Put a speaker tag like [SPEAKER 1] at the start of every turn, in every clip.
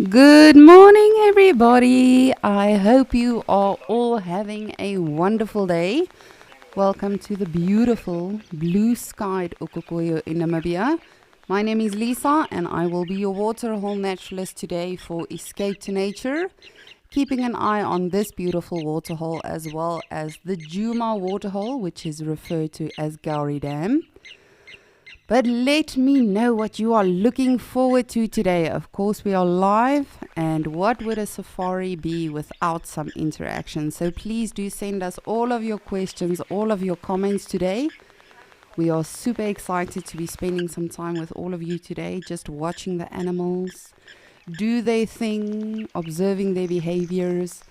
[SPEAKER 1] Good morning, everybody. I hope you are all having a wonderful day. Welcome to the beautiful blue skied Okokoyo in Namibia. My name is Lisa, and I will be your waterhole naturalist today for Escape to Nature, keeping an eye on this beautiful waterhole as well as the Juma waterhole, which is referred to as Gowrie Dam. But let me know what you are looking forward to today. Of course, we are live, and what would a safari be without some interaction? So please do send us all of your questions, all of your comments today. We are super excited to be spending some time with all of you today, just watching the animals, do their thing, observing their behaviors,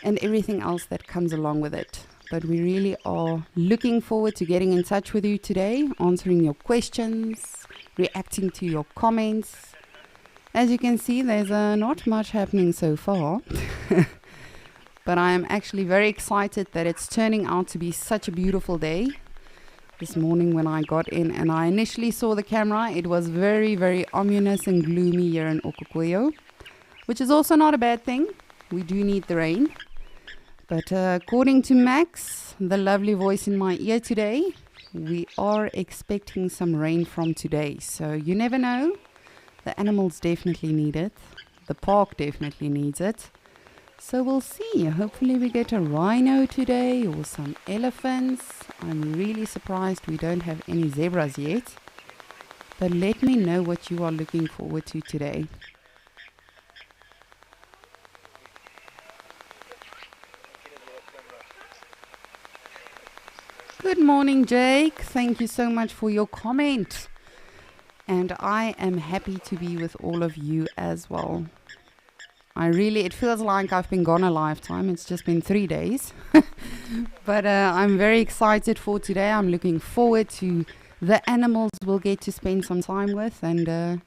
[SPEAKER 1] and everything else that comes along with it. But we really are looking forward to getting in touch with you today, answering your questions, reacting to your comments. As you can see, there's not much happening so far. But I am actually very excited that it's turning out to be such a beautiful day. This morning when I got in and I initially saw the camera, it was very, very ominous and gloomy here in Okokoyo, which is also not a bad thing. We do need the rain. But according to Max, the lovely voice in my ear today, we are expecting some rain from today. So you never know. The animals definitely need it. The park definitely needs it. So we'll see. Hopefully we get a rhino today or some elephants. I'm really surprised we don't have any zebras yet. But let me know what you are looking forward to today. Good morning, Jake. Thank you so much for your comment. And I am happy to be with all of you as well. It feels like I've been gone a lifetime. It's just been 3 days. But I'm very excited for today. I'm looking forward to the animals we'll get to spend some time with. And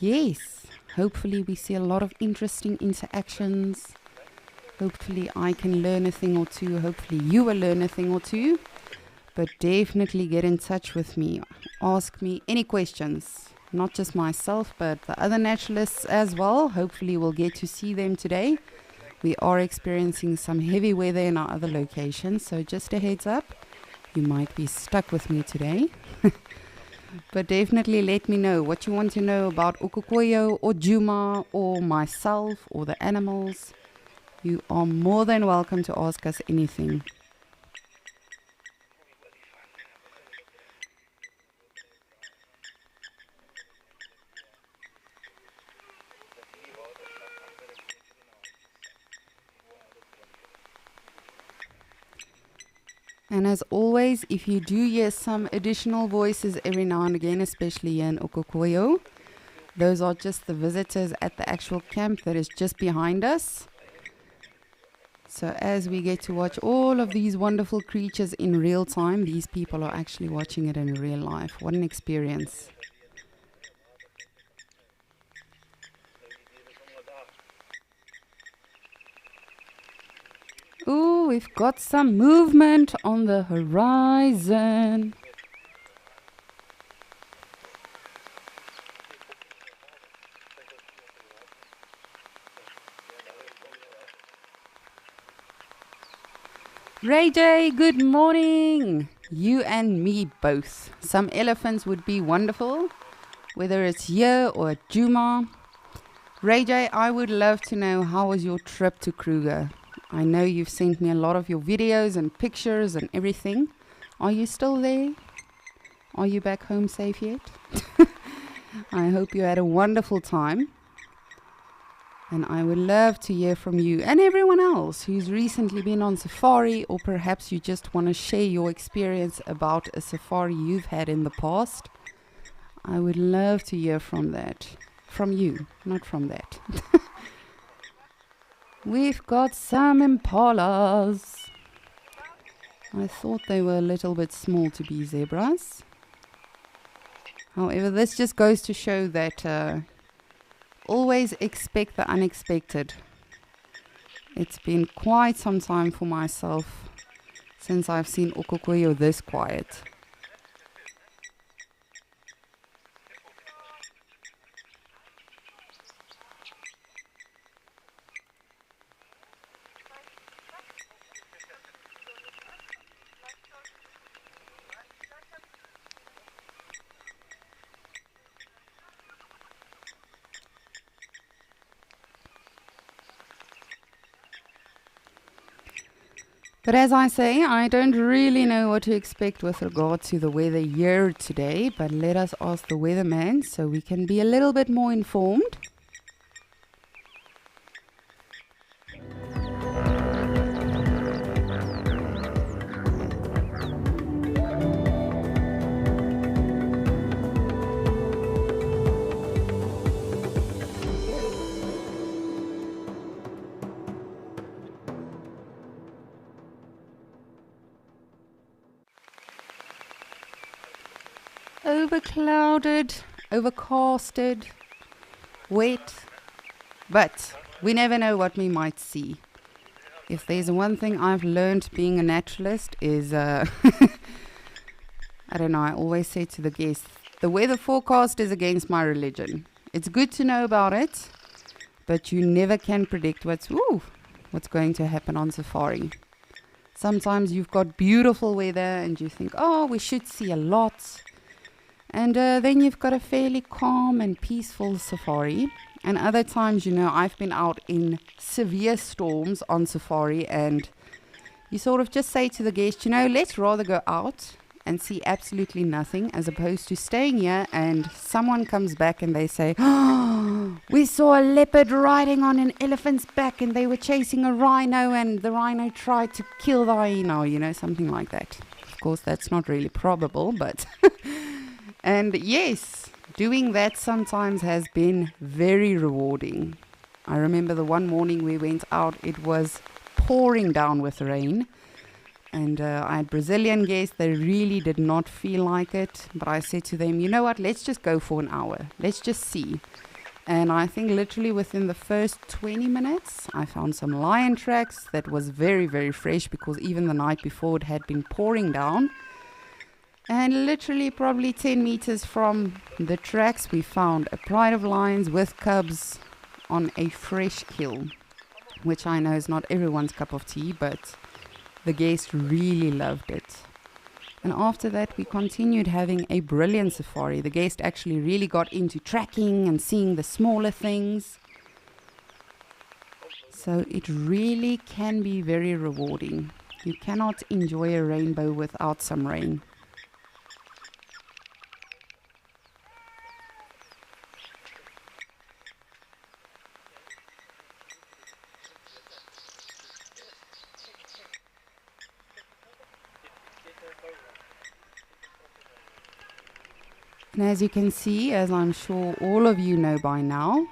[SPEAKER 1] yes, hopefully we see a lot of interesting interactions. Hopefully I can learn a thing or two. Hopefully you will learn a thing or two. But definitely get in touch with me. Ask me any questions. Not just myself, but the other naturalists as well. Hopefully we'll get to see them today. We are experiencing some heavy weather in our other locations. So just a heads up, you might be stuck with me today. But definitely let me know what you want to know about Okokoyo or Juma or myself or the animals. You are more than welcome to ask us anything. And as always, if you do hear some additional voices every now and again, especially in Okokoyo, those are just the visitors at the actual camp that is just behind us. So as we get to watch all of these wonderful creatures in real time, these people are actually watching it in real life. What an experience. Ooh, we've got some movement on the horizon. Ray J, good morning. You and me both. Some elephants would be wonderful, whether it's here or at Juma. Ray J, I would love to know, how was your trip to Kruger? I know you've sent me a lot of your videos and pictures and everything. Are you still there? Are you back home safe yet? I hope you had a wonderful time. And I would love to hear from you and everyone else who's recently been on safari, or perhaps you just want to share your experience about a safari you've had in the past. I would love to hear from that. From you, not from that. We've got some impalas. I thought they were a little bit small to be zebras. However, this just goes to show that always expect the unexpected. It's been quite some time for myself since I've seen Okokoyo this quiet. But as I say, I don't really know what to expect with regard to the weather here today, but let us ask the weatherman so we can be a little bit more informed. Overclouded, overcasted, wet, but we never know what we might see. If there's one thing I've learned being a naturalist is, I don't know, I always say to the guests, the weather forecast is against my religion. It's good to know about it, but you never can predict what's going to happen on safari. Sometimes you've got beautiful weather and you think, oh, we should see a lot. And then you've got a fairly calm and peaceful safari. And other times, I've been out in severe storms on safari, and you sort of just say to the guest, let's rather go out and see absolutely nothing as opposed to staying here and someone comes back and they say, oh, we saw a leopard riding on an elephant's back and they were chasing a rhino and the rhino tried to kill the hyena, something like that. Of course, that's not really probable, but... And yes, doing that sometimes has been very rewarding. I remember the one morning we went out, it was pouring down with rain. And I had Brazilian guests, they really did not feel like it. But I said to them, you know what, let's just go for an hour. Let's just see. And I think literally within the first 20 minutes, I found some lion tracks that was very, very fresh because even the night before it had been pouring down. And literally probably 10 meters from the tracks, we found a pride of lions with cubs on a fresh kill, which I know is not everyone's cup of tea, but the guests really loved it. And after that, we continued having a brilliant safari. The guests actually really got into tracking and seeing the smaller things. So it really can be very rewarding. You cannot enjoy a rainbow without some rain. And as you can see, as I'm sure all of you know by now,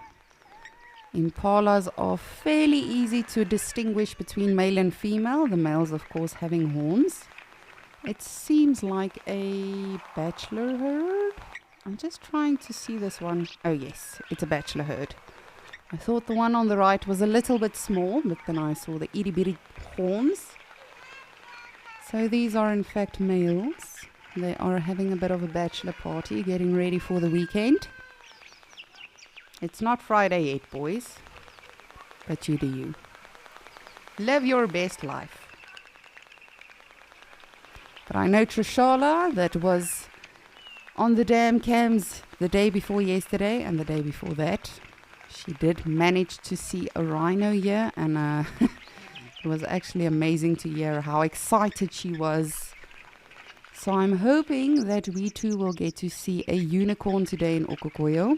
[SPEAKER 1] impalas are fairly easy to distinguish between male and female, the males of course having horns. It seems like a bachelor herd. I'm just trying to see this one. Oh yes, it's a bachelor herd. I thought the one on the right was a little bit small, but then I saw the itty bitty horns. So these are in fact males. They are having a bit of a bachelor party, getting ready for the weekend. It's not Friday yet, boys, but you do you. Live your best life. But I know Trishala, that was on the dam cams the day before yesterday and the day before that. She did manage to see a rhino here, and it was actually amazing to hear how excited she was. So I'm hoping that we too will get to see a unicorn today in Okokoyo.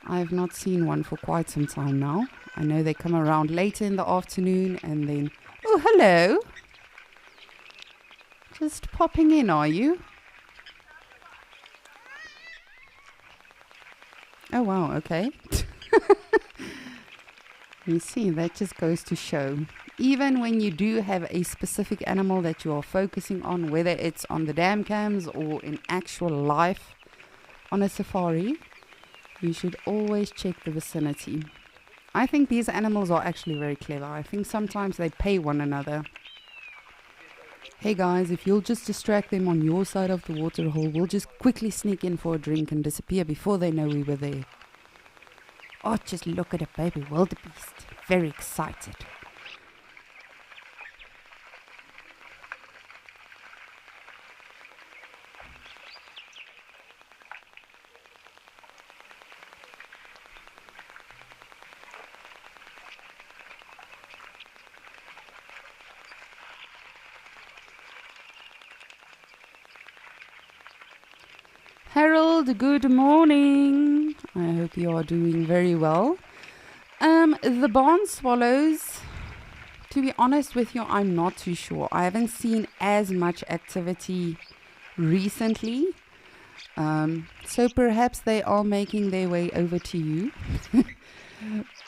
[SPEAKER 1] I have not seen one for quite some time now. I know they come around later in the afternoon and then... Oh, hello! Just popping in, are you? Oh, wow, okay. You see, that just goes to show. Even when you do have a specific animal that you are focusing on, whether it's on the dam cams or in actual life on a safari, you should always check the vicinity. I think these animals are actually very clever. I think sometimes they pay one another. Hey guys, if you'll just distract them on your side of the waterhole, we'll just quickly sneak in for a drink and disappear before they know we were there. Oh, just look at a baby wildebeest. Very excited. Harold, good morning. I hope you are doing very well. The barn swallows, to be honest with you, I'm not too sure. I haven't seen as much activity recently. So perhaps they are making their way over to you.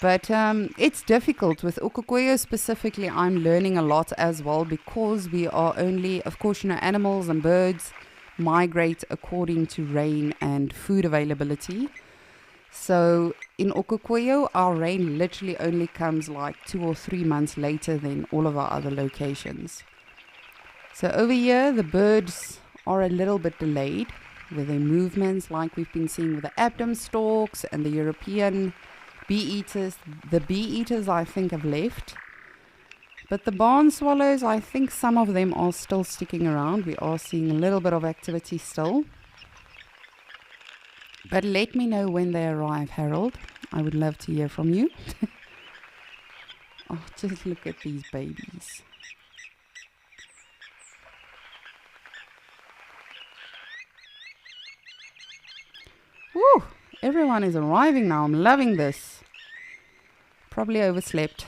[SPEAKER 1] But it's difficult with Okokoyo specifically. I'm learning a lot as well because we are only, of course, animals and birds migrate according to rain and food availability. So in Okokoyo, our rain literally only comes like 2 or 3 months later than all of our other locations. So over here, the birds are a little bit delayed with their movements, like we've been seeing with the Abdom storks and the European bee-eaters. The bee-eaters, I think, have left. But the barn swallows, I think some of them are still sticking around. We are seeing a little bit of activity still. But let me know when they arrive, Harold. I would love to hear from you. Oh, just look at these babies. Woo! Everyone is arriving now. I'm loving this. Probably overslept.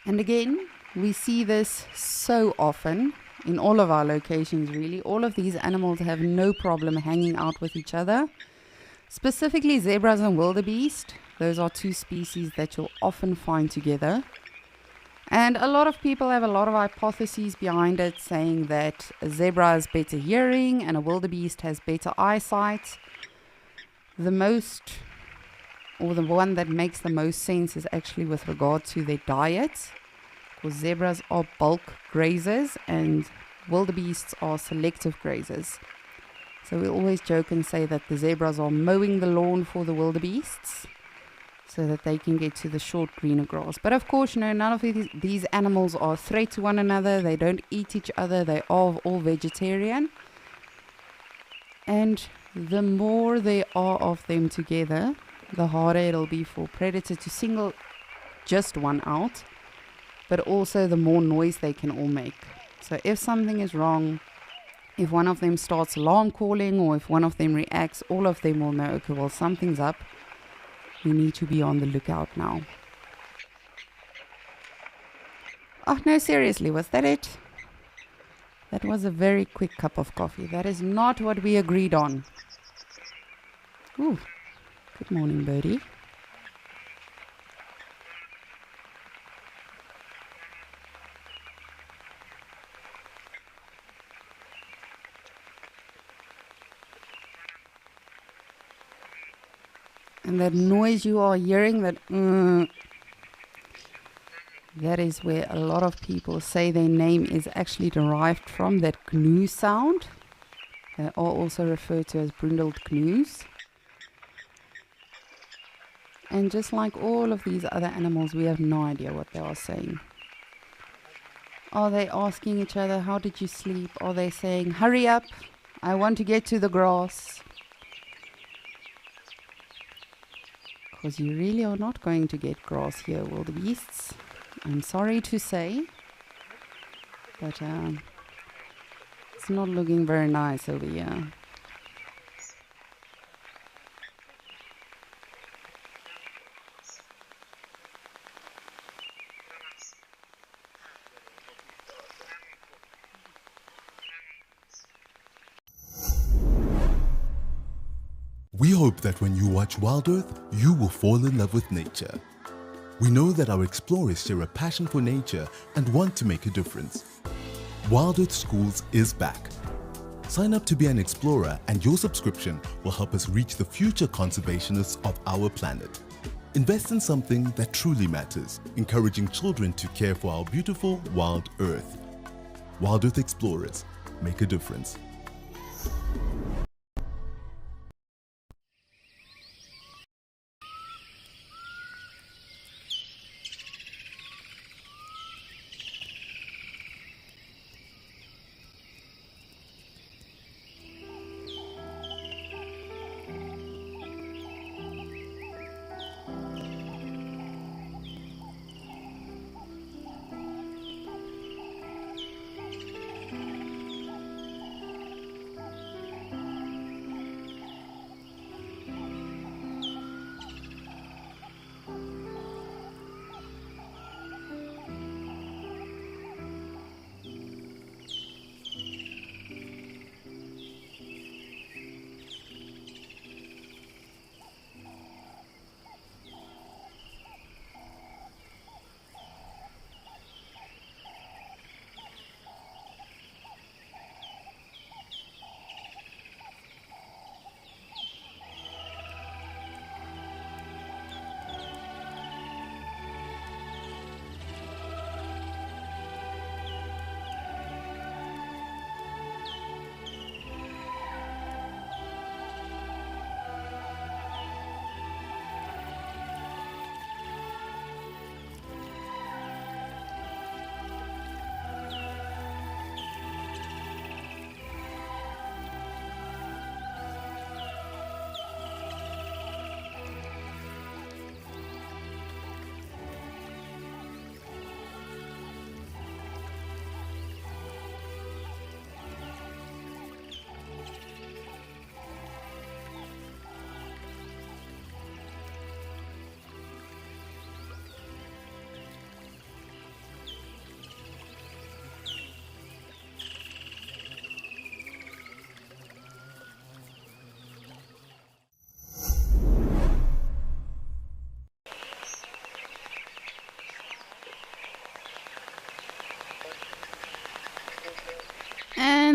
[SPEAKER 1] And again, we see this so often in all of our locations, really. All of these animals have no problem hanging out with each other. Specifically, zebras and wildebeest. Those are two species that you'll often find together. And a lot of people have a lot of hypotheses behind it, saying that a zebra has better hearing and a wildebeest has better eyesight. The one that makes the most sense is actually with regard to their diet, because zebras are bulk grazers and wildebeests are selective grazers. So we always joke and say that the zebras are mowing the lawn for the wildebeests so that they can get to the short greener grass. But of course, none of these animals are a threat to one another. They don't eat each other. They are all vegetarian. And the more there are of them together, the harder it'll be for predator to single just one out, but also the more noise they can all make. So if something is wrong, if one of them starts alarm calling or if one of them reacts, all of them will know, okay, well, something's up. We need to be on the lookout now. Oh, no, seriously, was that it? That was a very quick cup of coffee. That is not what we agreed on. Ooh, good morning, birdie. And that noise you are hearing, that is where a lot of people say their name is actually derived from, that gnu sound. They are also referred to as brindled gnus. And just like all of these other animals, we have no idea what they are saying. Are they asking each other, how did you sleep? Are they saying, hurry up, I want to get to the grass? Because you really are not going to get grass here, wildebeests. I'm sorry to say, but it's not looking very nice over here.
[SPEAKER 2] We hope that when you watch Wild Earth, you will fall in love with nature. We know that our explorers share a passion for nature and want to make a difference. Wild Earth Schools is back. Sign up to be an explorer and your subscription will help us reach the future conservationists of our planet. Invest in something that truly matters, encouraging children to care for our beautiful wild Earth. Wild Earth Explorers, make a difference.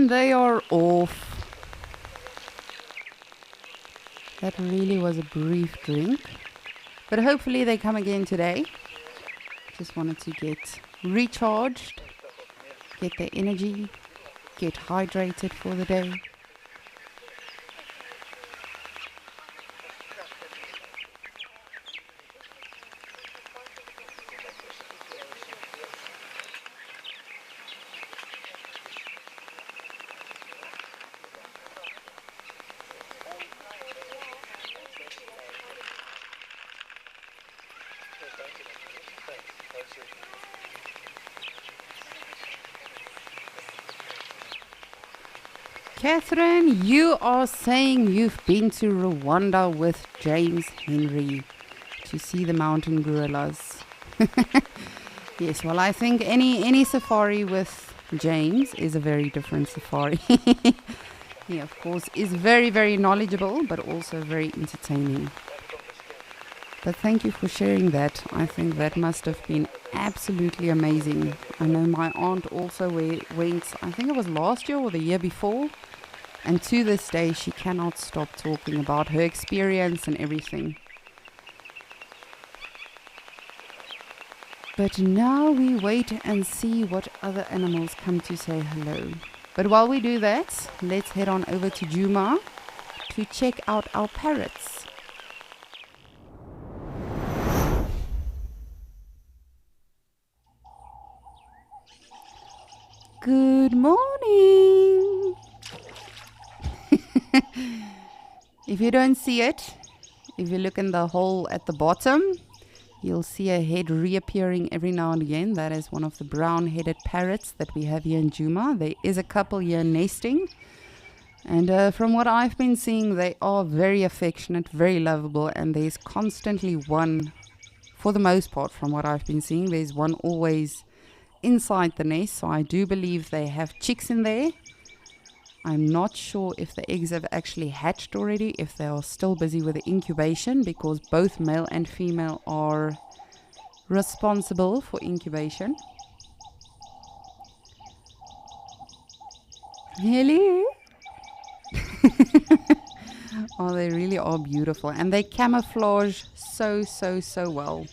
[SPEAKER 1] And they are off. That really was a brief drink. But hopefully they come again today. Just wanted to get recharged, get their energy, get hydrated for the day. Catherine, you are saying you've been to Rwanda with James Henry to see the mountain gorillas. Yes, well, I think any safari with James is a very different safari. He, of course, is very, very knowledgeable, but also very entertaining. But thank you for sharing that. I think that must have been absolutely amazing. I know my aunt also went, I think it was last year or the year before. And to this day, she cannot stop talking about her experience and everything. But now we wait and see what other animals come to say hello. But while we do that, let's head on over to Djuma to check out our parrots. Good morning! If you don't see it, if you look in the hole at the bottom, you'll see a head reappearing every now and again. That is one of the brown-headed parrots that we have here in Djuma. There is a couple here nesting. And from what I've been seeing, they are very affectionate, very lovable, and there's constantly one, for the most part, from what I've been seeing, there's one always inside the nest. So I do believe they have chicks in there. I'm not sure if the eggs have actually hatched already, if they are still busy with the incubation, because both male and female are responsible for incubation. Hello. Oh, they really are beautiful, and they camouflage so well.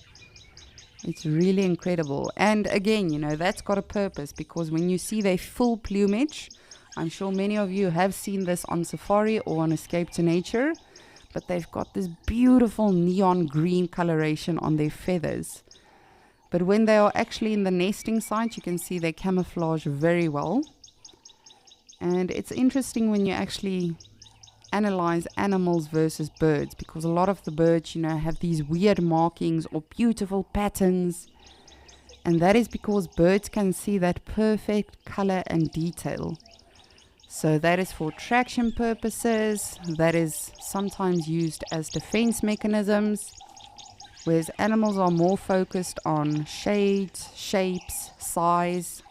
[SPEAKER 1] It's really incredible. And again, you know, that's got a purpose, because when you see their full plumage, I'm sure many of you have seen this on safari or on Escape to Nature, but they've got this beautiful neon green coloration on their feathers. But when they are actually in the nesting site, you can see they camouflage very well. And it's interesting when you actually analyze animals versus birds, because a lot of the birds, you know, have these weird markings or beautiful patterns. And that is because birds can see that perfect color and detail. So that is for traction purposes, that is sometimes used as defense mechanisms, whereas animals are more focused on shades, shapes, size,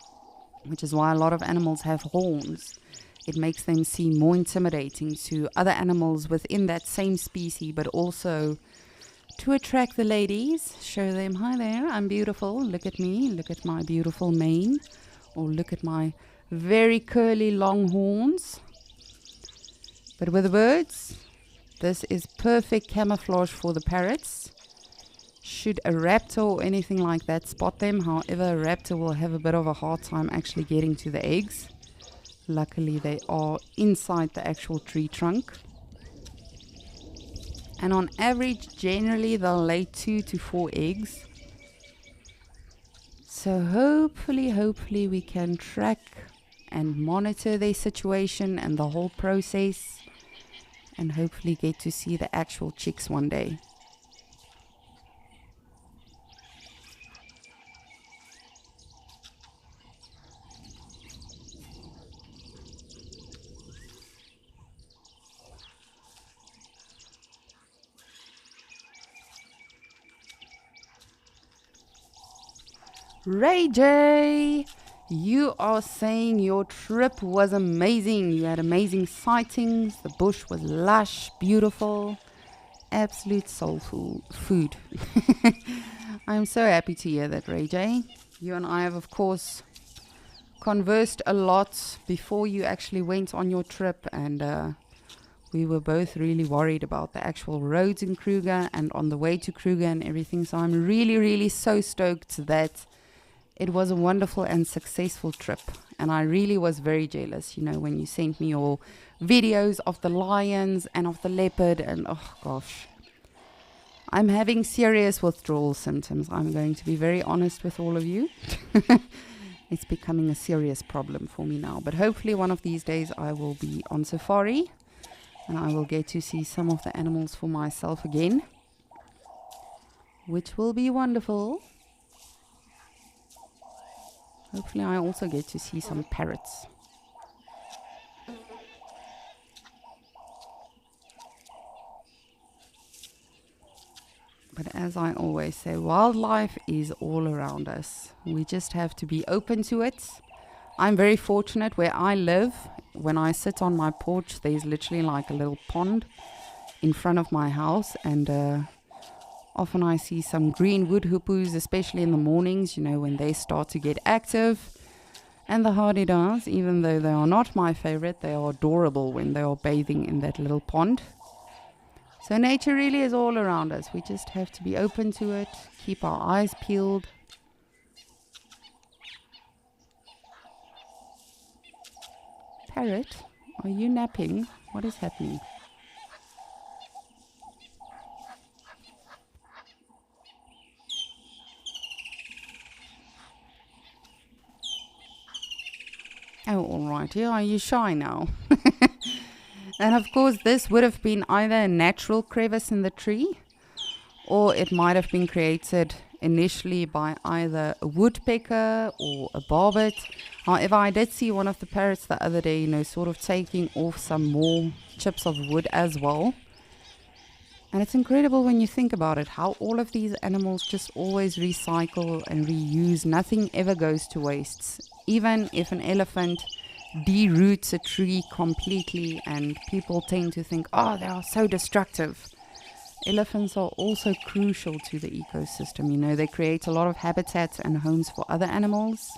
[SPEAKER 1] which is why a lot of animals have horns. It makes them seem more intimidating to other animals within that same species, but also to attract the ladies, show them, hi there, I'm beautiful, look at me, look at my beautiful mane, or look at my very curly long horns. But with the birds, this is perfect camouflage for the parrots. Should a raptor or anything like that spot them, however, a raptor will have a bit of a hard time actually getting to the eggs. Luckily, they are inside the actual tree trunk. And on average, generally, they'll lay 2 to 4 eggs. So hopefully we can track and monitor their situation and the whole process, and hopefully get to see the actual chicks one day. Ray J, you are saying your trip was amazing. You had amazing sightings. The bush was lush, beautiful, absolute soulful food. I'm so happy to hear that, Ray J. You and I have, of course, conversed a lot before you actually went on your trip, and we were both really worried about the actual roads in Kruger and on the way to Kruger and everything. So I'm really, really so stoked that it was a wonderful and successful trip. And I really was very jealous, you know, when you sent me your videos of the lions and of the leopard. And oh gosh, I'm having serious withdrawal symptoms. I'm going to be very honest with all of you. It's becoming a serious problem for me now. But hopefully one of these days I will be on safari and I will get to see some of the animals for myself again, which will be wonderful. Hopefully I also get to see some parrots. But as I always say, wildlife is all around us. We just have to be open to it. I'm very fortunate where I live. When I sit on my porch, there's literally like a little pond in front of my house, and often I see some green wood hoopoes, especially in the mornings, you know, when they start to get active. And the hardy-dars, even though they are not my favorite, they are adorable when they are bathing in that little pond. So nature really is all around us. We just have to be open to it, keep our eyes peeled. Parrot, are you napping? What is happening? Oh, alrighty. Are you shy now? And of course, this would have been either a natural crevice in the tree, or it might have been created initially by either a woodpecker or a barbet. However, I did see one of the parrots the other day, you know, sort of taking off some more chips of wood as well. And it's incredible when you think about it, how all of these animals just always recycle and reuse. Nothing ever goes to waste. Even if an elephant deroots a tree completely, and people tend to think, oh, they are so destructive. Elephants are also crucial to the ecosystem. You know, they create a lot of habitats and homes for other animals.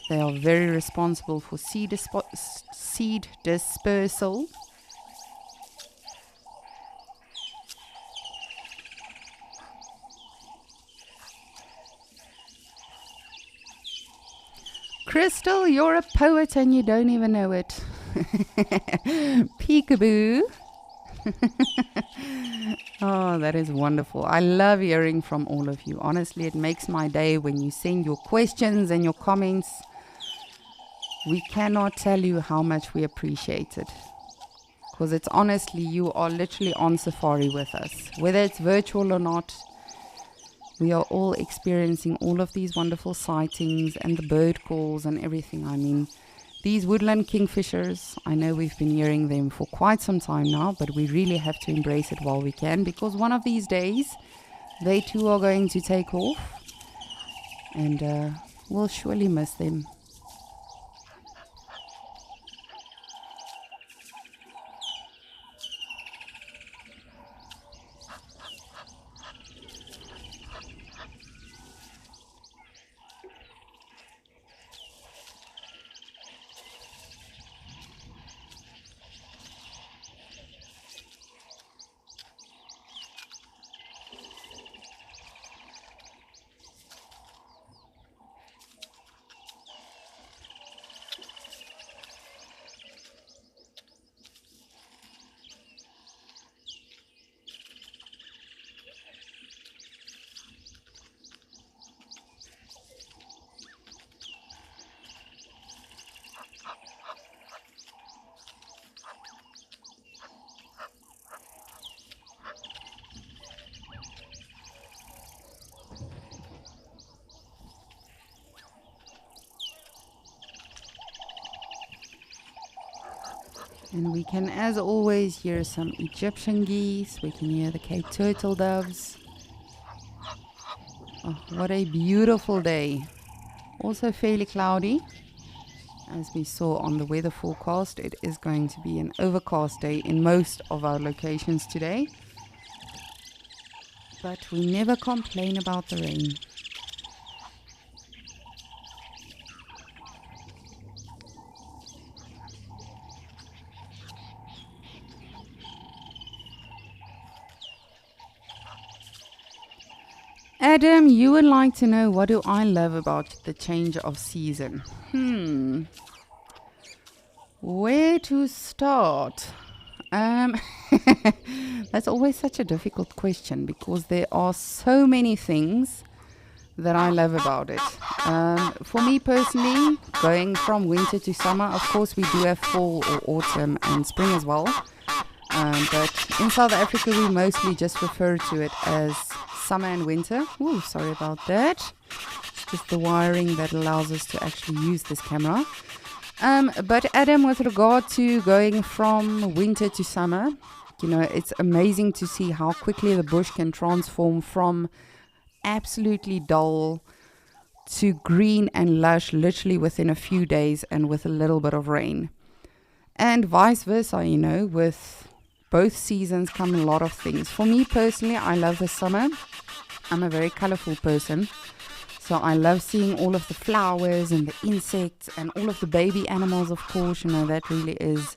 [SPEAKER 1] They are very responsible for seed dispersal. Crystal, you're a poet and you don't even know it. Peekaboo. Oh, that is wonderful. I love hearing from all of you. Honestly, it makes my day when you send your questions and your comments. We cannot tell you how much we appreciate it. Because it's honestly, you are literally on safari with us. Whether it's virtual or not, we are all experiencing all of these wonderful sightings and the bird calls and everything. I mean, these woodland kingfishers, I know we've been hearing them for quite some time now, but we really have to embrace it while we can, because one of these days, they too are going to take off, and we'll surely miss them. And we can, as always, hear some Egyptian geese. We can hear the Cape turtle doves. Oh, what a beautiful day. Also fairly cloudy. As we saw on the weather forecast, it is going to be an overcast day in most of our locations today. But we never complain about the rain. Adam, you would like to know what do I love about the change of season? Where to start? That's always such a difficult question because there are so many things that I love about it. For me personally, going from winter to summer, of course, we do have fall or autumn and spring as well. But in South Africa, we mostly just refer to it as summer and winter. Ooh, sorry about that. It's just the wiring that allows us to actually use this camera. But Adam, with regard to going from winter to summer, it's amazing to see how quickly the bush can transform from absolutely dull to green and lush literally within a few days and with a little bit of rain. And vice versa, with both seasons come a lot of things. For me personally, I love the summer. I'm a very colorful person. So I love seeing all of the flowers and the insects and all of the baby animals, of course. That really is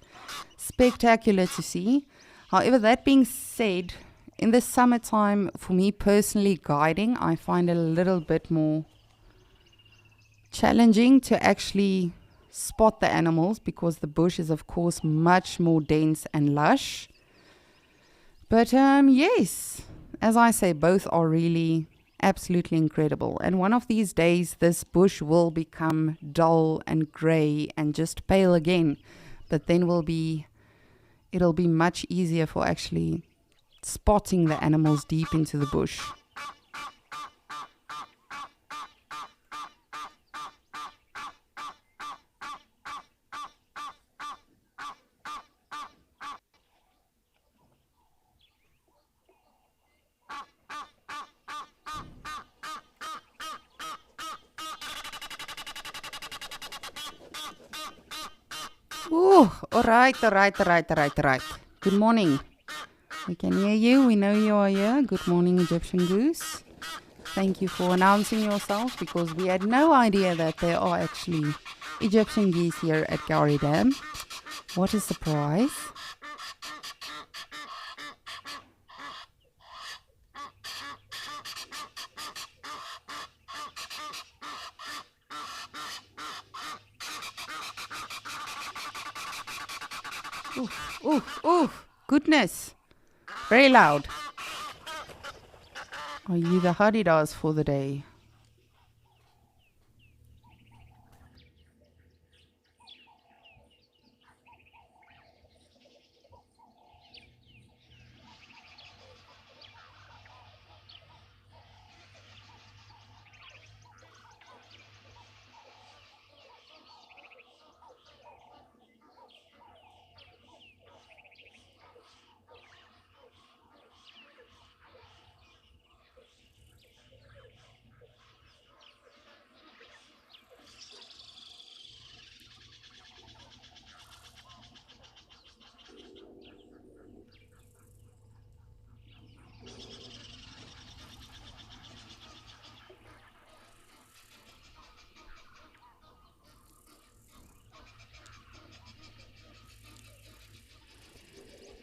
[SPEAKER 1] spectacular to see. However, that being said, in the summertime, for me personally, guiding, I find it a little bit more challenging to actually spot the animals because the bush is, of course, much more dense and lush. But yes, as I say, both are really absolutely incredible. And one of these days, this bush will become dull and grey and just pale again. But then it'll be much easier for actually spotting the animals deep into the bush. Oh, all right. Good morning. We can hear you. We know you are here. Good morning, Egyptian Goose. Thank you for announcing yourself because we had no idea that there are actually Egyptian geese here at Gowrie Dam. What a surprise. Oof, goodness. Very loud. Are you the Hadidas for the day?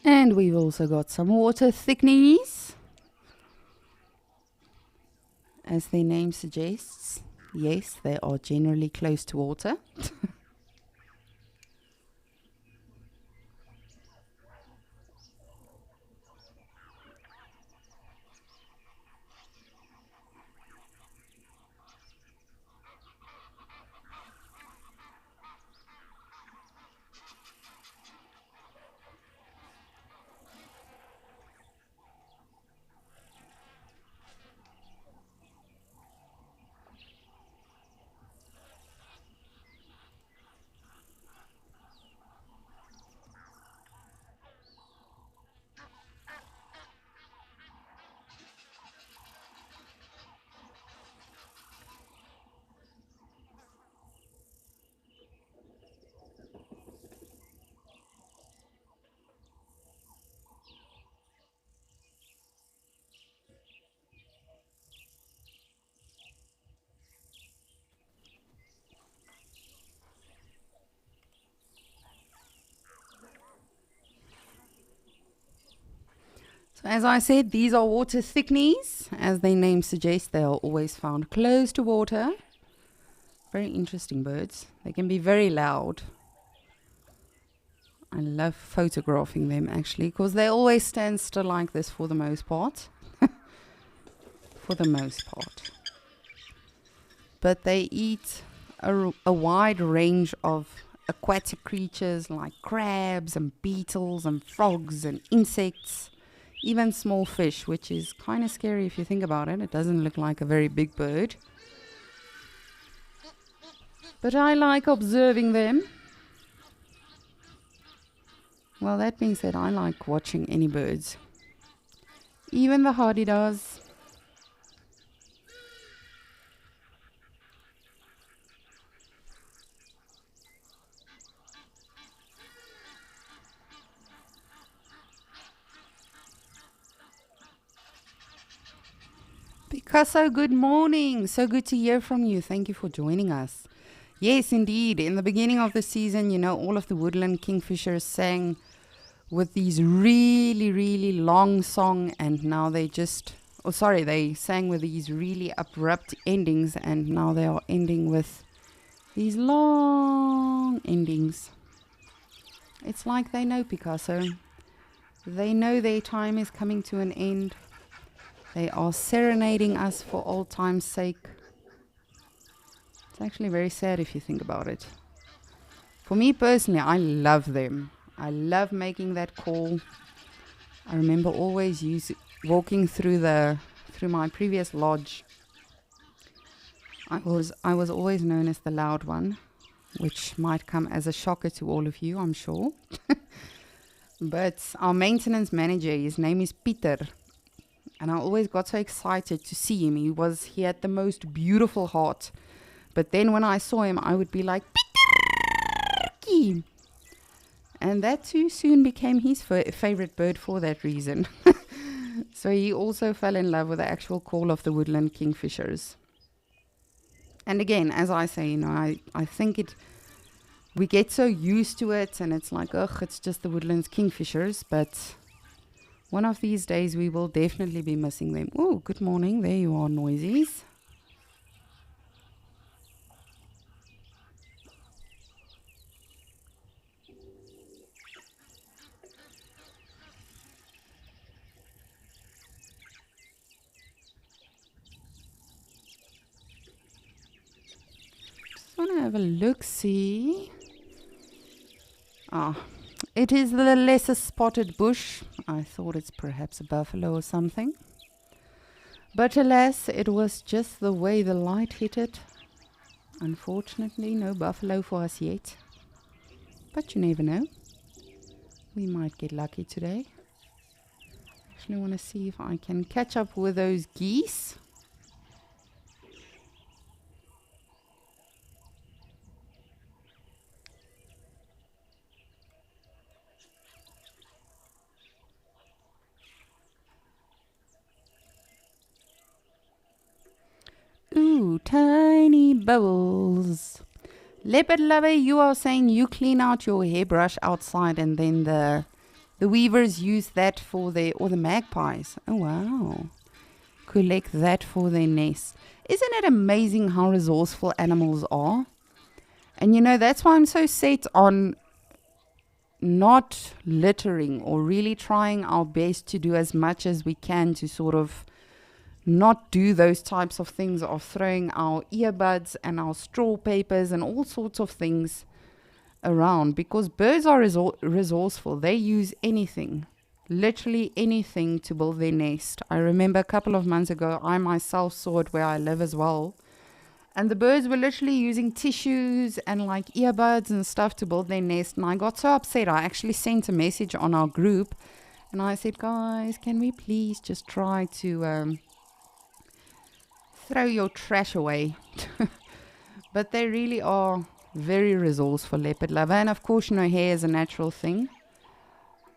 [SPEAKER 1] And we've also got some water thickneys. As their name suggests, yes, they are generally close to water. So as I said, these are water thickneys. As their name suggests, they are always found close to water. Very interesting birds. They can be very loud. I love photographing them actually, because they always stand still like this for the most part. For the most part. But they eat a wide range of aquatic creatures like crabs and beetles and frogs and insects, even small fish, which is kind of scary if you think about it. It doesn't look like a very big bird. But I like observing them. Well, that being said, I like watching any birds. Even the hardy-does. Picasso, good morning. So good to hear from you. Thank you for joining us. Yes, indeed. In the beginning of the season, you know, all of the woodland kingfishers sang with these really, really long song, and now they they sang with these really abrupt endings, and now they are ending with these long endings. It's like they know, Picasso. They know their time is coming to an end. They are serenading us for old time's sake. It's actually very sad if you think about it. For me personally, I love them. I love making that call. I remember always walking through my previous lodge. I was always known as the loud one, which might come as a shocker to all of you, I'm sure. But our maintenance manager, his name is Peter. And I always got so excited to see him. He had the most beautiful heart. But then when I saw him, I would be like, Peter! And that too soon became his favorite bird for that reason. So he also fell in love with the actual call of the woodland kingfishers. And again, as I say, you know, I think we get so used to it, and it's like, ugh, it's just the woodlands kingfishers. But one of these days we will definitely be missing them. Oh, good morning. There you are, Noisies. Just want to have a look-see. It is the lesser spotted bush. I thought it's perhaps a buffalo or something. But alas, it was just the way the light hit it. Unfortunately, no buffalo for us yet. But you never know. We might get lucky today. Actually, I want to see if I can catch up with those geese. Ooh, tiny bubbles. Leopard lover, you are saying you clean out your hairbrush outside and then the weavers use that or the magpies. Oh, wow. Collect that for their nest. Isn't it amazing how resourceful animals are? And you know, that's why I'm so set on not littering, or really trying our best to do as much as we can to sort of not do those types of things of throwing our earbuds and our straw papers and all sorts of things around, because birds are resourceful. They use anything, literally anything, to build their nest. I remember a couple of months ago, I myself saw it where I live as well, and the birds were literally using tissues and like earbuds and stuff to build their nest, and I got so upset. I actually sent a message on our group and I said, guys, can we please just try to throw your trash away? But they really are very resourceful, leopard lover. And of course, you know, hair is a natural thing,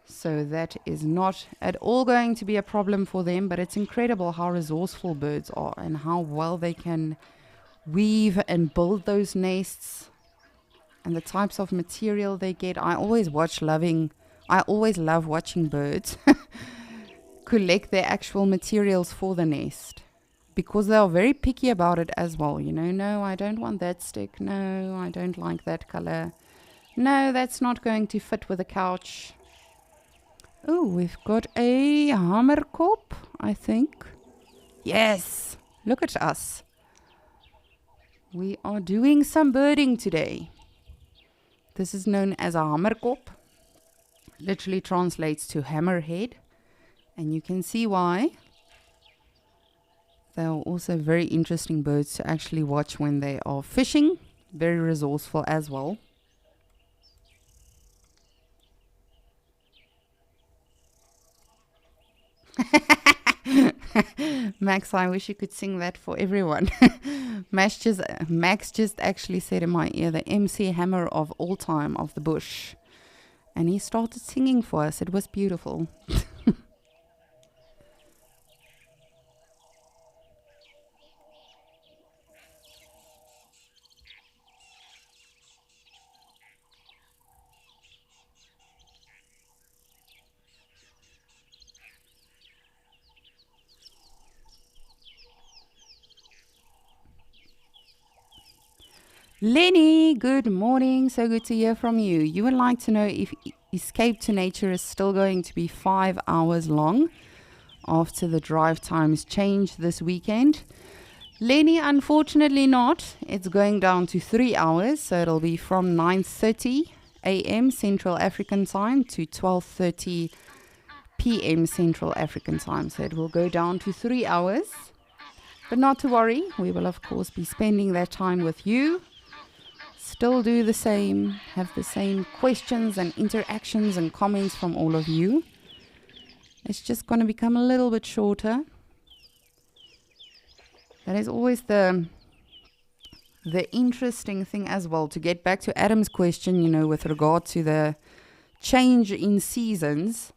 [SPEAKER 1] so that is not at all going to be a problem for them. But it's incredible how resourceful birds are and how well they can weave and build those nests, and the types of material they get. I always love watching birds collect their actual materials for the nest, because they are very picky about it as well. You know, no, I don't want that stick. No, I don't like that color. No, that's not going to fit with the couch. Oh, we've got a hamerkop, I think. Yes, look at us. We are doing some birding today. This is known as a hamerkop. Literally translates to hammerhead. And you can see why. They are also very interesting birds to actually watch when they are fishing. Very resourceful as well. Max, I wish you could sing that for everyone. Max just actually said in my ear, the MC Hammer of all time of the bush. And he started singing for us. It was beautiful. Lenny, good morning. So good to hear from you. You would like to know if Escape to Nature is still going to be 5 hours long after the drive times change this weekend. Lenny, unfortunately not. It's going down to 3 hours, so it'll be from 9:30 a.m. Central African time to 12:30 p.m. Central African time. So it will go down to 3 hours. But not to worry, we will of course be spending that time with you. Still do the same, have the same questions and interactions and comments from all of you. It's just going to become a little bit shorter. That is always the interesting thing as well, to get back to Adam's question, you know, with regard to the change in seasons.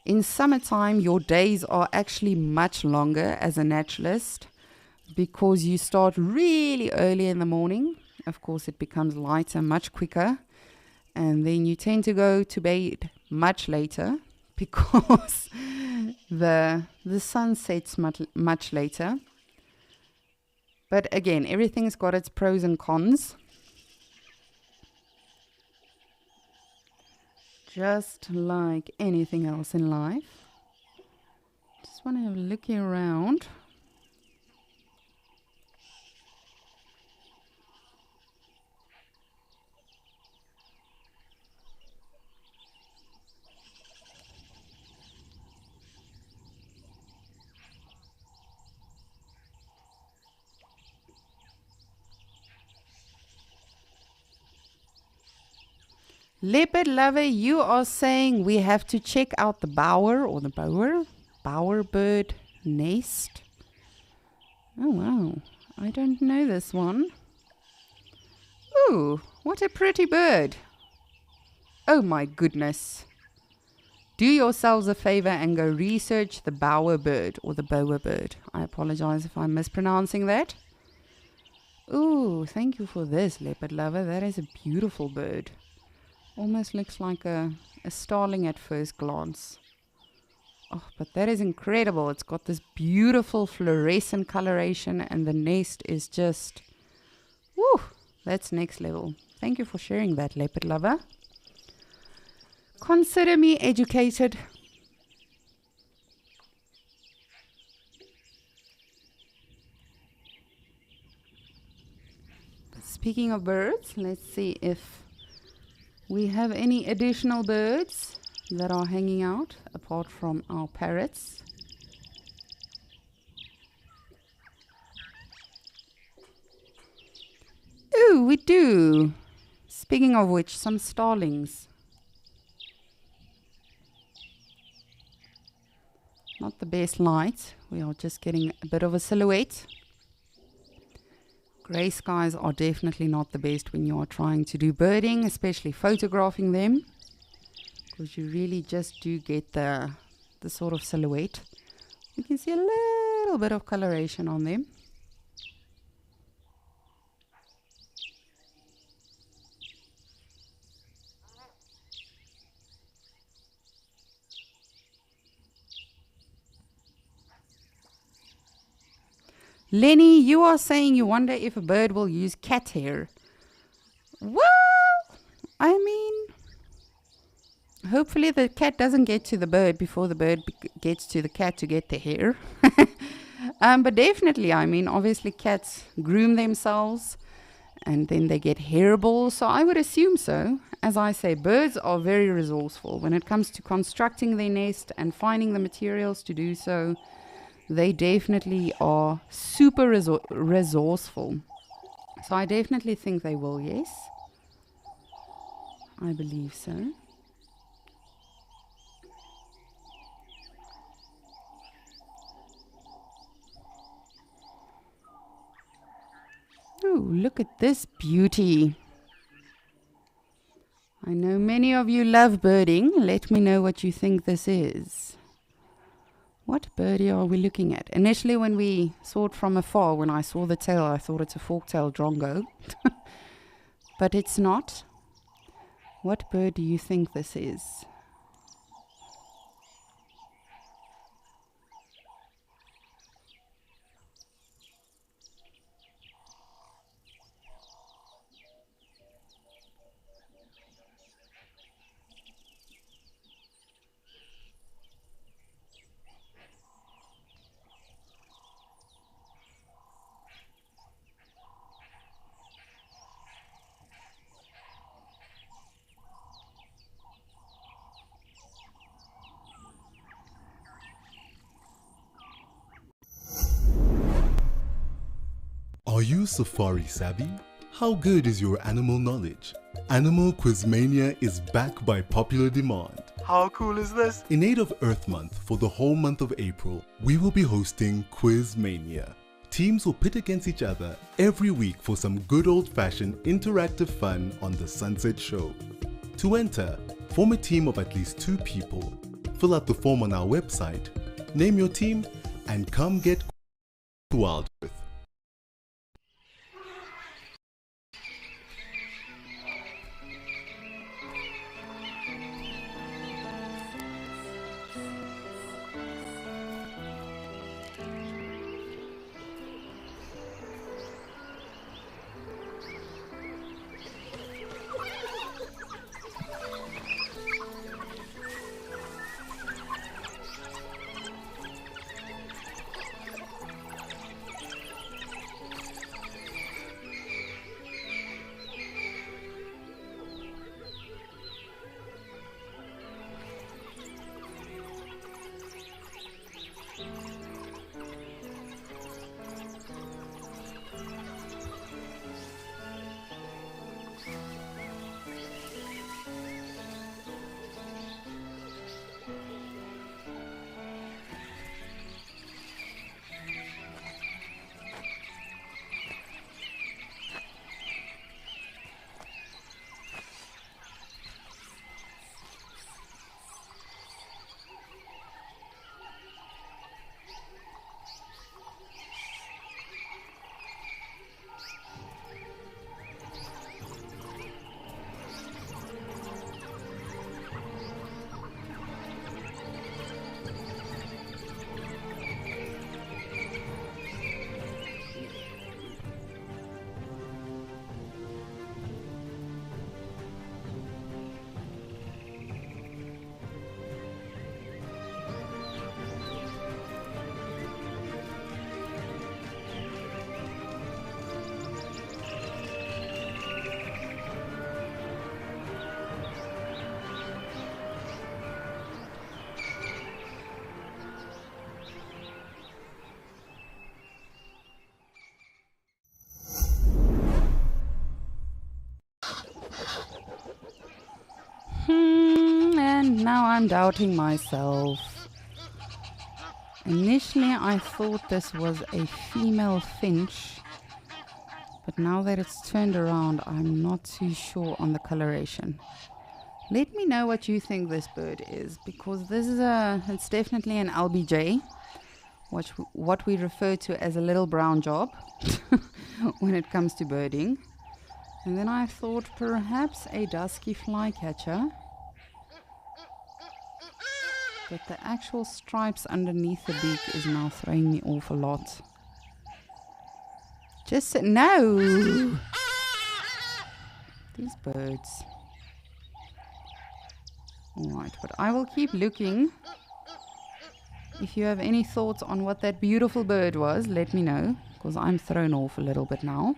[SPEAKER 1] In summertime, your days are actually much longer as a naturalist because you start really early in the morning. Of course, it becomes lighter much quicker, and then you tend to go to bed much later because the sun sets much later. But again, everything's got its pros and cons. Just like anything else in life. Just want to have a look around. Leopard lover, you are saying we have to check out the bowerbird nest. Oh wow, I don't know this one. Ooh, what a pretty bird. Oh my goodness. Do yourselves a favor and go research the bowerbird or the bowerbird. I apologize if I'm mispronouncing that. Ooh, thank you for this, leopard lover. That is a beautiful bird. Almost looks like a starling at first glance. Oh, but that is incredible. It's got this beautiful fluorescent coloration and the nest is just... Woo! That's next level. Thank you for sharing that, leopard lover. Consider me educated. Speaking of birds, let's see if we have any additional birds that are hanging out apart from our parrots. Oh, we do. Speaking of which, some starlings. Not the best light. We are just getting a bit of a silhouette. Grey skies are definitely not the best when you are trying to do birding, especially photographing them, because you really just do get the sort of silhouette. You can see a little bit of coloration on them. Lenny, you are saying you wonder if a bird will use cat hair. Well, I mean, hopefully the cat doesn't get to the bird before the bird gets to the cat to get the hair. But definitely, I mean, obviously cats groom themselves and then they get hairballs. So I would assume so. As I say, birds are very resourceful. When it comes to constructing their nest and finding the materials to do so, they definitely are super resourceful. So I definitely think they will, yes. I believe so. Oh, look at this beauty. I know many of you love birding. Let me know what you think this is. What birdie are we looking at? Initially, when we saw it from afar, when I saw the tail, I thought it's a fork-tailed drongo. But it's not. What bird do you think this is?
[SPEAKER 2] Are you safari savvy? How good is your animal knowledge? Animal Quizmania is back by popular demand.
[SPEAKER 3] How cool is this?
[SPEAKER 2] In aid of Earth Month for the whole month of April, we will be hosting Quizmania. Teams will pit against each other every week for some good old-fashioned interactive fun on the Sunset Show. To enter, form a team of at least 2 people. Fill out the form on our website, name your team, and come get Wild Earth.
[SPEAKER 1] And now I'm doubting myself. Initially I thought this was a female finch, but now that it's turned around, I'm not too sure on the coloration. Let me know what you think this bird is, because this is it's definitely an LBJ, what we refer to as a little brown job when it comes to birding. And then I thought perhaps a dusky flycatcher, but the actual stripes underneath the beak is now throwing me off a lot. Just no. These birds. Alright, but I will keep looking. If you have any thoughts on what that beautiful bird was, let me know, because I'm thrown off a little bit now.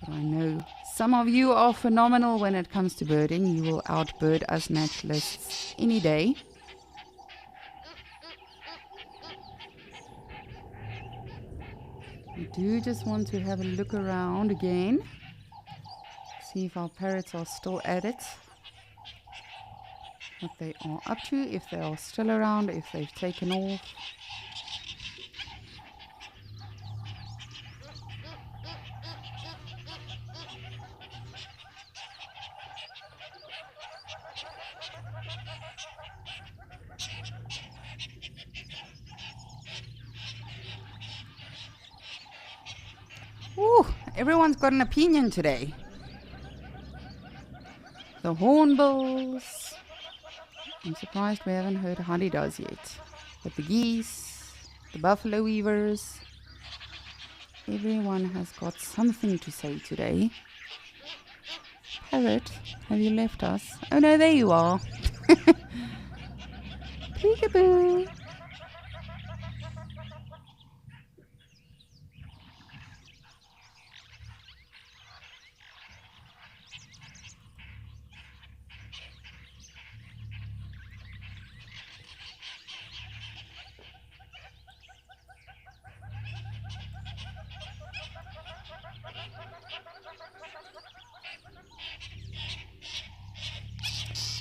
[SPEAKER 1] But I know some of you are phenomenal when it comes to birding. You will outbird us naturalists any day. I do just want to have a look around again. See if our parrots are still at it. What they are up to, if they are still around, if they've taken off. Ooh, everyone's got an opinion today. The hornbills. I'm surprised we haven't heard Hadidas yet. But the geese, the buffalo weavers, everyone has got something to say today. Parrot, have you left us? Oh no, there you are. Peekaboo.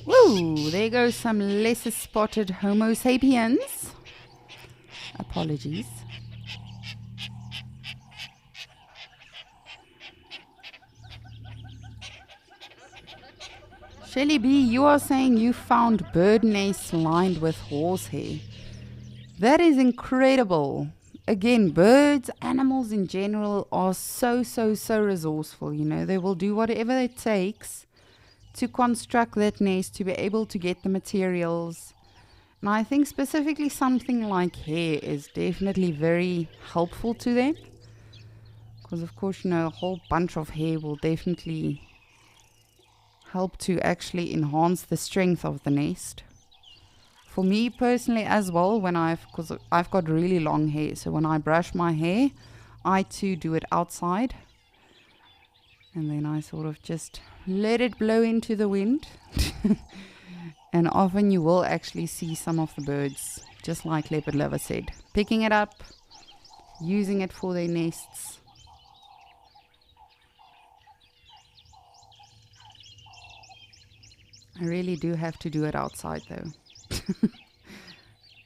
[SPEAKER 1] Woo! There goes some lesser spotted Homo sapiens. Apologies. Shelly B, you are saying you found bird nests lined with horsehair. That is incredible. Again, birds, animals in general are so resourceful. You know, they will do whatever it takes to construct that nest, to be able to get the materials. And I think specifically something like hair is definitely very helpful to them. Because of course, you know, a whole bunch of hair will definitely help to actually enhance the strength of the nest. For me personally as well, because I've got really long hair, so when I brush my hair, I too do it outside. And then I sort of just let it blow into the wind. And often you will actually see some of the birds, just like Leopard Lover said, picking it up, using it for their nests. I really do have to do it outside though.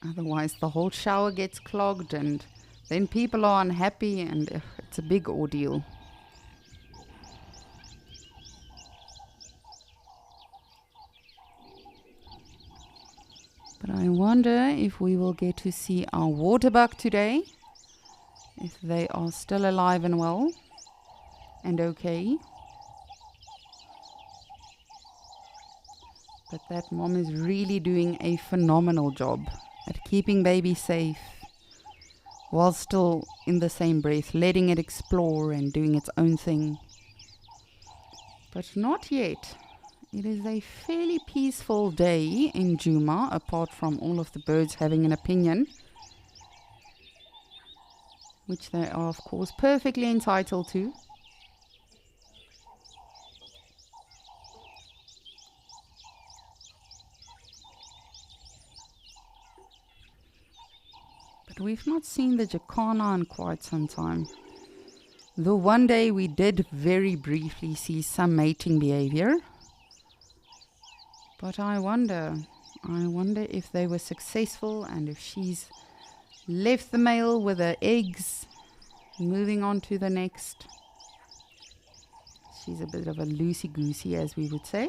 [SPEAKER 1] Otherwise the whole shower gets clogged and then people are unhappy and it's a big ordeal. But I wonder if we will get to see our waterbuck today. If they are still alive and well and okay. But that mom is really doing a phenomenal job at keeping baby safe while still in the same breath letting it explore and doing its own thing. But not yet. It is a fairly peaceful day in Djuma, apart from all of the birds having an opinion, which they are of course perfectly entitled to. But we've not seen the jacana in quite some time. Though one day we did very briefly see some mating behavior. But I wonder if they were successful and if she's left the male with her eggs, moving on to the next. She's a bit of a loosey-goosey, as we would say.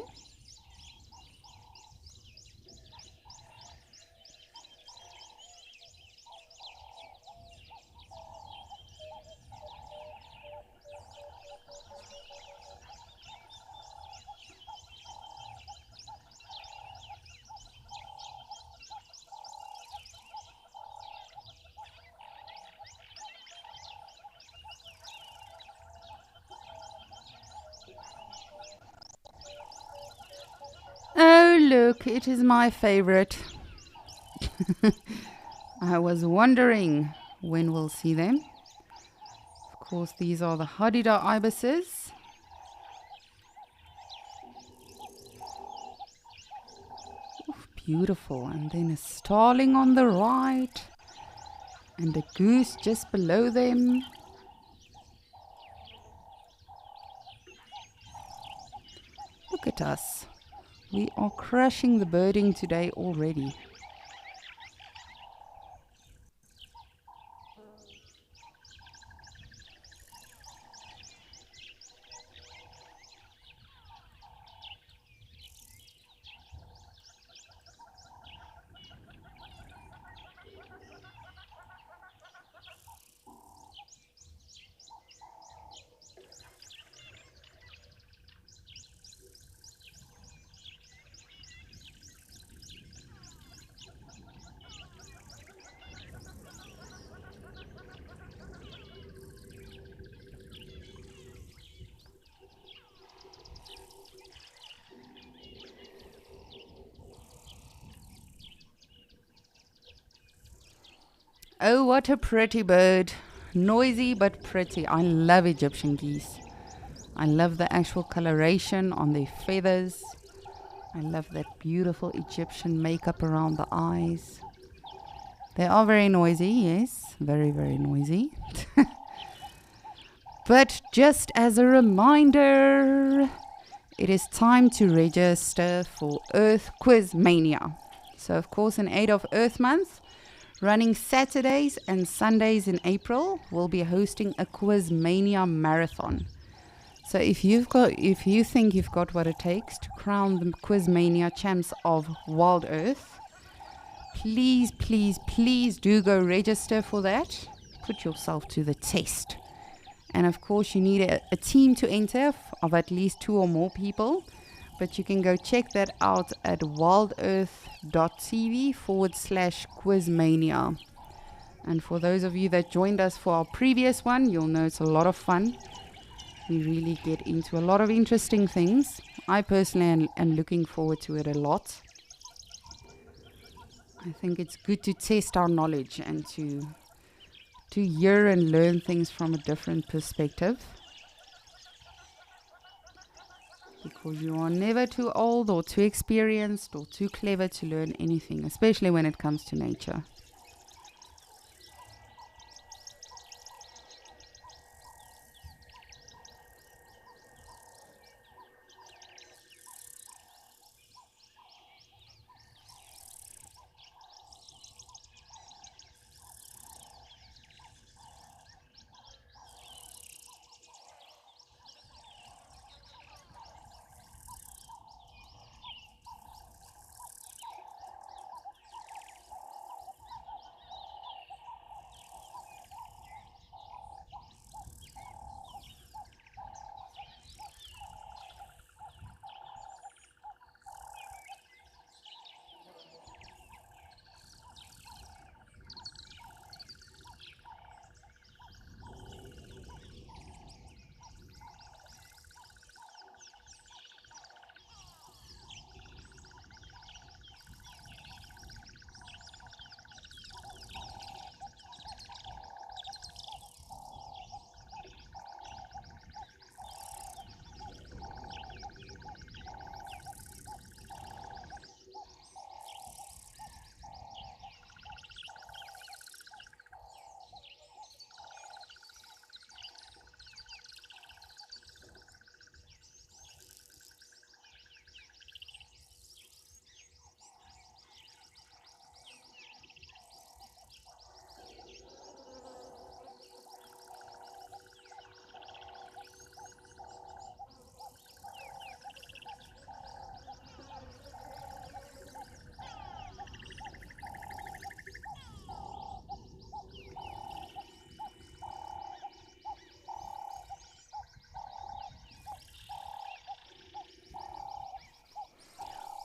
[SPEAKER 1] look, it is my favorite. I was wondering when we'll see them. Of course, these are the Hadida ibises. Oof, beautiful. And then a starling on the right. And a goose just below them. Look at us. We are crushing the birding today already. Oh, what a pretty bird. Noisy but pretty. I love Egyptian geese. I love the actual coloration on their feathers. I love that beautiful Egyptian makeup around the eyes. They are very noisy, yes. Very, very noisy. But just as a reminder, it is time to register for Earth Quiz Mania. So, of course, in aid of Earth Month, running Saturdays and Sundays in April, we'll be hosting a Quiz Mania marathon. So if you think you've got what it takes to crown the Quiz Mania champs of Wild Earth, please, please, please do go register for that. Put yourself to the test. And of course, you need a team to enter of at least 2 or more people. But you can go check that out at wildearth.tv/quizmania. And for those of you that joined us for our previous one, you'll know it's a lot of fun. We really get into a lot of interesting things. I personally am looking forward to it a lot. I think it's good to test our knowledge and to hear and learn things from a different perspective. Because you are never too old or too experienced or too clever to learn anything, especially when it comes to nature.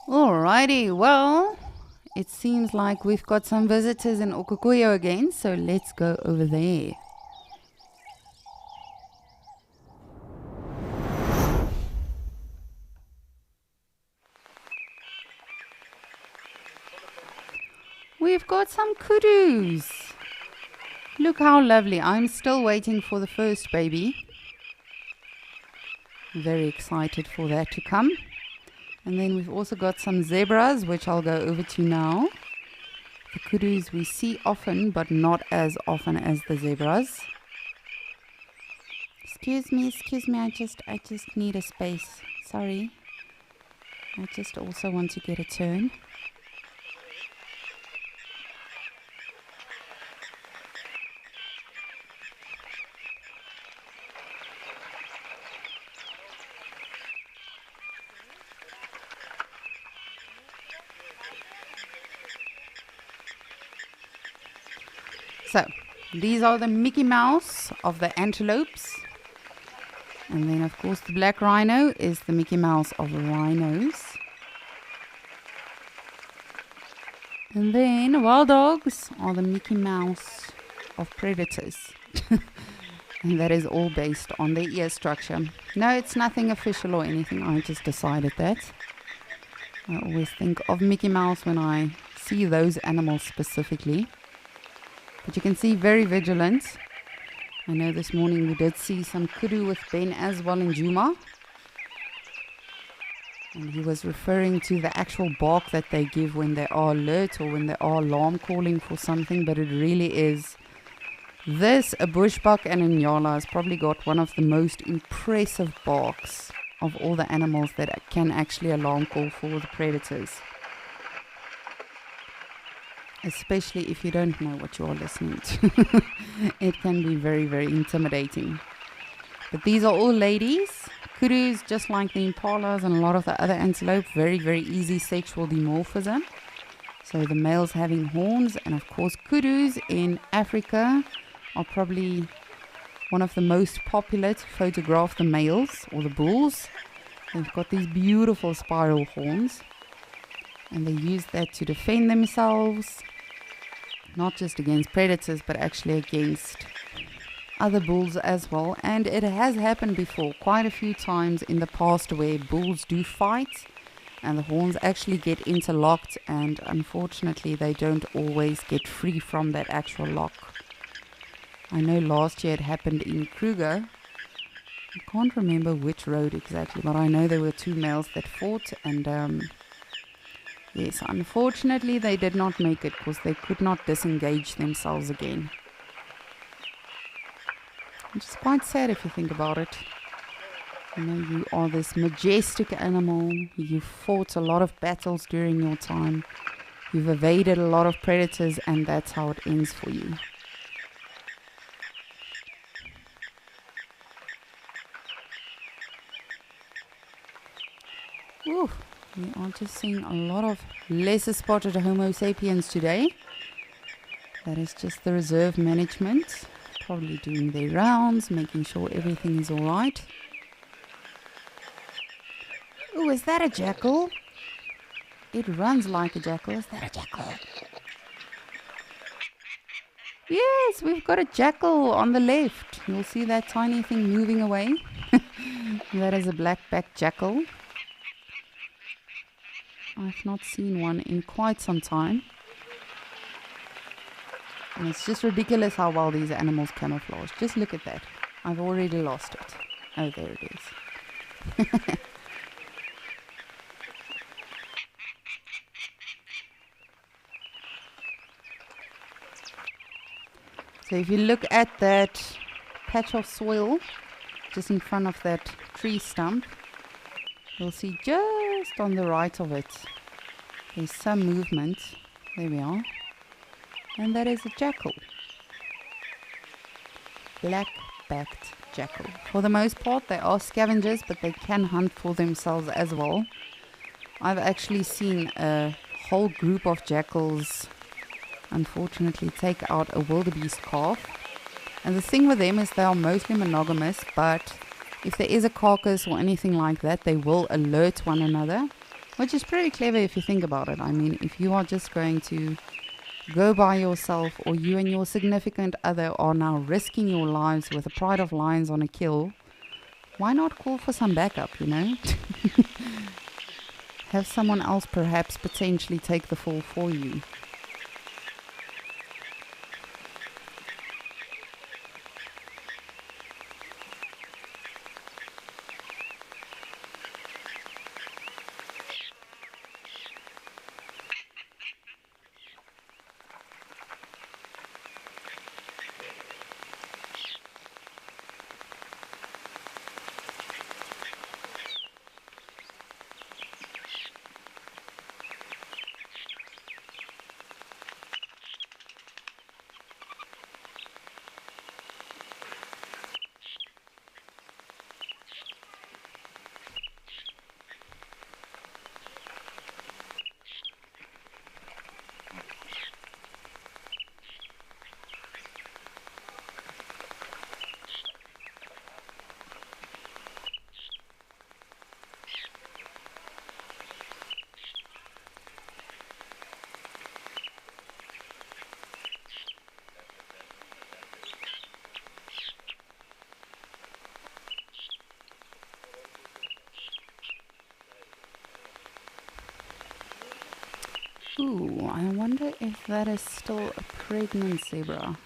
[SPEAKER 1] Alrighty, well, it seems like we've got some visitors in Okukuyo again, so let's go over there. We've got some kudus. Look how lovely. I'm still waiting for the first baby. Very excited for that to come. And then we've also got some zebras, which I'll go over to now. The kudus we see often, but not as often as the zebras. Excuse me, I just need a space. Sorry. I just also want to get a turn. So, these are the Mickey Mouse of the antelopes. And then, of course, the black rhino is the Mickey Mouse of rhinos. And then, wild dogs are the Mickey Mouse of predators. And that is all based on their ear structure. No, it's nothing official or anything. I just decided that. I always think of Mickey Mouse when I see those animals specifically. But you can see very vigilant. I know this morning we did see some kudu with Ben as well in Djuma. And he was referring to the actual bark that they give when they are alert or when they are alarm calling for something. But it really is. This, a bushbuck and a nyala, has probably got one of the most impressive barks of all the animals that can actually alarm call for the predators. Especially if you don't know what you are listening to. It can be very, very intimidating. But these are all ladies. Kudus, just like the impalas and a lot of the other antelope, very, very easy sexual dimorphism. So the males having horns, and of course kudus in Africa are probably one of the most popular to photograph the males or the bulls. They've got these beautiful spiral horns, and they use that to defend themselves. Not just against predators, but actually against other bulls as well. And it has happened before, quite a few times in the past, where bulls do fight and the horns actually get interlocked, and unfortunately they don't always get free from that actual lock. I know last year it happened in Kruger. I can't remember which road exactly, but I know there were two males that fought, and yes, unfortunately they did not make it because they could not disengage themselves again. Which is quite sad if you think about it. You know, you are this majestic animal. You fought a lot of battles during your time. You've evaded a lot of predators, and that's how it ends for you. Ooh. We are just seeing a lot of lesser spotted Homo sapiens today. That is just the reserve management, probably doing their rounds, making sure everything is alright. Oh, is that a jackal? It runs like a jackal. Is that a jackal? Yes, we've got a jackal on the left. You'll see that tiny thing moving away. That is a black-backed jackal. I've not seen one in quite some time. And it's just ridiculous how well these animals camouflage. Just look at that. I've already lost it. Oh, there it is. So if you look at that patch of soil just in front of that tree stump, you'll see just on the right of it, there's some movement. There we are. And that is a jackal. Black-backed jackal. For the most part, they are scavengers, but they can hunt for themselves as well. I've actually seen a whole group of jackals, unfortunately, take out a wildebeest calf. And the thing with them is they are mostly monogamous, but if there is a carcass or anything like that, they will alert one another, which is pretty clever if you think about it. I mean, if you are just going to go by yourself, or you and your significant other are now risking your lives with a pride of lions on a kill, why not call for some backup, you know? Have someone else perhaps potentially take the fall for you. Ooh, I wonder if that is still a pregnant zebra.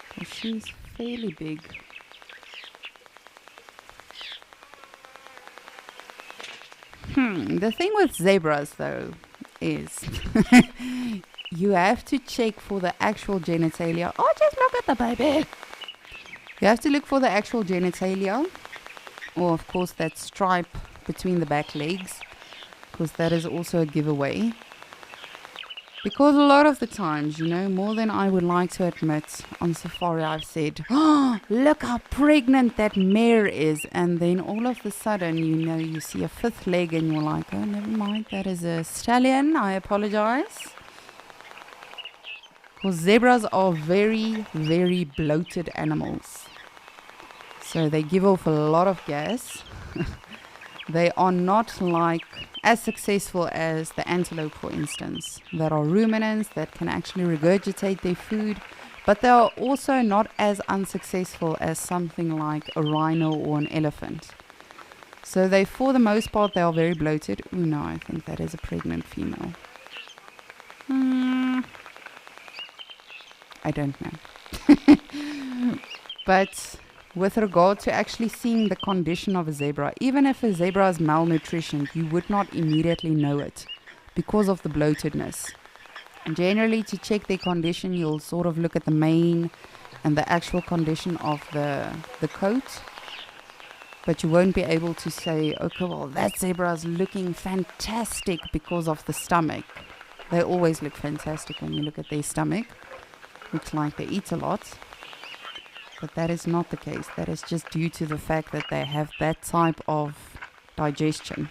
[SPEAKER 1] 'Cause she's fairly big. The thing with zebras though is you have to check for the actual genitalia. Oh, just look at the baby. You have to look for the actual genitalia, or of course that stripe between the back legs, because that is also a giveaway. Because a lot of the times, more than I would like to admit, on safari I've said, oh, look how pregnant that mare is. And then all of a sudden, you see a fifth leg and you're like, oh, never mind, that is a stallion. I apologize. Because zebras are very, very bloated animals. So they give off a lot of gas. They are not as successful as the antelope, for instance, that are ruminants that can actually regurgitate their food, but they are also not as unsuccessful as something like a rhino or an elephant. So they, for the most part, they are very bloated. Oh no, I think that is a pregnant female. I don't know. But with regard to actually seeing the condition of a zebra, even if a zebra is malnutritioned, you would not immediately know it because of the bloatedness. And generally, to check their condition, you'll sort of look at the mane and the actual condition of the coat. But you won't be able to say, okay, well, that zebra is looking fantastic because of the stomach. They always look fantastic when you look at their stomach. Looks like they eat a lot. But that is not the case. That is just due to the fact that they have that type of digestion.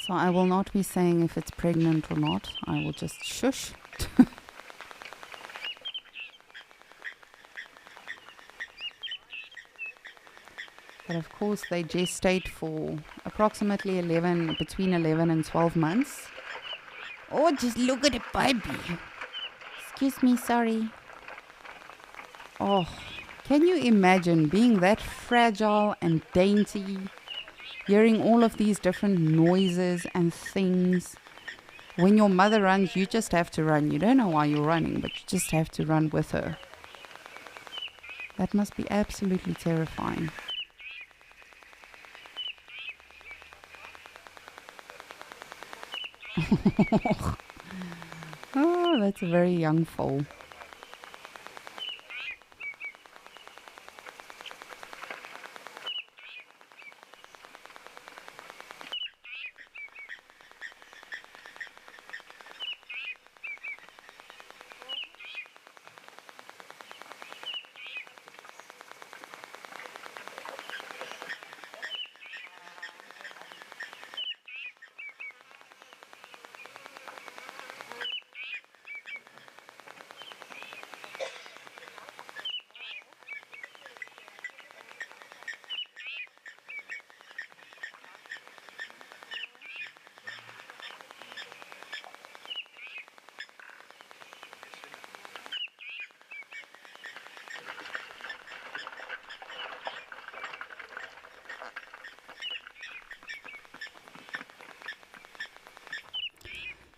[SPEAKER 1] So I will not be saying if it's pregnant or not. I will just shush. But of course they gestate for approximately between 11 and 12 months. Oh, just look at the baby. Excuse me, sorry. Oh, can you imagine being that fragile and dainty, hearing all of these different noises and things? When your mother runs, you just have to run. You don't know why you're running, but you just have to run with her. That must be absolutely terrifying. Oh, that's a very young foal.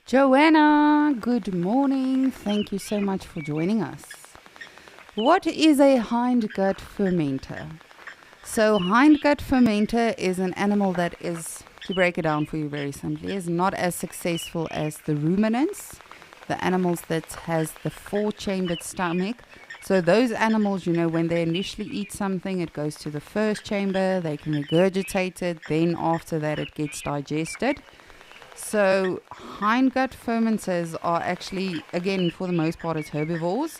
[SPEAKER 1] Joanna, good morning. Thank you so much for joining us. What is a hindgut fermenter? So hindgut fermenter is an animal that is, to break it down for you very simply, is not as successful as the ruminants, the animals that has the 4-chambered stomach. So those animals, when they initially eat something, it goes to the first chamber, they can regurgitate it, then after that it gets digested. So hindgut fermenters are actually, again, for the most part, it's herbivores,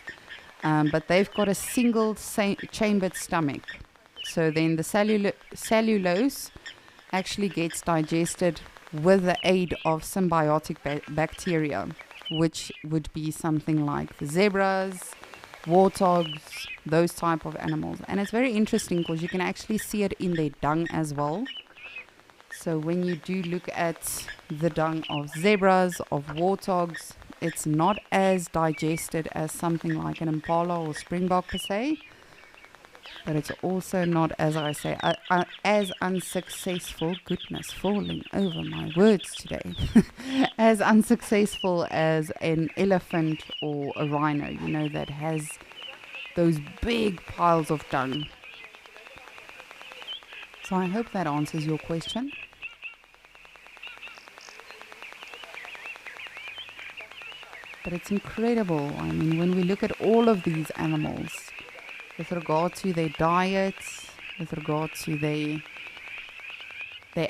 [SPEAKER 1] but they've got a single chambered stomach. So then the cellulose actually gets digested with the aid of symbiotic bacteria, which would be something like the zebras, warthogs, those type of animals. And it's very interesting because you can actually see it in their dung as well. So when you do look at the dung of zebras, of warthogs, it's not as digested as something like an impala or springbok per se. But it's also not, as I say, as unsuccessful, goodness, falling over my words today, as unsuccessful as an elephant or a rhino, you know, that has those big piles of dung. So I hope that answers your question. But it's incredible. I mean, when we look at all of these animals, with regard to their diets, with regard to their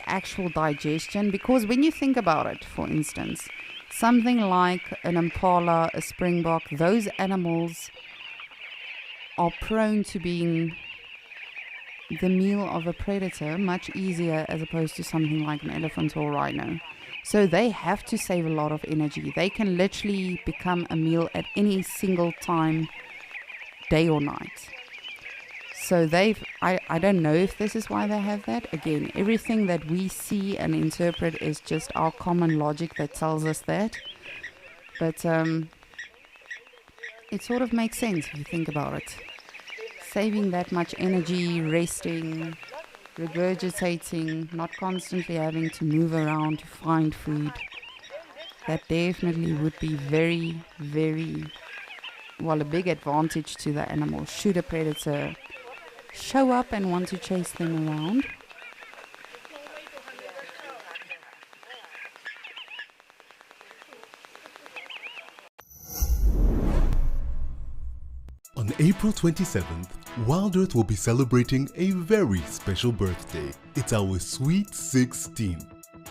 [SPEAKER 1] actual digestion, because when you think about it, for instance, something like an impala, a springbok, those animals are prone to being the meal of a predator much easier as opposed to something like an elephant or rhino. So they have to save a lot of energy. They can literally become a meal at any single time, day or night. So I don't know if this is why they have that. Again, everything that we see and interpret is just our common logic that tells us that. But it sort of makes sense if you think about it. Saving that much energy, resting, regurgitating, not constantly having to move around to find food. That definitely would be very, very, well, a big advantage to the animal should a predator show up and want to chase them around.
[SPEAKER 2] On April 27th, Wild Earth will be celebrating a very special birthday. It's our Sweet 16.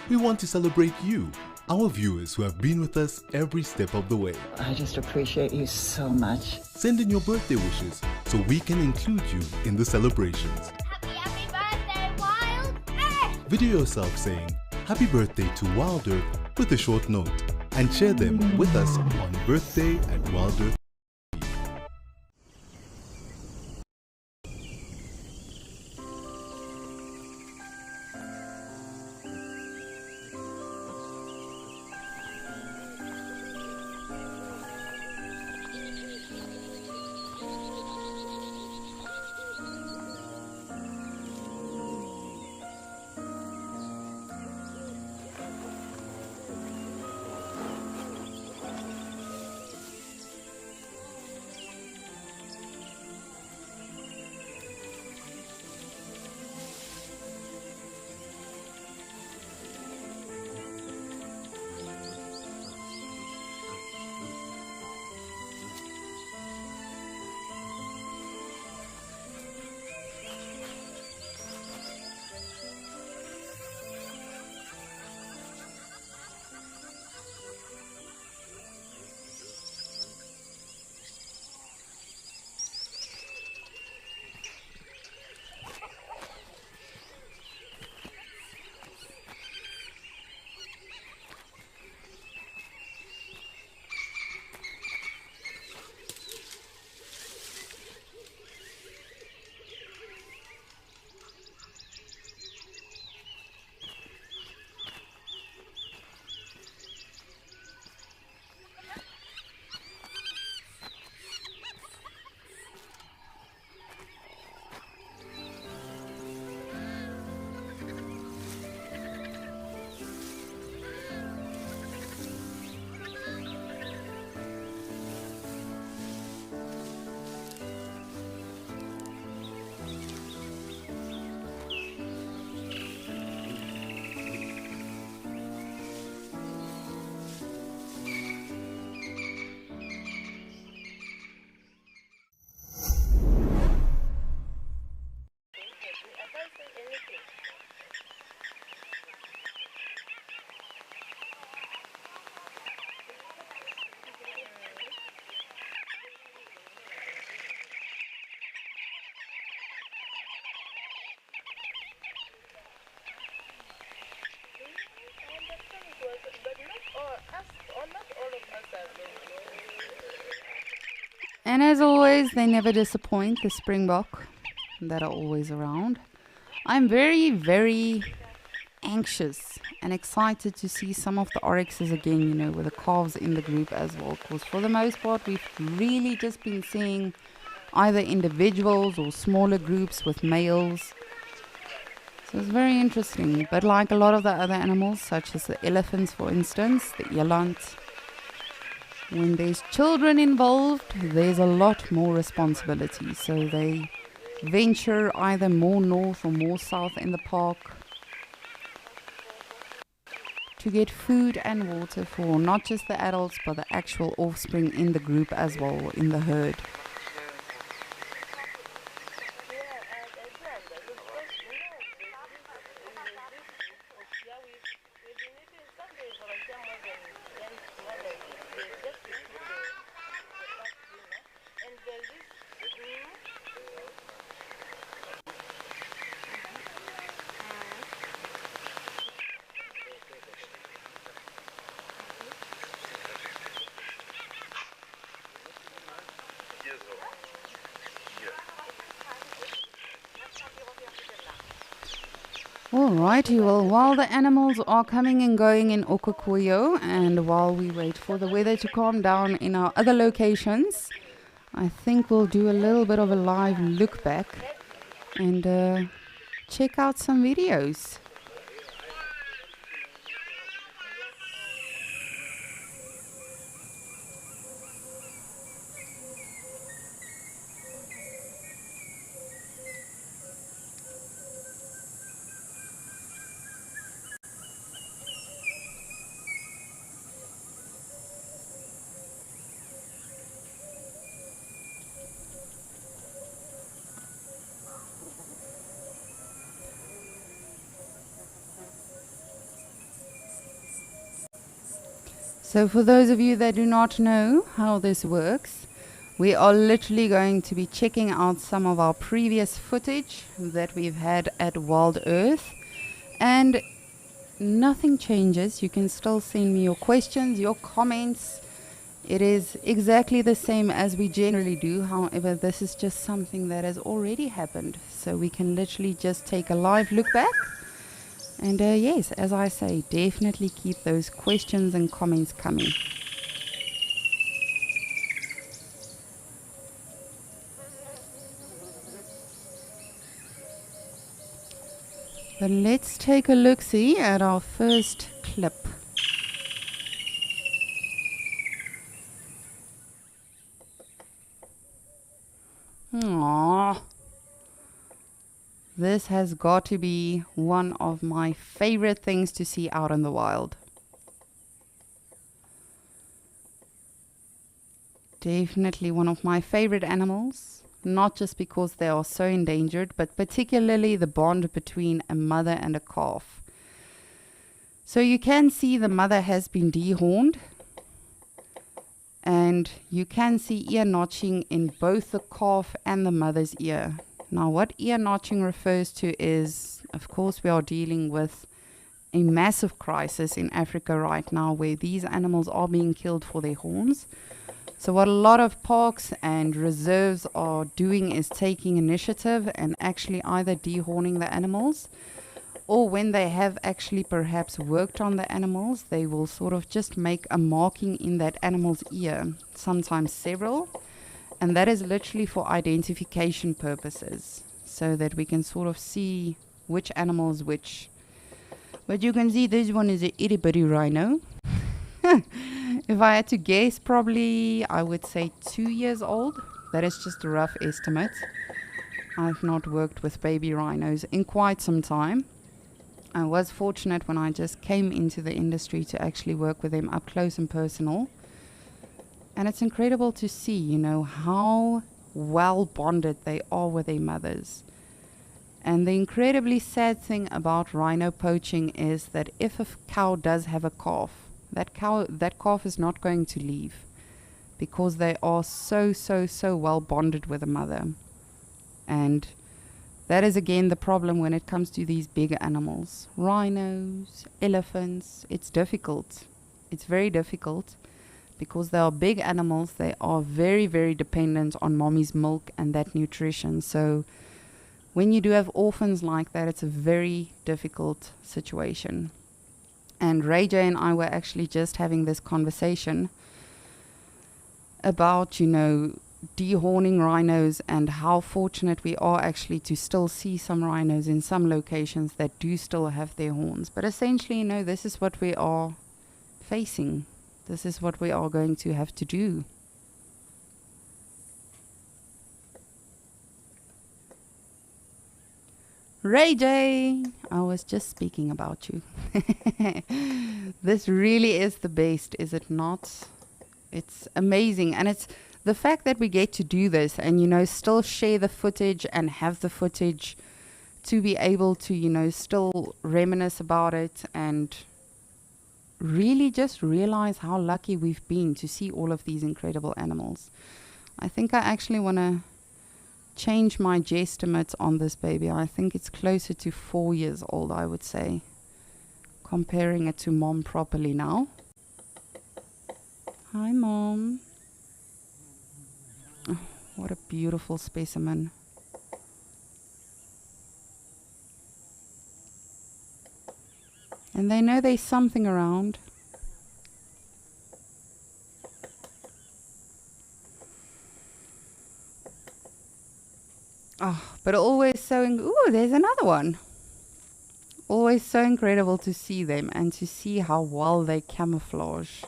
[SPEAKER 2] We want to celebrate you, our viewers who have been with us every step of the way.
[SPEAKER 3] I just appreciate you so much.
[SPEAKER 2] Send in your birthday wishes so we can include you in the celebrations.
[SPEAKER 4] Happy birthday, Wild Earth!
[SPEAKER 2] Video yourself saying happy birthday to Wild Earth with a short note and share them with us on birthday at Wild Earth.
[SPEAKER 1] And as always, they never disappoint, the springbok that are always around. I'm very, very anxious and excited to see some of the oryxes again, you know, with the calves in the group as well. Because for the most part, we've really just been seeing either individuals or smaller groups with males. So it's very interesting. But like a lot of the other animals, such as the elephants, for instance, the eland, when there's children involved, there's a lot more responsibility. So they venture either more north or more south in the park to get food and water for not just the adults, but the actual offspring in the group as well, in the herd. Alrighty, well, while the animals are coming and going in Okokoyo, and while we wait for the weather to calm down in our other locations, I think we'll do a little bit of a live look back and check out some videos. So for those of you that do not know how this works, we are literally going to be checking out some of our previous footage that we've had at Wild Earth, and nothing changes. You can still send me your questions, your comments. It is exactly the same as we generally do. However, this is just something that has already happened. So we can literally just take a live look back. And yes, as I say, definitely keep those questions and comments coming. But let's take a look-see at our first clip. Aww. This has got to be one of my favorite things to see out in the wild. Definitely one of my favorite animals, not just because they are so endangered, but particularly the bond between a mother and a calf. So you can see the mother has been dehorned, and you can see ear notching in both the calf and the mother's ear. Now, what ear notching refers to is, of course, we are dealing with a massive crisis in Africa right now where these animals are being killed for their horns. So what a lot of parks and reserves are doing is taking initiative and actually either dehorning the animals, or when they have actually perhaps worked on the animals, they will sort of just make a marking in that animal's ear, sometimes several. And that is literally for identification purposes, so that we can sort of see which animal is which. But you can see this one is a itty bitty rhino. If I had to guess, probably I would say 2 years old. That is just a rough estimate. I've not worked with baby rhinos in quite some time. I was fortunate when I just came into the industry to actually work with them up close and personal. And it's incredible to see, you know, how well bonded they are with their mothers. And the incredibly sad thing about rhino poaching is that if a cow does have a calf, that calf is not going to leave, because they are so well bonded with the mother. And that is again the problem when it comes to these bigger animals. Rhinos, elephants, it's difficult. It's very difficult. Because they are big animals, they are very dependent on mommy's milk and that nutrition. So when you do have orphans like that, it's a very difficult situation. And Ray J and I were actually just having this conversation about, you know, dehorning rhinos, and how fortunate we are actually to still see some rhinos in some locations that do still have their horns. But essentially, this is what we are facing. This is what we are going to have to do. Ray J, I was just speaking about you. This really is the best, is it not? It's amazing. And it's the fact that we get to do this and, still share the footage and have the footage to be able to, still reminisce about it and really just realize how lucky we've been to see all of these incredible animals. I think I actually want to change my guesstimate on this baby. I think it's closer to 4 years old, I would say, comparing it to Mom properly now. Hi, Mom. Oh, what a beautiful specimen. And they know there's something around. Oh, but always so... Ooh, there's another one. Always so incredible to see them and to see how well they camouflage.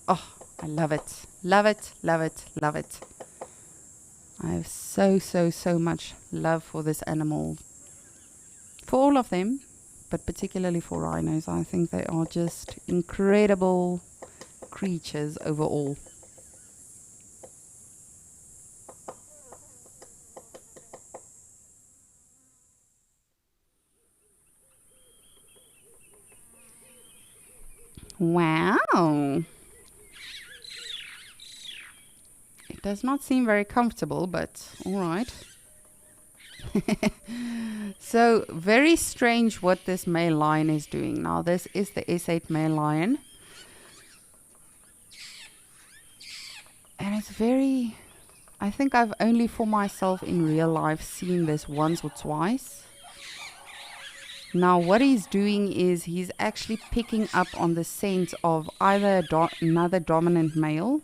[SPEAKER 1] Oh, I love it. Love it, love it, love it. I have so much love for this animal. For all of them, but particularly for rhinos. I think they are just incredible creatures overall. Wow. It does not seem very comfortable, but all right. So, very strange what this male lion is doing. Now, this is the S8 male lion. And it's very... I think I've only for myself in real life seen this once or twice. Now, what he's doing is he's actually picking up on the scent of either another dominant male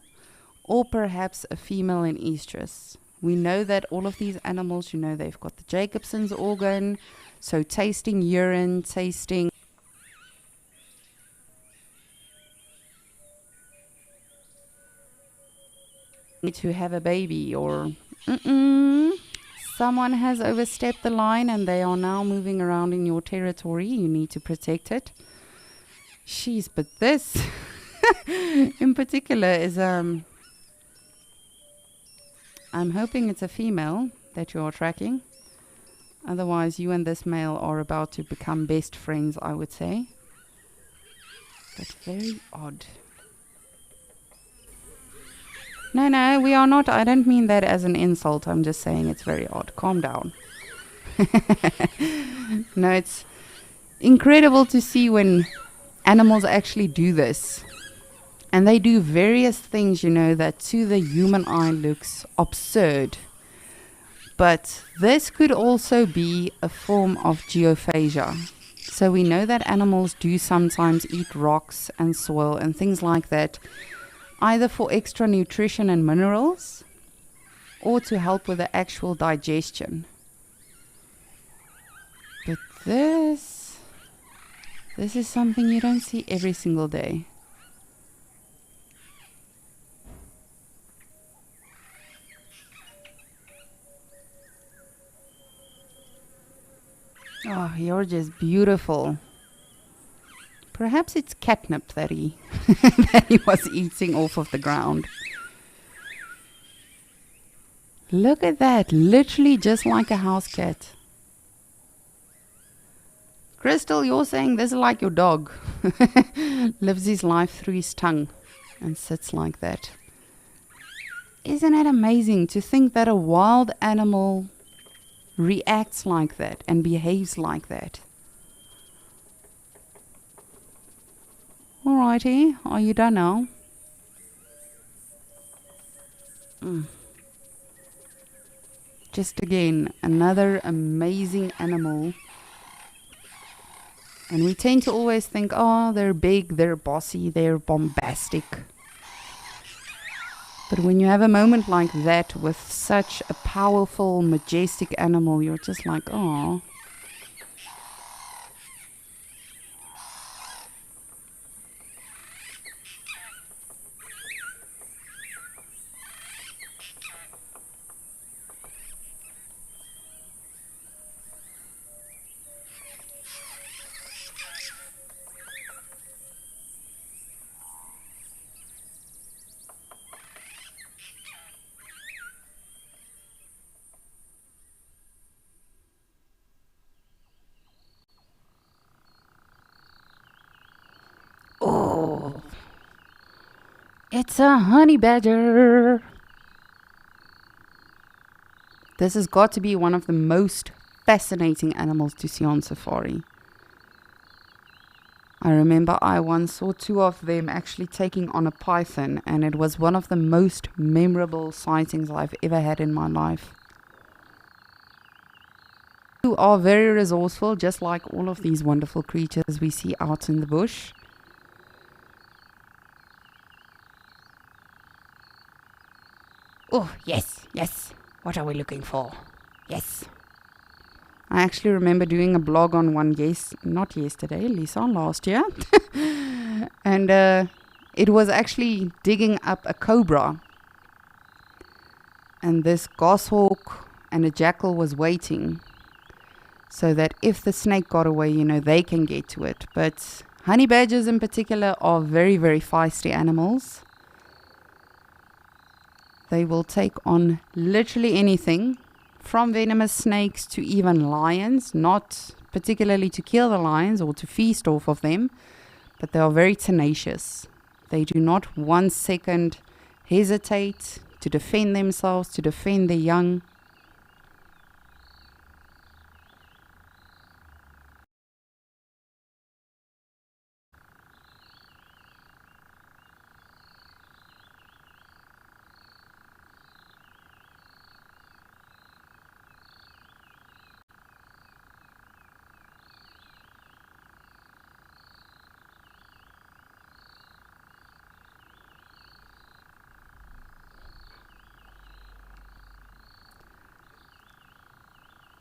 [SPEAKER 1] or perhaps a female in estrus. We know that all of these animals, they've got the Jacobson's organ, so tasting urine, tasting to have a baby or someone has overstepped the line and they are now moving around in your territory. You need to protect it. Jeez, but this in particular is I'm hoping it's a female that you are tracking. Otherwise, you and this male are about to become best friends, I would say. But very odd. No, we are not. I don't mean that as an insult. I'm just saying it's very odd. Calm down. No, it's incredible to see when animals actually do this. And they do various things, that to the human eye looks absurd. But this could also be a form of geophagia. So we know that animals do sometimes eat rocks and soil and things like that, either for extra nutrition and minerals or to help with the actual digestion. But this is something you don't see every single day. Oh, you're just beautiful. Perhaps it's catnip that he that he was eating off of the ground. Look at that, literally just like a house cat. Crystal, you're saying this is like your dog. Lives his life through his tongue and sits like that. Isn't it amazing to think that a wild animal reacts like that and behaves like that? Alrighty, are you done now? Just again, another amazing animal. And we tend to always think, oh, they're big, they're bossy, they're bombastic. But when you have a moment like that with such a powerful, majestic animal, you're just like, oh. Oh, it's a honey badger. This has got to be one of the most fascinating animals to see on safari. I remember I once saw two of them actually taking on a python, and it was one of the most memorable sightings I've ever had in my life. They are very resourceful, just like all of these wonderful creatures we see out in the bush. Oh, yes, yes. What are we looking for? Yes. I actually remember doing a blog on one, not yesterday, Lisa, last year. And it was actually digging up a cobra. And this goshawk and a jackal was waiting, so that if the snake got away, you know, they can get to it. But honey badgers in particular are very, very feisty animals. They will take on literally anything, from venomous snakes to even lions, not particularly to kill the lions or to feast off of them, but they are very tenacious. They do not 1 second hesitate to defend themselves, to defend their young.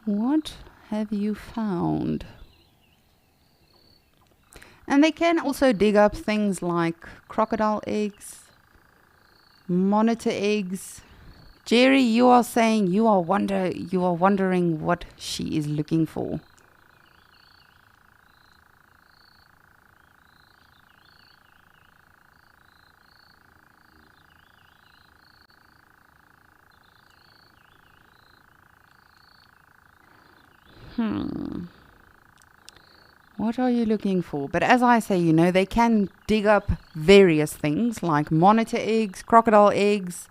[SPEAKER 1] What have you found? And they can also dig up things like crocodile eggs, monitor eggs. Jerry, you are saying you are wondering what she is looking for. What are you looking for? But as I say, you know, they can dig up various things like monitor eggs, crocodile eggs,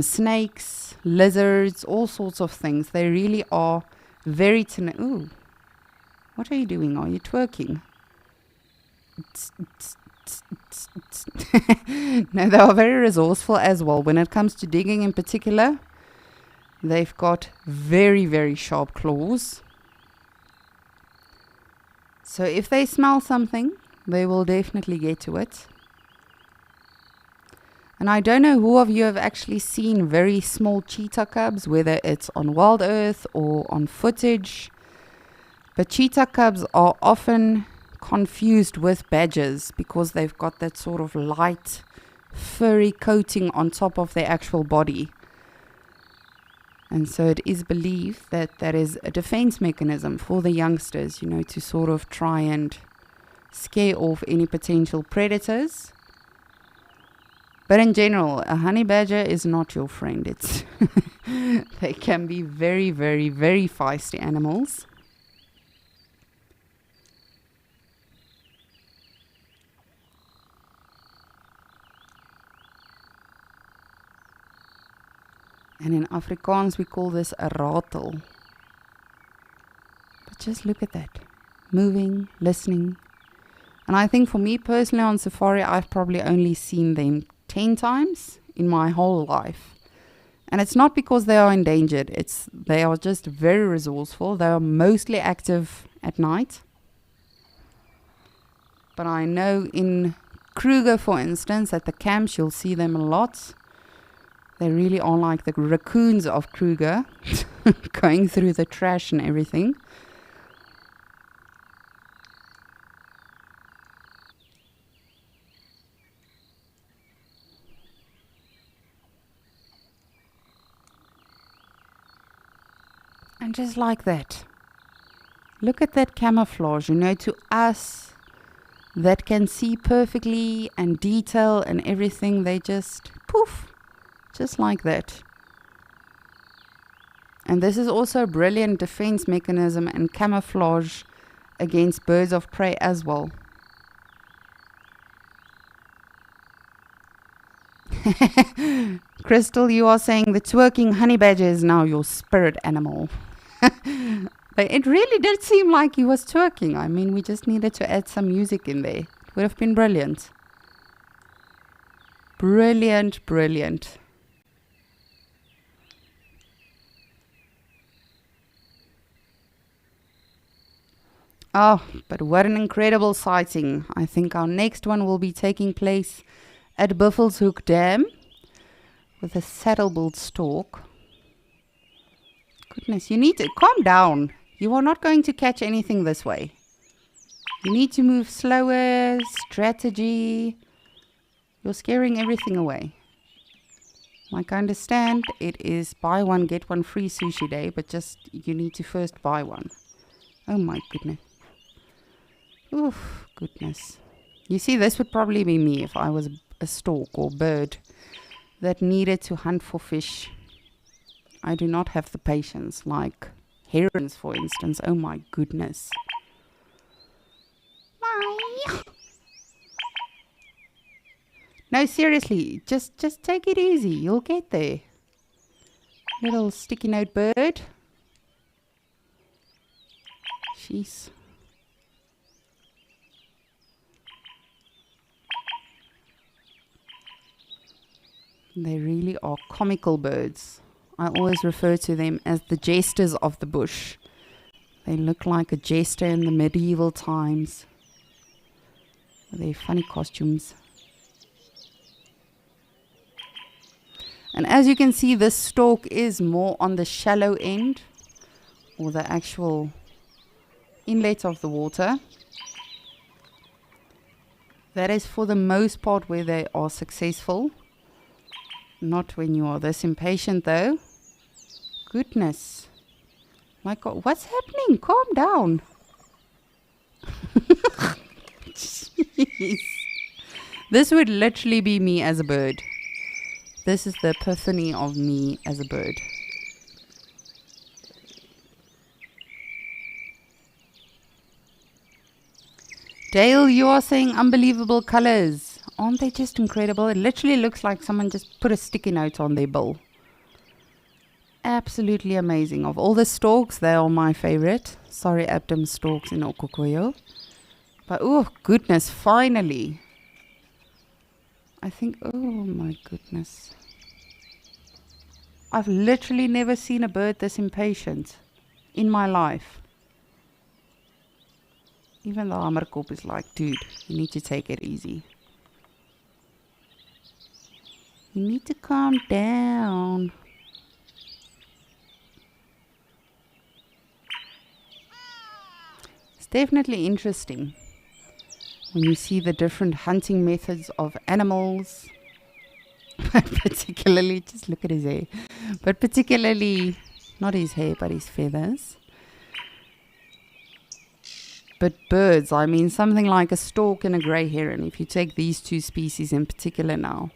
[SPEAKER 1] snakes, lizards, all sorts of things. They really are very Ooh, what are you doing? Are you twerking? No, they are very resourceful as well. When it comes to digging in particular, they've got very, very sharp claws. So if they smell something, they will definitely get to it. And I don't know who of you have actually seen very small cheetah cubs, whether it's on Wild Earth or on footage. But cheetah cubs are often confused with badgers because they've got that sort of light, furry coating on top of their actual body. And so it is believed that that is a defense mechanism for the youngsters, you know, to sort of try and scare off any potential predators. But in general, a honey badger is not your friend. It's they can be very, very, very feisty animals. And in Afrikaans, we call this a ratel. But just look at that. Moving, listening. And I think for me personally on safari, I've probably only seen them 10 times in my whole life. And it's not because they are endangered. They are just very resourceful. They are mostly active at night. But I know in Kruger, for instance, at the camps, you'll see them a lot. They really are like the raccoons of Kruger, going through the trash and everything. And just like that. Look at that camouflage. You know, to us that can see perfectly and detail and everything, they just poof. Just like that. And this is also a brilliant defense mechanism and camouflage against birds of prey as well. Crystal, you are saying the twerking honey badger is now your spirit animal. It really did seem like he was twerking. I mean, we just needed to add some music in there. It would have been brilliant. Brilliant, brilliant. Oh, but what an incredible sighting. I think our next one will be taking place at Buffelshoek Dam with a saddle-billed stork. Goodness, you need to calm down. You are not going to catch anything this way. You need to move slower, strategy. You're scaring everything away. Like I understand, it is buy one, get one free sushi day, but just you need to first buy one. Oh my goodness. Oof, goodness. You see, this would probably be me if I was a stork or bird that needed to hunt for fish. I do not have the patience, like herons, for instance. Oh my goodness. No, seriously, just take it easy. You'll get there. Little sticky note bird. Jeez. They really are comical birds. I always refer to them as the jesters of the bush. They look like a jester in the medieval times. With their funny costumes. And as you can see, this stork is more on the shallow end, or the actual inlet of the water. That is for the most part where they are successful. Not when you are this impatient though. Goodness. My God, what's happening? Calm down. Jeez. This would literally be me as a bird. This is the epiphany of me as a bird. Dale, you are saying unbelievable colors. Aren't they just incredible? It literally looks like someone just put a sticky note on their bill. Absolutely amazing. Of all the storks, they are my favorite. Sorry, Abdom storks in Okokoyo. But oh goodness, finally. I think, oh my goodness. I've literally never seen a bird this impatient in my life. Even the hamerkop is like, dude, you need to take it easy. You need to calm down. It's definitely interesting when you see the different hunting methods of animals. But particularly, just look at his hair. But particularly, not his hair, but his feathers. But birds, I mean, something like a stork and a grey heron. If you take these two species in particular now.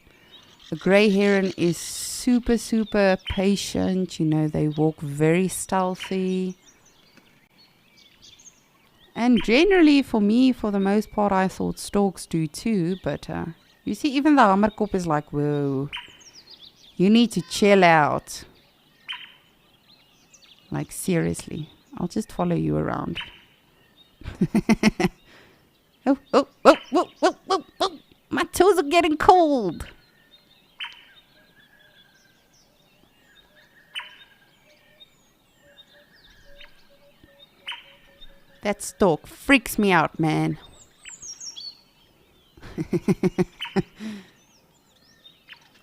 [SPEAKER 1] The grey heron is super, super patient. You know, they walk very stealthy. And generally, for me, for the most part, I thought storks do too. But you see, even the hamerkop is like, whoa, you need to chill out. Like, seriously, I'll just follow you around. Oh, oh, oh, oh, oh, oh, oh, my toes are getting cold. That stork freaks me out, man.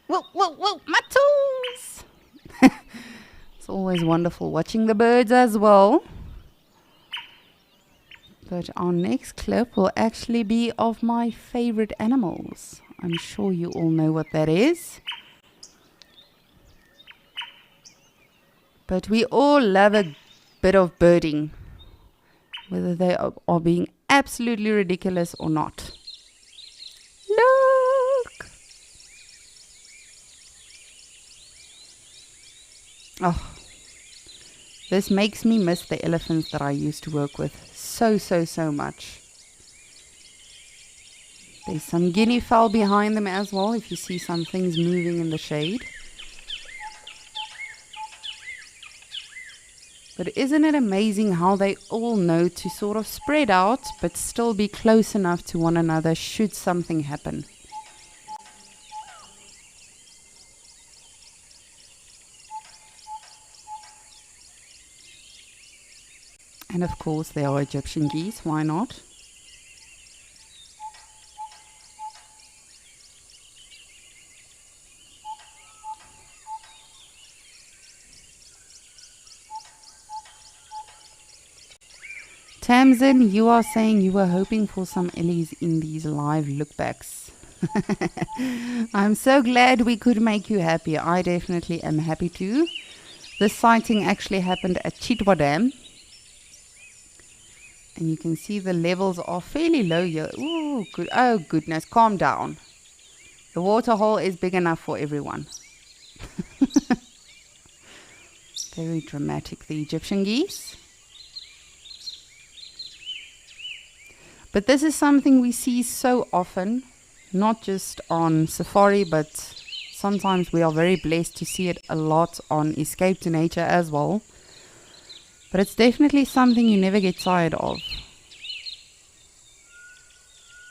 [SPEAKER 1] Whoa, whoa, whoa, my toes! always wonderful watching the birds as well. But our next clip will actually be of my favorite animals. I'm sure you all know what that is. But we all love a bit of birding, whether they are being absolutely ridiculous or not. Look! Oh, this makes me miss the elephants that I used to work with so much. There's some guinea fowl behind them as well, if you see some things moving in the shade. But isn't it amazing how they all know to sort of spread out but still be close enough to one another should something happen? And of course there are Egyptian geese, why not? Tamsin, you are saying you were hoping for some Ellies in these live lookbacks. I'm so glad we could make you happy. I definitely am happy too. This sighting actually happened at Chitwa Dam. And you can see the levels are fairly low here. Ooh, good. Oh goodness, calm down. The water hole is big enough for everyone. Very dramatic, the Egyptian geese. But this is something we see so often, not just on safari, but sometimes we are very blessed to see it a lot on Escape to Nature as well. But it's definitely something you never get tired of.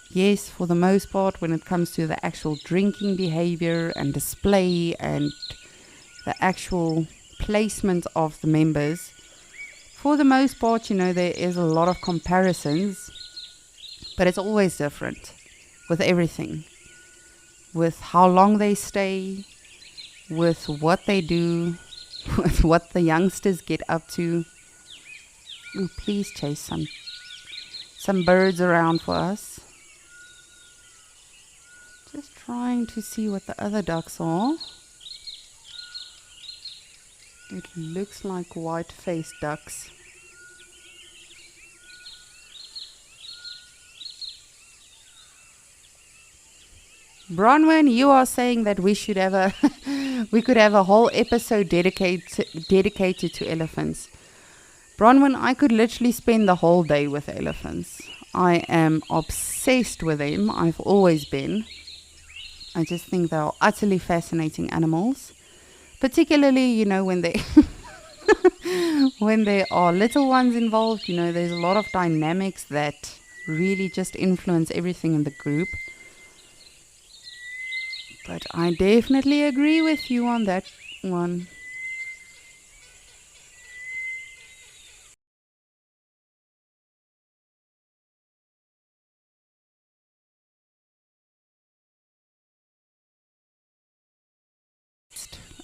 [SPEAKER 1] Yes, for the most part, when it comes to the actual drinking behavior and display and the actual placement of the members, for the most part, you know, there is a lot of comparisons. But it's always different with everything. With how long they stay, with what they do, with what the youngsters get up to. Ooh, please chase some birds around for us. Just trying to see what the other ducks are. It looks like white-faced ducks. Bronwyn, you are saying that we should have a we could have a whole episode dedicated to elephants. Bronwyn, I could literally spend the whole day with elephants. I am obsessed with them. I've always been. I just think they are utterly fascinating animals. Particularly, you know, when they when there are little ones involved, you know, there's a lot of dynamics that really just influence everything in the group. But I definitely agree with you on that one.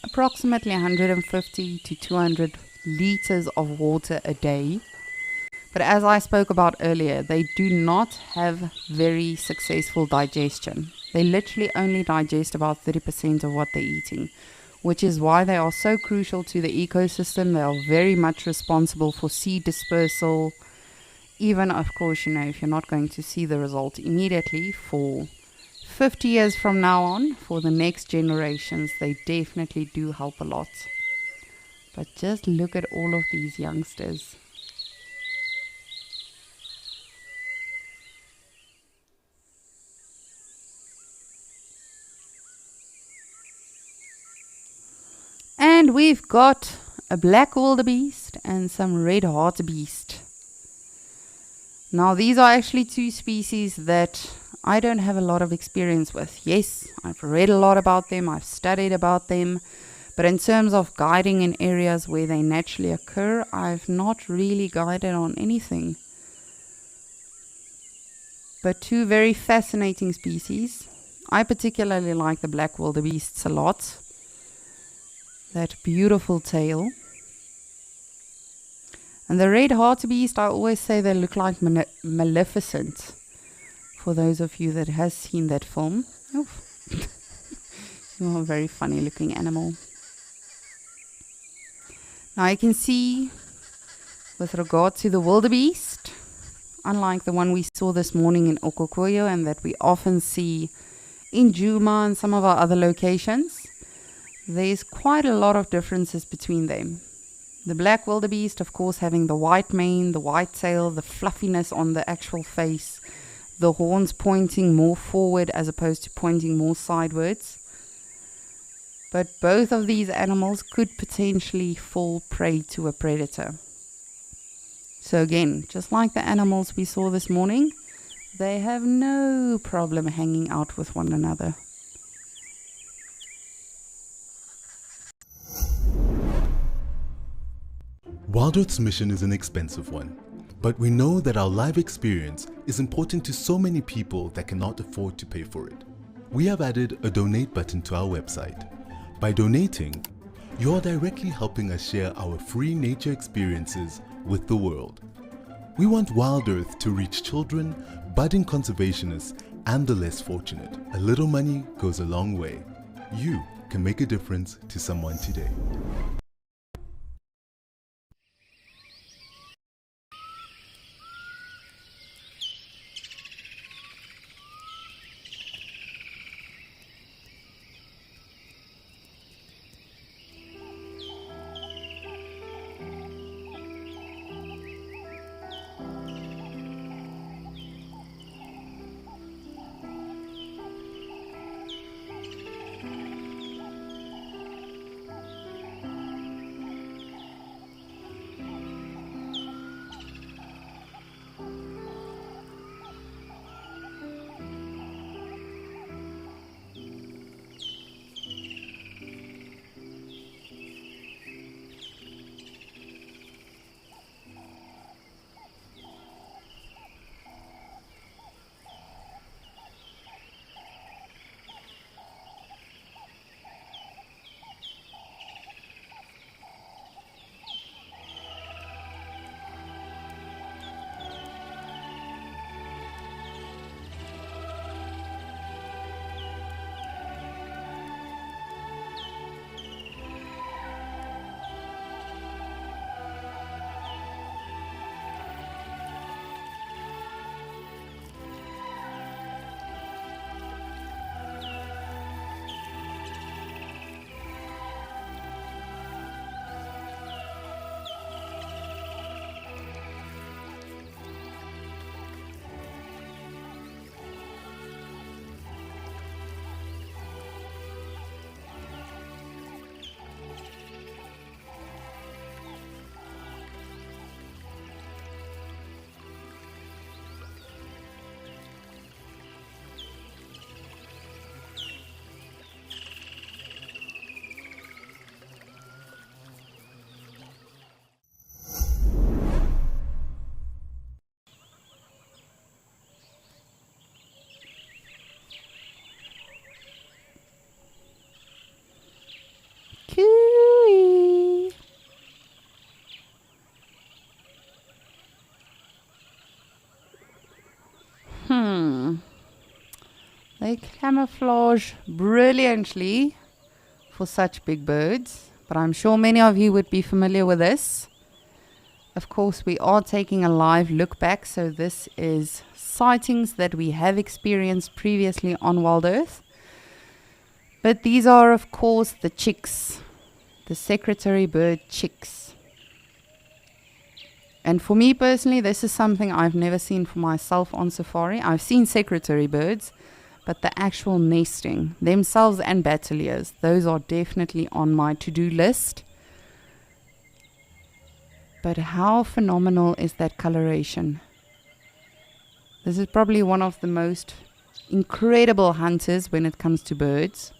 [SPEAKER 1] Approximately 150 to 200 liters of water a day. But as I spoke about earlier, they do not have very successful digestion. They literally only digest about 30% of what they're eating, which is why they are so crucial to the ecosystem. They are very much responsible for seed dispersal. Even, of course, you know, if you're not going to see the result immediately, for 50 years from now on, for the next generations, they definitely do help a lot. But just look at all of these youngsters. And we've got a black wildebeest and some red hartebeest. Now these are actually two species that I don't have a lot of experience with. Yes, I've read a lot about them, I've studied about them, but in terms of guiding in areas where they naturally occur, I've not really guided on anything. But two very fascinating species. I particularly like the black wildebeests a lot. That beautiful tail. And the red hartebeest, I always say they look like Maleficent. For those of you that has seen that film. Oof. You're a very funny looking animal. Now you can see, with regard to the wildebeest, unlike the one we saw this morning in Okokoyo and that we often see in Djuma and some of our other locations, there's quite a lot of differences between them. The black wildebeest, of course, having the white mane, the white tail, the fluffiness on the actual face, the horns pointing more forward as opposed to pointing more sidewards. But both of these animals could potentially fall prey to a predator. So again, just like the animals we saw this morning, they have no problem hanging out with one another.
[SPEAKER 2] Wild Earth's mission is an expensive one, but we know that our live experience is important to so many people that cannot afford to pay for it. We have added a donate button to our website. By donating, you are directly helping us share our free nature experiences with the world. We want Wild Earth to reach children, budding conservationists, and the less fortunate. A little money goes a long way. You can make a difference to someone today.
[SPEAKER 1] Cooey. They camouflage brilliantly for such big birds, but I'm sure many of you would be familiar with this. Of course, we are taking a live look back, so this is sightings that we have experienced previously on Wild Earth. But these are, of course, the chicks, the secretary bird chicks. And for me personally, this is something I've never seen for myself on safari. I've seen secretary birds, but the actual nesting, themselves and bateliers, those are definitely on my to-do list. But how phenomenal is that coloration? This is probably one of the most incredible hunters when it comes to birds.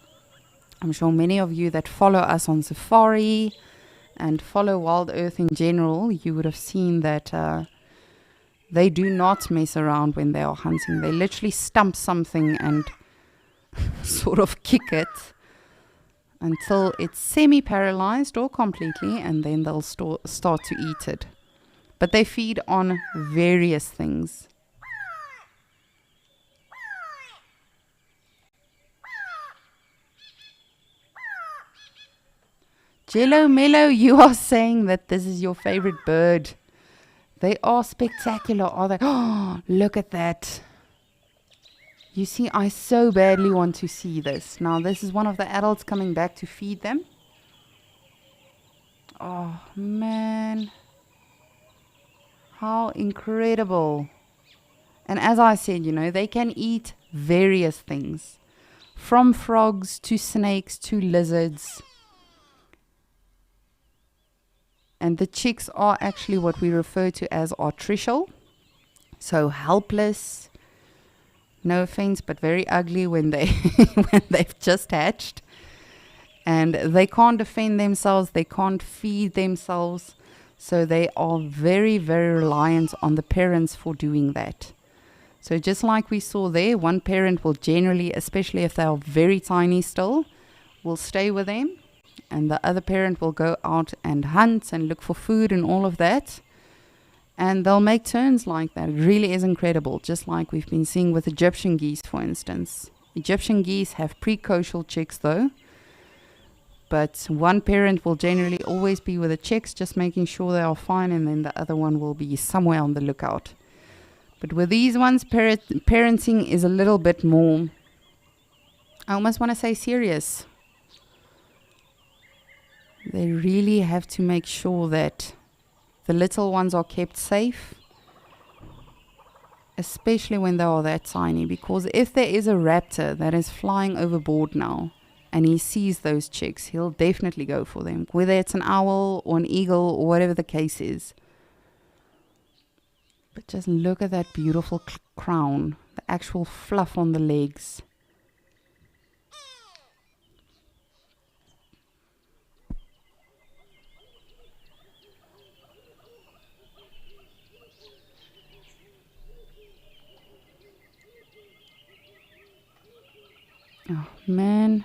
[SPEAKER 1] I'm sure many of you that follow us on safari and follow Wild Earth in general, you would have seen that they do not mess around when they are hunting. They literally stump something and sort of kick it until it's semi-paralyzed or completely, and then they'll start to eat it. But they feed on various things. Jello Mello, you are saying that this is your favorite bird. They are spectacular, are they? Oh, look at that. You see, I so badly want to see this. Now, this is one of the adults coming back to feed them. Oh, man. How incredible. And as I said, you know, they can eat various things. From frogs to snakes to lizards. And the chicks are actually what we refer to as artificial. So helpless. No offense, but very ugly when they've just hatched. And they can't defend themselves. They can't feed themselves. So they are very, very reliant on the parents for doing that. So just like we saw there, one parent will generally, especially if they are very tiny still, will stay with them. And the other parent will go out and hunt and look for food and all of that. And they'll make turns like that. It really is incredible. Just like we've been seeing with Egyptian geese, for instance. Egyptian geese have precocial chicks though. But one parent will generally always be with the chicks, just making sure they are fine. And then the other one will be somewhere on the lookout. But with these ones, parenting is a little bit more, I almost want to say serious. They really have to make sure that the little ones are kept safe, especially when they are that tiny. Because if there is a raptor that is flying overboard now and he sees those chicks, he'll definitely go for them, whether it's an owl or an eagle or whatever the case is. But just look at that beautiful crown, the actual fluff on the legs. Oh man,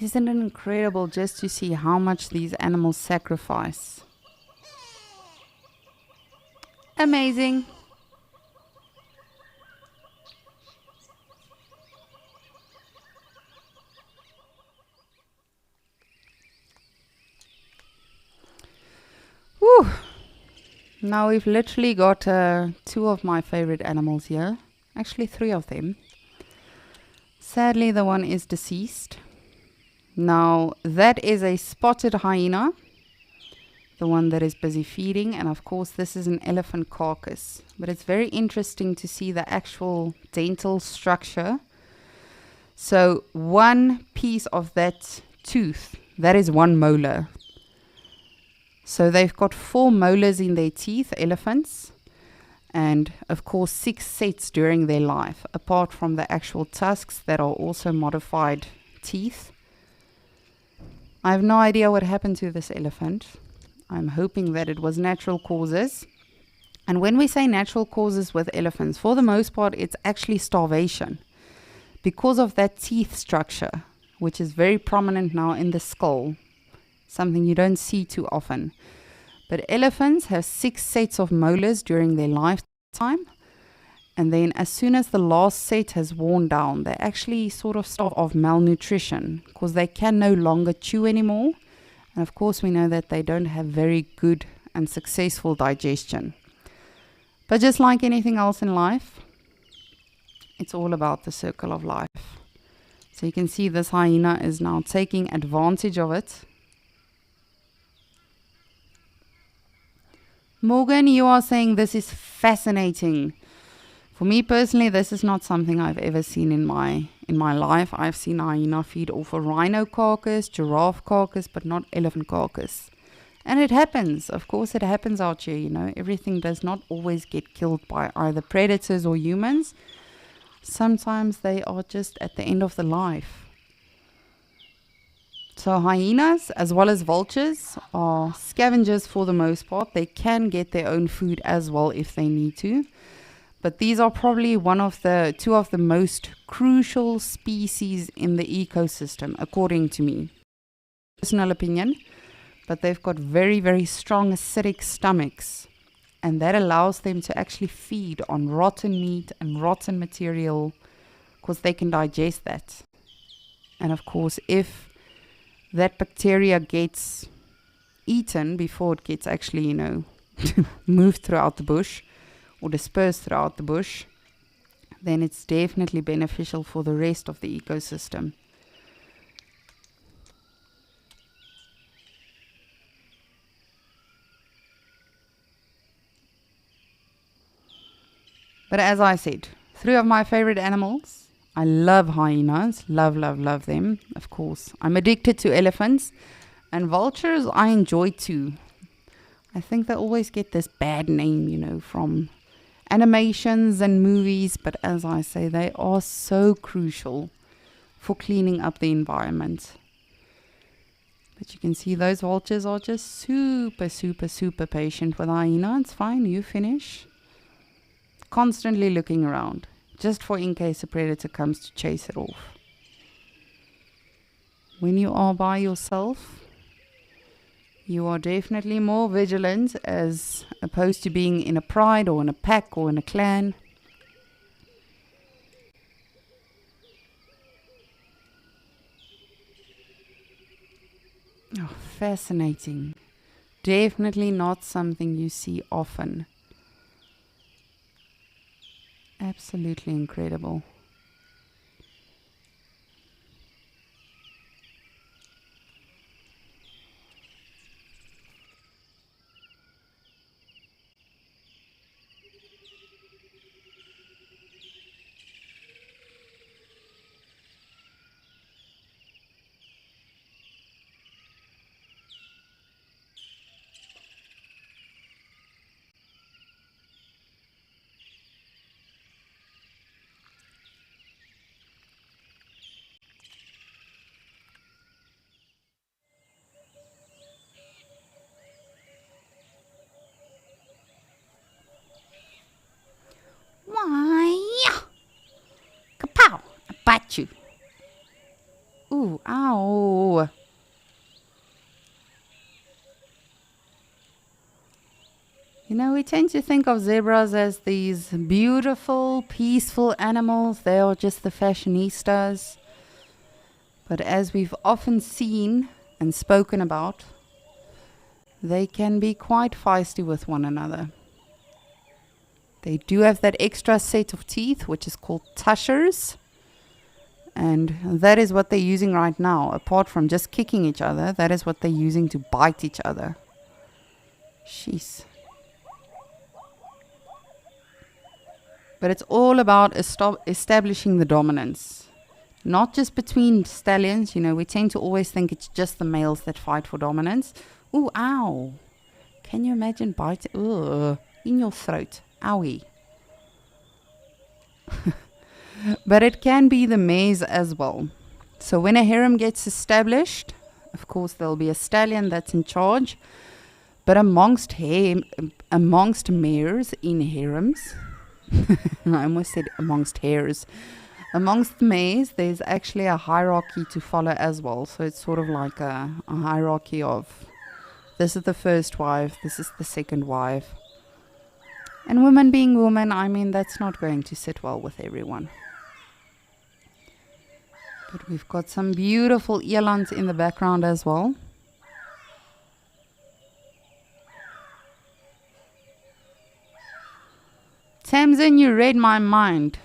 [SPEAKER 1] isn't it incredible just to see how much these animals sacrifice? Amazing. Whew. Now we've literally got two of my favorite animals here. Actually, three of them. Sadly, the one is deceased. Now, that is a spotted hyena. The one that is busy feeding. And of course, this is an elephant carcass. But it's very interesting to see the actual dental structure. So, one piece of that tooth, that is one molar. So, they've got 4 molars in their teeth, elephants. And of course 6 sets during their life, apart from the actual tusks that are also modified teeth. I have no idea what happened to this elephant. I'm hoping that it was natural causes. And when we say natural causes with elephants, for the most part it's actually starvation. Because of that teeth structure, which is very prominent now in the skull. Something you don't see too often. But elephants have 6 sets of molars during their lifetime. And then as soon as the last set has worn down, they actually sort of starve of malnutrition because they can no longer chew anymore. And of course we know that they don't have very good and successful digestion. But just like anything else in life, it's all about the circle of life. So you can see this hyena is now taking advantage of it. Morgan, you are saying this is fascinating. For me personally, this is not something I've ever seen in my life. I've seen hyena feed off a rhino carcass, giraffe carcass, but not elephant carcass. And it happens. Of course, it happens out here, you know. Everything does not always get killed by either predators or humans. Sometimes they are just at the end of the life. So hyenas, as well as vultures, are scavengers for the most part. They can get their own food as well if they need to. But these are probably two of the most crucial species in the ecosystem, according to me. Personal opinion. but they've got very, very strong acidic stomachs. And that allows them to actually feed on rotten meat and rotten material because they can digest that. And of course, if that bacteria gets eaten before it gets actually, moved throughout the bush or dispersed throughout the bush, then it's definitely beneficial for the rest of the ecosystem. But as I said, 3 of my favorite animals. I love hyenas. Love, love, love them. Of course, I'm addicted to elephants. And vultures I enjoy too. I think they always get this bad name, from animations and movies. But as I say, they are so crucial for cleaning up the environment. But you can see those vultures are just super, super, super patient with hyena. It's fine, you finish. Constantly looking around, just for in case a predator comes to chase it off. When you are by yourself, you are definitely more vigilant as opposed to being in a pride or in a pack or in a clan. Oh, fascinating. Definitely not something you see often. Absolutely incredible. Why? Kapow! I bite you. Ooh, ow. We tend to think of zebras as these beautiful, peaceful animals. They are just the fashionistas. But as we've often seen and spoken about, they can be quite feisty with one another. They do have that extra set of teeth, which is called tushers. And that is what they're using right now. Apart from just kicking each other, that is what they're using to bite each other. Jeez. But it's all about establishing the dominance. Not just between stallions. We tend to always think it's just the males that fight for dominance. Ooh, ow. Can you imagine biting? Ugh, in your throat. Owie. But it can be the mares as well. So when a harem gets established, of course there'll be a stallion that's in charge. But amongst mares in harems, I almost said amongst hares. Amongst mares, there's actually a hierarchy to follow as well. So it's sort of like a hierarchy of, this is the first wife, this is the second wife. And women being women, that's not going to sit well with everyone. But we've got some beautiful elands in the background as well. Tamsin, you read my mind.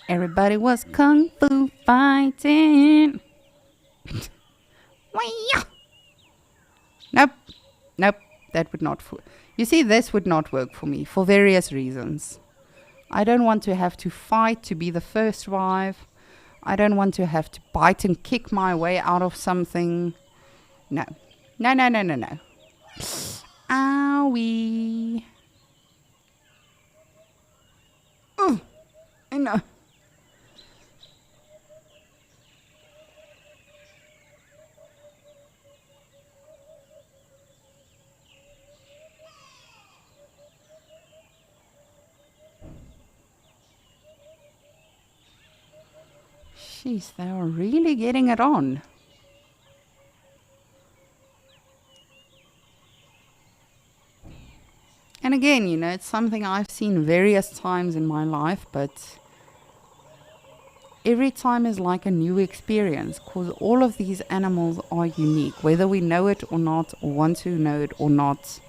[SPEAKER 1] Everybody was kung fu fighting. Nope, that would not. You see, this would not work for me for various reasons. I don't want to have to fight to be the first wife. I don't want to have to bite and kick my way out of something. No. Owie. Oh, I know. Jeez, they are really getting it on. again, you know, it's something I've seen various times in my life, but every time is like a new experience because all of these animals are unique, whether we know it or not, or want to know it or not.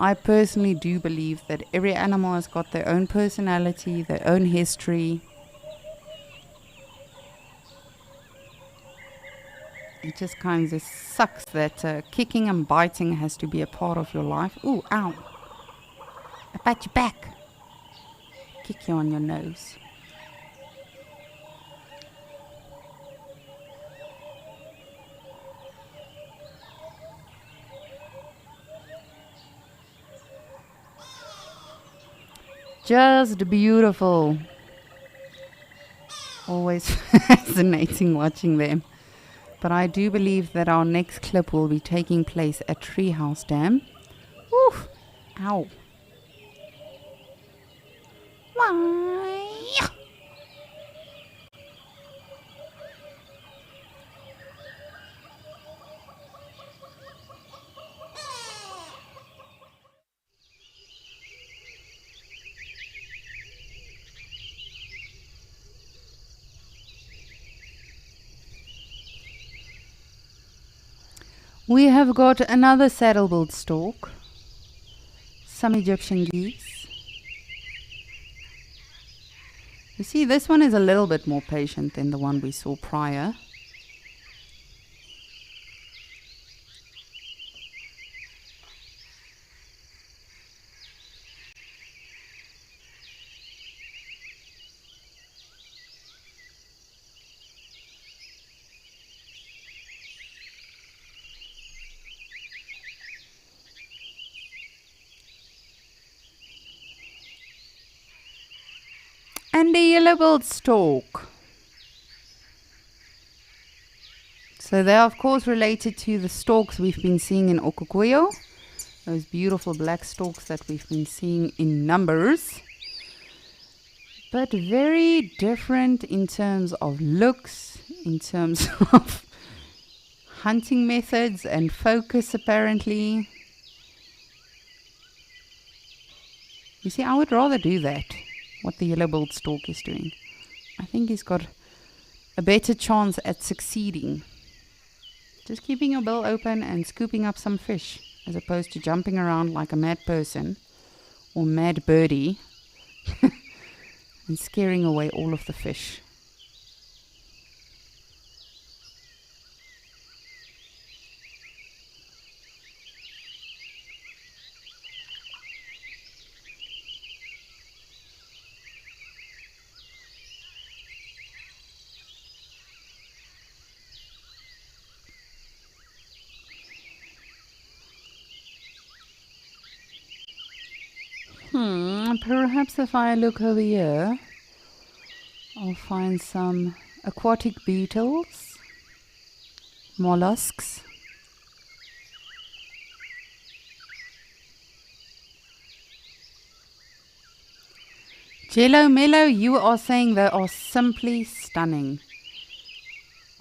[SPEAKER 1] I personally do believe that every animal has got their own personality, their own history. It just kind of sucks that kicking and biting has to be a part of your life. Ooh, ow. I pat your back. Kick you on your nose. Just beautiful. Always fascinating watching them. But I do believe that our next clip will be taking place at Treehouse Dam. Woo! Ow. Why? We have got another saddle-billed stork, some Egyptian geese. You see, this one is a little bit more patient than the one we saw prior. And the yellow-billed stork. So they're of course related to the storks we've been seeing in Okukuyo. Those beautiful black storks that we've been seeing in numbers. But very different in terms of looks, in terms of hunting methods and focus apparently. You see, I would rather do that. What the yellow-billed stork is doing. I think he's got a better chance at succeeding. Just keeping your bill open and scooping up some fish, as opposed to jumping around like a mad person or mad birdie and scaring away all of the fish. Perhaps if I look over here, I'll find some aquatic beetles, mollusks. Jello Mello, you are saying they are simply stunning.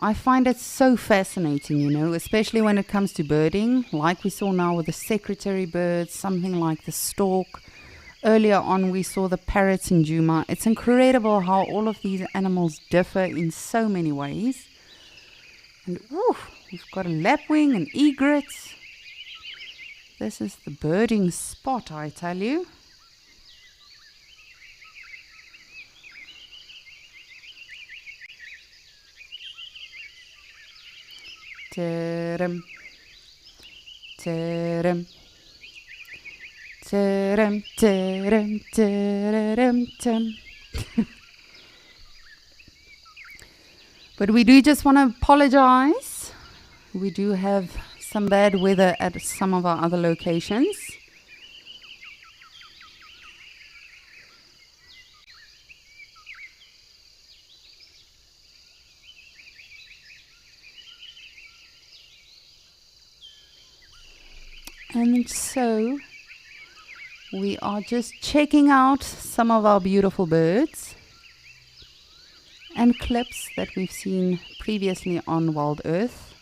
[SPEAKER 1] I find it so fascinating, you know, especially when it comes to birding, like we saw now with the secretary birds, something like the stork. Earlier on, we saw the parrots in Djuma. It's incredible how all of these animals differ in so many ways. And we've got a lapwing and egrets. This is the birding spot, I tell you. Taram, taram. Taram, taram, tararam, tam. But we do just want to apologize. We do have some bad weather at some of our other locations. And so we are just checking out some of our beautiful birds and clips that we've seen previously on Wild Earth.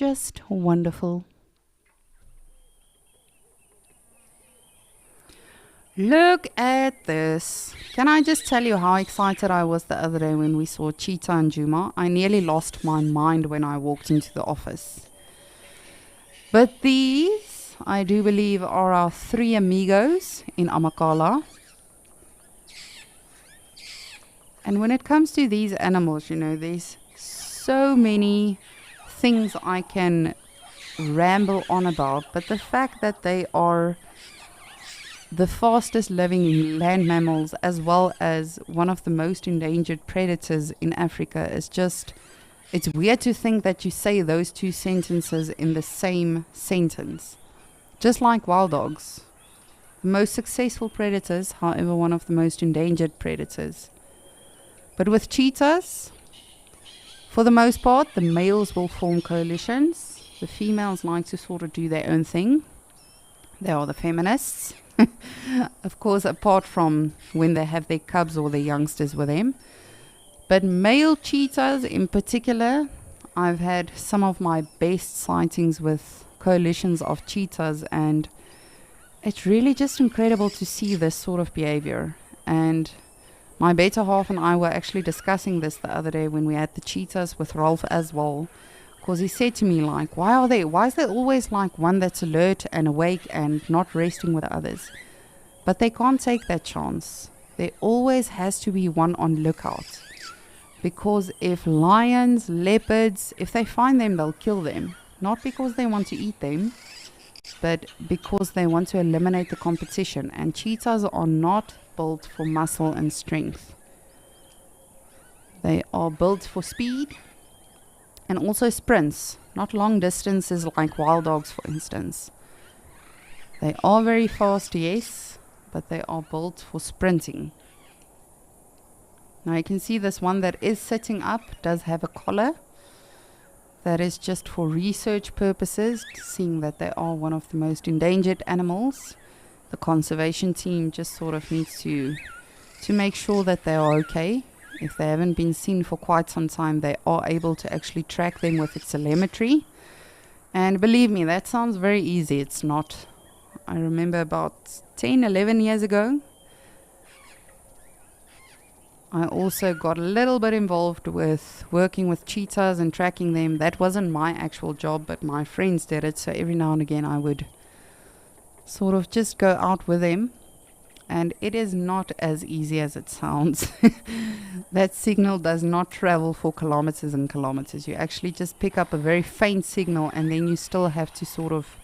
[SPEAKER 1] just wonderful. Look at this. Can I just tell you how excited I was the other day when we saw Cheetah and Juma? I nearly lost my mind when I walked into the office. But these, I do believe, are our 3 amigos in Amakala. And when it comes to these animals, you know, there's so many things I can ramble on about. But the fact that they are the fastest living land mammals as well as one of the most endangered predators in Africa is just, it's weird to think that you say those 2 sentences in the same sentence. Just like wild dogs. The most successful predators, however, one of the most endangered predators. But with cheetahs, for the most part, the males will form coalitions. The females like to sort of do their own thing. They are the feminists. Of course, apart from when they have their cubs or their youngsters with them. But male cheetahs in particular, I've had some of my best sightings with coalitions of cheetahs, and it's really just incredible to see this sort of behavior. And my better half and I were actually discussing this the other day when we had the cheetahs with Rolf as well. Because he said to me, like, why is there always like one that's alert and awake and not resting with others? But they can't take that chance. There always has to be one on lookout. Because if lions, leopards, if they find them, they'll kill them. Not because they want to eat them, but because they want to eliminate the competition. And cheetahs are not built for muscle and strength. They are built for speed. And also sprints, not long distances like wild dogs, for instance. They are very fast, yes, but they are built for sprinting. Now you can see this one that is sitting up does have a collar. That is just for research purposes, seeing that they are one of the most endangered animals. The conservation team just sort of needs to make sure that they are okay. If they haven't been seen for quite some time, they are able to actually track them with its telemetry. And believe me, that sounds very easy. It's not. I remember about 10, 11 years ago, I also got a little bit involved with working with cheetahs and tracking them. That wasn't my actual job, but my friends did it. So every now and again I would sort of just go out with them. And it is not as easy as it sounds. That signal does not travel for kilometers and kilometers. You actually just pick up a very faint signal, and then you still have to sort of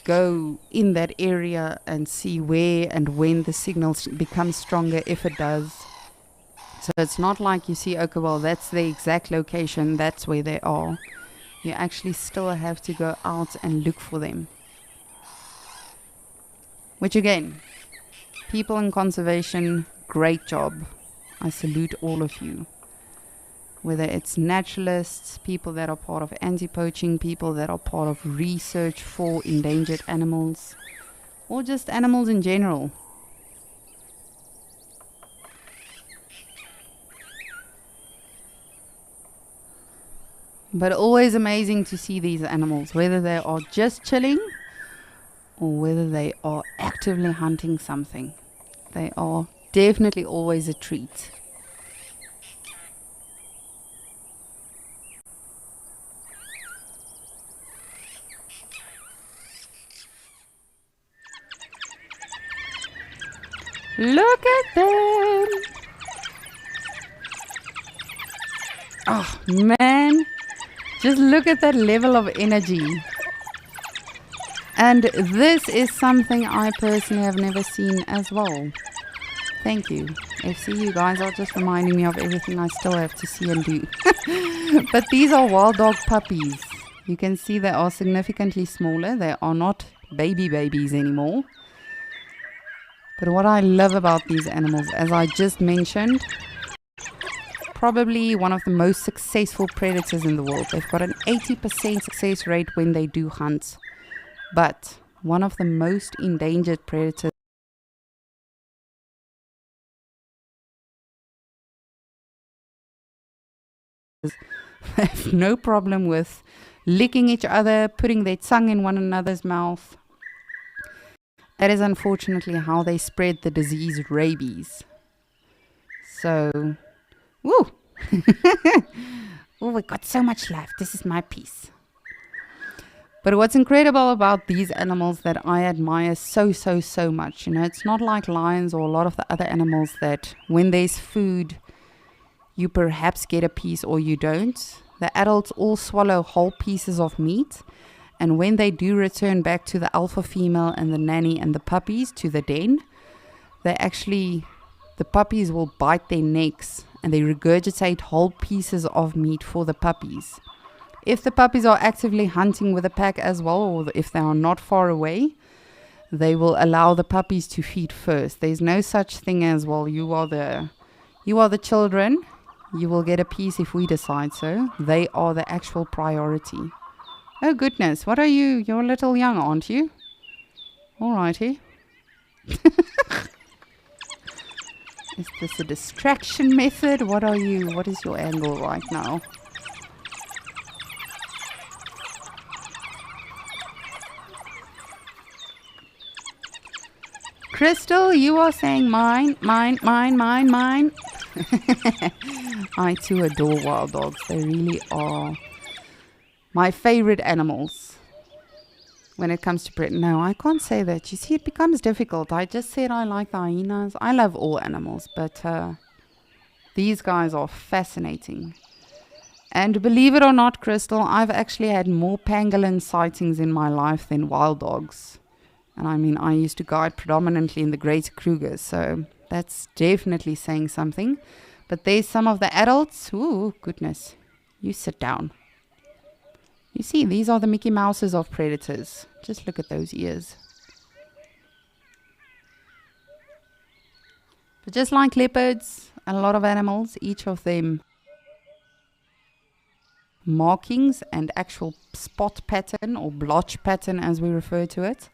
[SPEAKER 1] go in that area and see where and when the signal becomes stronger, if it does. So it's not like you see, okay, well, that's the exact location, that's where they are. You actually still have to go out and look for them. Which again, people in conservation, great job. I salute all of you. Whether it's naturalists, people that are part of anti-poaching, people that are part of research for endangered animals, or just animals in general. But always amazing to see these animals, whether they are just chilling or whether they are actively hunting something. They are definitely always a treat. Look at them! Oh man, just look at that level of energy. And this is something I personally have never seen as well. Thank you. FC, you guys are just reminding me of everything I still have to see and do. But these are wild dog puppies. You can see they are significantly smaller. They are not babies anymore. But what I love about these animals, as I just mentioned, probably one of the most successful predators in the world. They've got an 80% success rate when they do hunt. But one of the most endangered predators They have no problem with licking each other, putting their tongue in one another's mouth. That is unfortunately how they spread the disease rabies. So, woo! Oh, we got so much left. This is my piece. But what's incredible about these animals that I admire so much, it's not like lions or a lot of the other animals that when there's food, you perhaps get a piece or you don't. The adults all swallow whole pieces of meat. And when they do return back to the alpha female and the nanny and the puppies to the den, the puppies will bite their necks and they regurgitate whole pieces of meat for the puppies. If the puppies are actively hunting with a pack as well, or if they are not far away, they will allow the puppies to feed first. There's no such thing as, well, you are the children, you will get a piece if we decide so. They are the actual priority. Oh goodness, what are you? You're a little young, aren't you? Alrighty. Is this a distraction method? What are you? What is your angle right now? Crystal, you are saying mine. I too adore wild dogs. They really are my favorite animals when it comes to Britain. No, I can't say that. You see, it becomes difficult. I just said I like the hyenas. I love all animals, but these guys are fascinating. And believe it or not, Crystal, I've actually had more pangolin sightings in my life than wild dogs. And I mean, I used to guide predominantly in the Greater Kruger, so that's definitely saying something. But there's some of the adults. Ooh, goodness. You sit down. You see, these are the Mickey Mouses of predators. Just look at those ears. But just like leopards and a lot of animals, each of them markings and actual spot pattern or blotch pattern as we refer to it.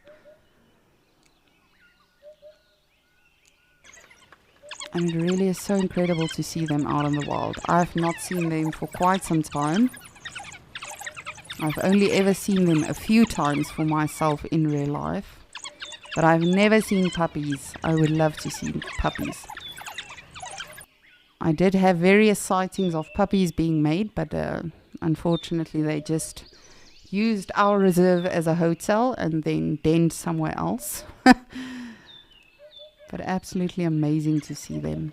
[SPEAKER 1] And it really is so incredible to see them out in the wild. I've not seen them for quite some time. I've only ever seen them a few times for myself in real life. But I've never seen puppies. I would love to see puppies. I did have various sightings of puppies being made, but unfortunately they just used our reserve as a hotel and then denned somewhere else. But absolutely amazing to see them.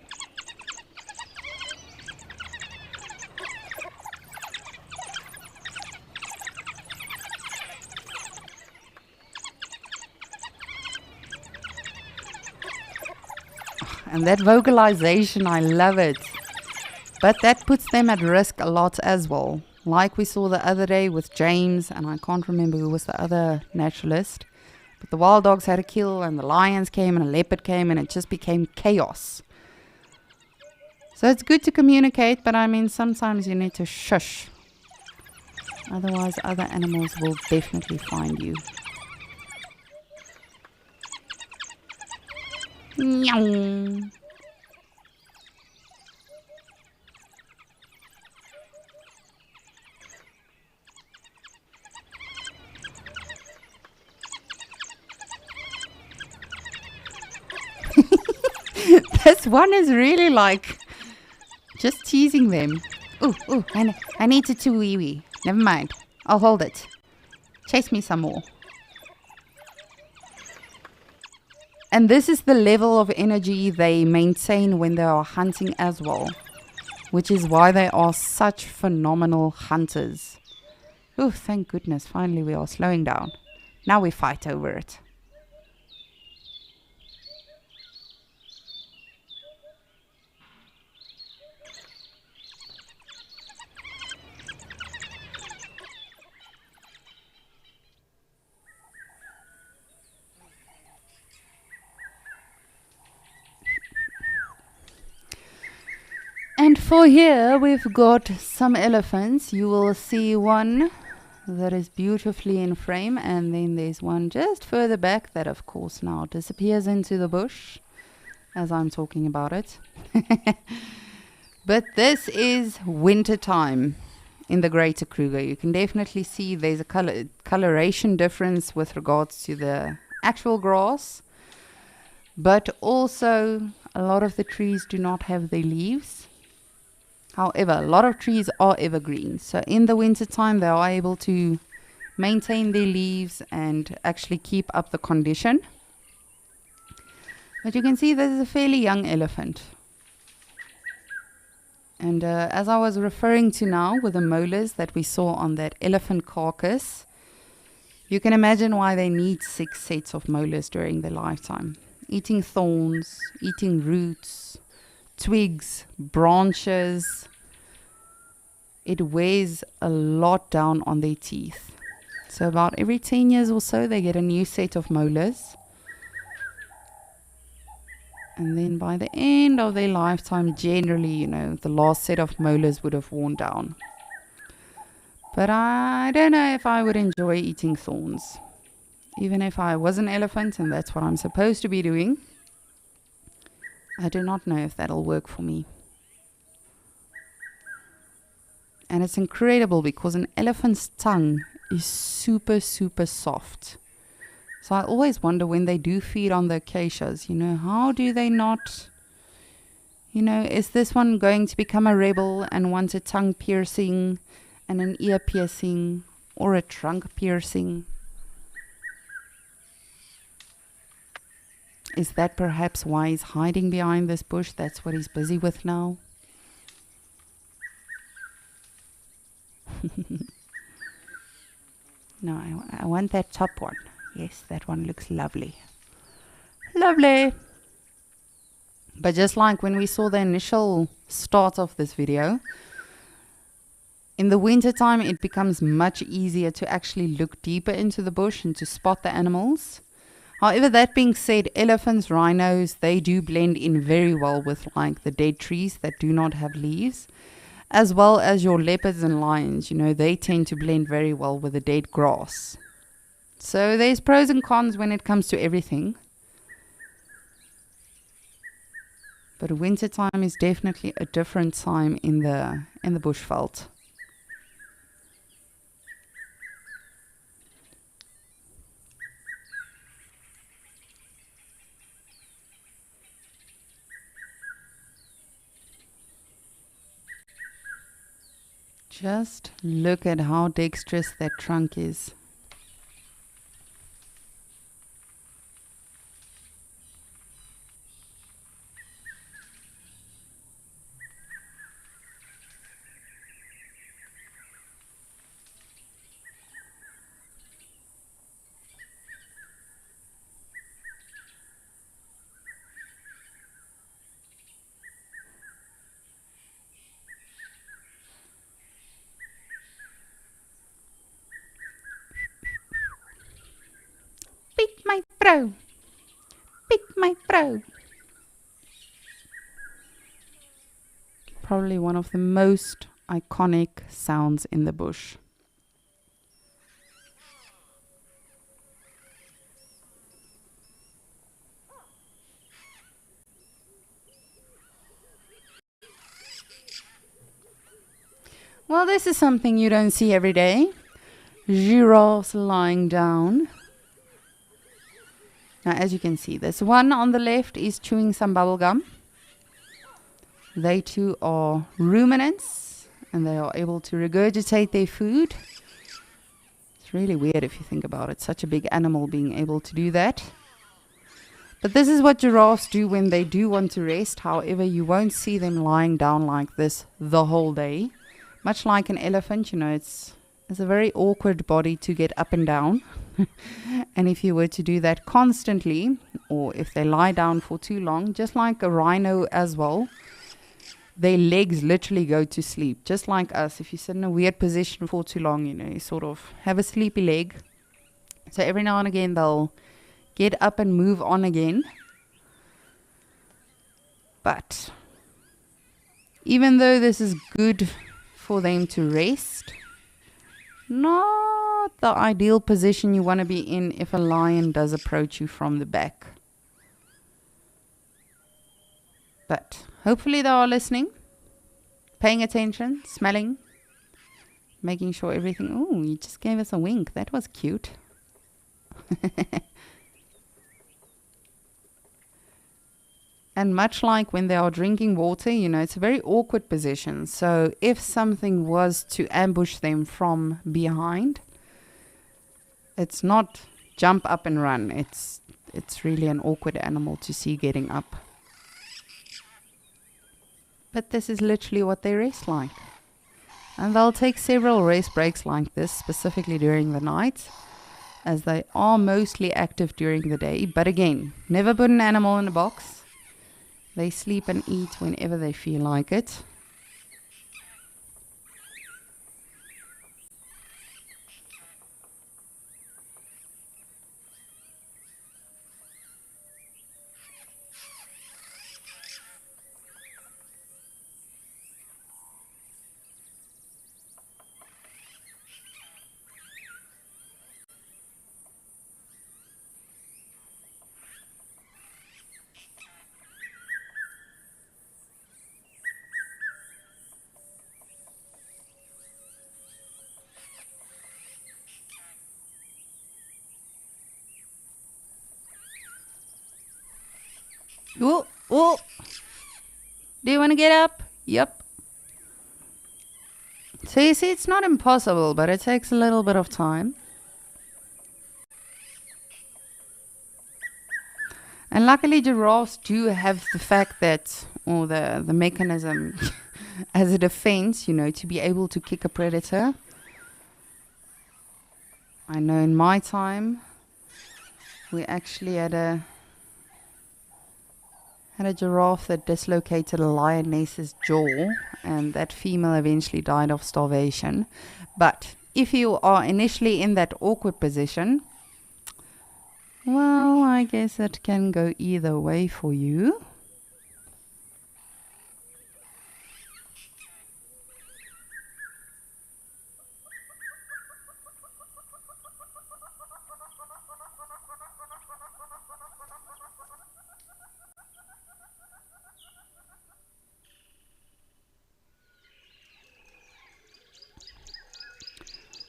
[SPEAKER 1] And that vocalization, I love it. But that puts them at risk a lot as well. Like we saw the other day with James, and I can't remember who was the other naturalist. But the wild dogs had a kill, and the lions came, and a leopard came, and it just became chaos. So it's good to communicate, but I mean, sometimes you need to shush. Otherwise, other animals will definitely find you. Meow. This one is really like just teasing them. Ooh, I need to too wee wee. Never mind. I'll hold it. Chase me some more. And this is the level of energy they maintain when they are hunting as well, which is why they are such phenomenal hunters. Oh, thank goodness. Finally, we are slowing down. Now we fight over it. And for here, we've got some elephants. You will see one that is beautifully in frame, and then there's one just further back that, of course, now disappears into the bush as I'm talking about it. But this is winter time, in the greater Kruger. You can definitely see there's a coloration difference with regards to the actual grass, but also a lot of the trees do not have their leaves. However, a lot of trees are evergreen, so in the winter time they are able to maintain their leaves and actually keep up the condition. But you can see this is a fairly young elephant. And as I was referring to now with the molars that we saw on that elephant carcass, you can imagine why they need 6 sets of molars during their lifetime. Eating thorns, eating roots, twigs, branches. It weighs a lot down on their teeth. So about every 10 years or so they get a new set of molars. And then by the end of their lifetime, generally, the last set of molars would have worn down. But I don't know if I would enjoy eating thorns. Even if I was an elephant and that's what I'm supposed to be doing, I do not know if that'll work for me. And it's incredible because an elephant's tongue is super, super soft. So I always wonder when they do feed on the acacias, how do they not, is this one going to become a rebel and want a tongue piercing and an ear piercing or a trunk piercing? Is that perhaps why he's hiding behind this bush? That's what he's busy with now. No, I want that top one. Yes, that one looks lovely. Lovely. But just like when we saw the initial start of this video, in the winter time it becomes much easier to actually look deeper into the bush and to spot the animals. However, that being said, elephants, rhinos, they do blend in very well with like the dead trees that do not have leaves, as well as your leopards and lions. They tend to blend very well with the dead grass. So there's pros and cons when it comes to everything. But winter time is definitely a different time in the bushveld. Just look at how dexterous that trunk is. Pick my pro. Pick my pro. Probably one of the most iconic sounds in the bush. Well, this is something you don't see every day. Giraffes lying down. Now, as you can see, this one on the left is chewing some bubble gum. They too are ruminants, and they are able to regurgitate their food. It's really weird if you think about it, such a big animal being able to do that. But this is what giraffes do when they do want to rest. However, you won't see them lying down like this the whole day. Much like an elephant, it's a very awkward body to get up and down. And if you were to do that constantly, or if they lie down for too long, just like a rhino as well, their legs literally go to sleep. Just like us, if you sit in a weird position for too long, you sort of have a sleepy leg. So every now and again they'll get up and move on again. But even though this is good for them to rest, not the ideal position you want to be in if a lion does approach you from the back. But hopefully they are listening, paying attention, smelling, making sure everything... Oh, you just gave us a wink. That was cute. And much like when they are drinking water, you know, it's a very awkward position. So if something was to ambush them from behind, it's not jump up and run. It's really an awkward animal to see getting up. But this is literally what they rest like. And they'll take several rest breaks like this, specifically during the night, as they are mostly active during the day. But again, never put an animal in a box. They sleep and eat whenever they feel like it. Oh, oh. Do you want to get up? Yep. So you see, it's not impossible, but it takes a little bit of time. And luckily giraffes do have the fact that, or the mechanism as a defense, you know, to be able to kick a predator. I know in my time, we actually had a giraffe that dislocated a lioness's jaw, and that female eventually died of starvation. But if you are initially in that awkward position, well, I guess it can go either way for you.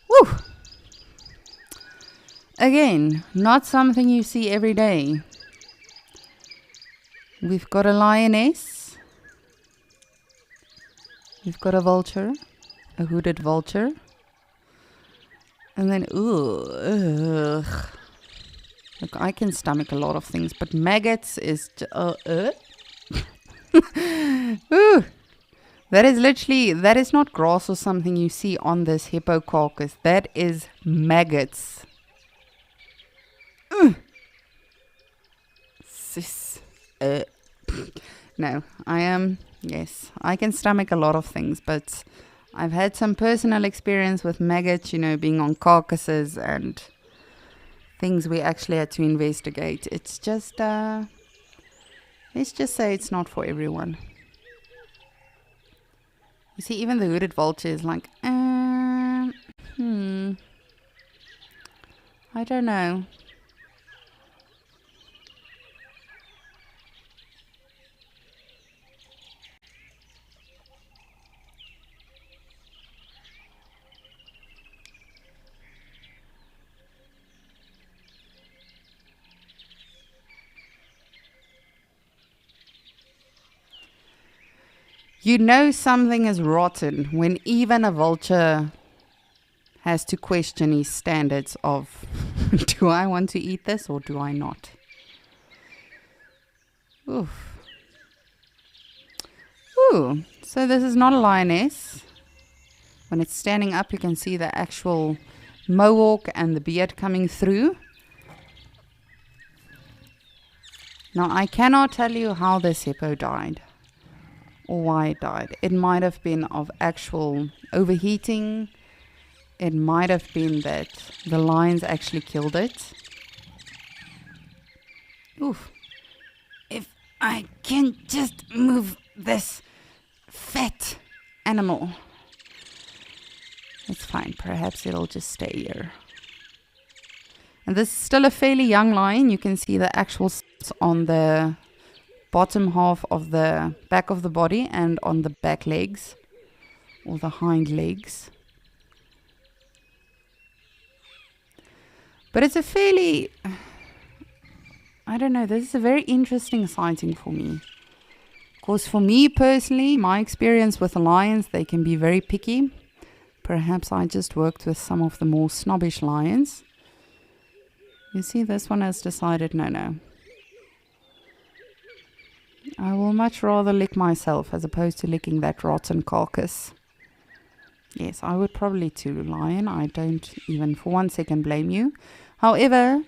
[SPEAKER 1] Woo! Again, not something you see every day. We've got a lioness. We've got a vulture, a hooded vulture. And then, ugh. Look, I can stomach a lot of things, but maggots is... Ooh. That is literally, that is not grass or something you see on this hippo carcass. That is maggots. Sis. No, yes, I can stomach a lot of things, but I've had some personal experience with maggots, you know, being on carcasses and things we actually had to investigate. It's just, let's just say it's not for everyone. You see, even the hooded vulture is like, I don't know. You know something is rotten when even a vulture has to question his standards of, do I want to eat this or do I not? Oof. Ooh, so this is not a lioness. When it's standing up, you can see the actual mohawk and the beard coming through. Now, I cannot tell you how this hippo died. Or why it died. It might have been of actual overheating. It might have been that the lions actually killed it. Oof. If I can just move this fat animal. It's fine. Perhaps it'll just stay here. And this is still a fairly young lion. You can see the actual spots on the bottom half of the back of the body and on the back legs or the hind legs. But it's a fairly, I don't know, this is a very interesting sighting for me. Of course, for me personally, my experience with the lions, they can be very picky. Perhaps I just worked with some of the more snobbish lions. You see, this one has decided, no. I will much rather lick myself as opposed to licking that rotten carcass. Yes, I would probably too, lion. I don't even for 1 second blame you. However,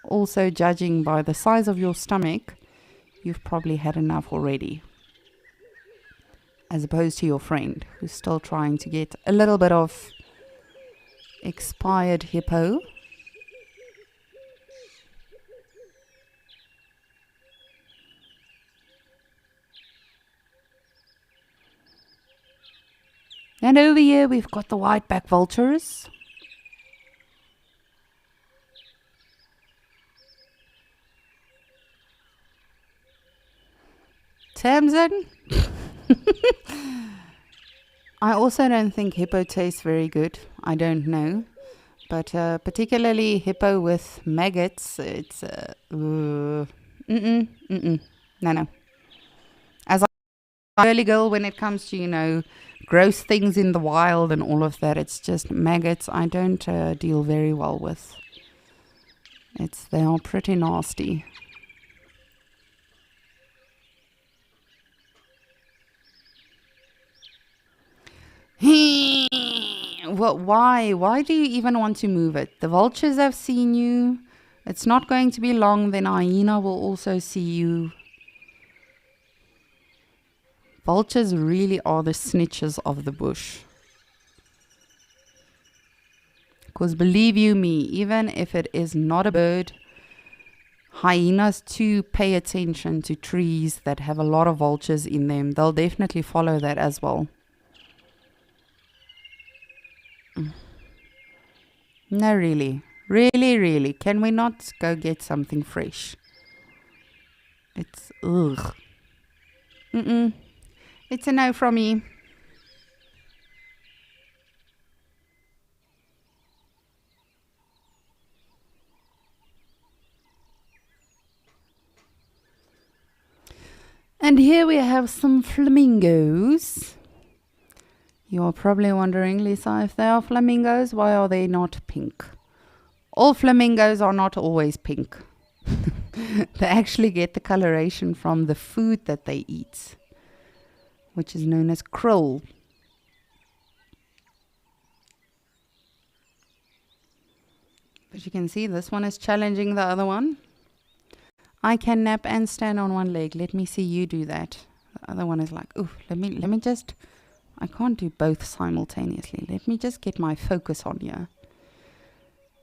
[SPEAKER 1] also judging by the size of your stomach, you've probably had enough already. As opposed to your friend who's still trying to get a little bit of expired hippo. And over here we've got the white-back vultures. Tamsin? I also don't think hippo tastes very good. I don't know. But particularly hippo with maggots, it's... No. As a girly girl, when it comes to, gross things in the wild and all of that, it's just maggots I don't deal very well with. They are pretty nasty. Well, why? Why do you even want to move it? The vultures have seen you. It's not going to be long, then hyena will also see you. Vultures really are the snitches of the bush. Because believe you me, even if it is not a bird, hyenas too pay attention to trees that have a lot of vultures in them. They'll definitely follow that as well. No, really. Really. Can we not go get something fresh? It's... ugh. It's a no from me. And here we have some flamingos. You're probably wondering, Lisa, if they are flamingos, why are they not pink? All flamingos are not always pink. They actually get the coloration from the food that they eat, which is known as krill. But you can see this one is challenging the other one. I can nap and stand on one leg. Let me see you do that. The other one is like, ooh, let me just... I can't do both simultaneously. Let me just get my focus on here.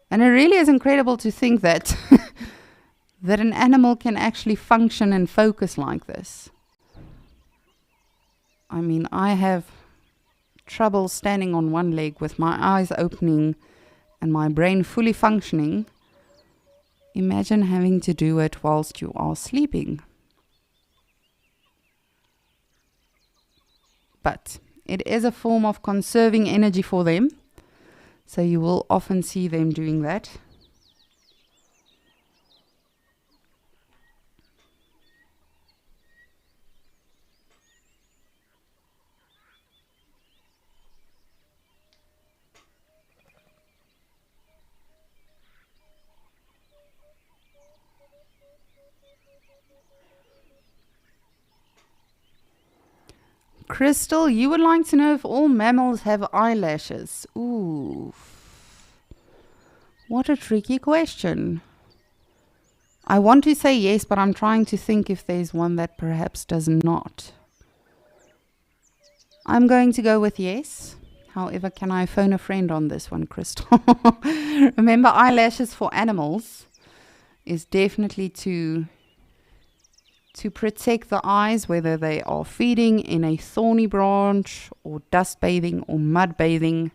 [SPEAKER 1] And it really is incredible to think that that an animal can actually function and focus like this. I mean, I have trouble standing on one leg with my eyes opening and my brain fully functioning. Imagine having to do it whilst you are sleeping. But it is a form of conserving energy for them. So you will often see them doing that. Crystal, you would like to know if all mammals have eyelashes. Ooh. What a tricky question. I want to say yes, but I'm trying to think if there's one that perhaps does not. I'm going to go with yes. However, can I phone a friend on this one, Crystal? Remember, eyelashes for animals is definitely to protect the eyes, whether they are feeding in a thorny branch or dust bathing or mud bathing.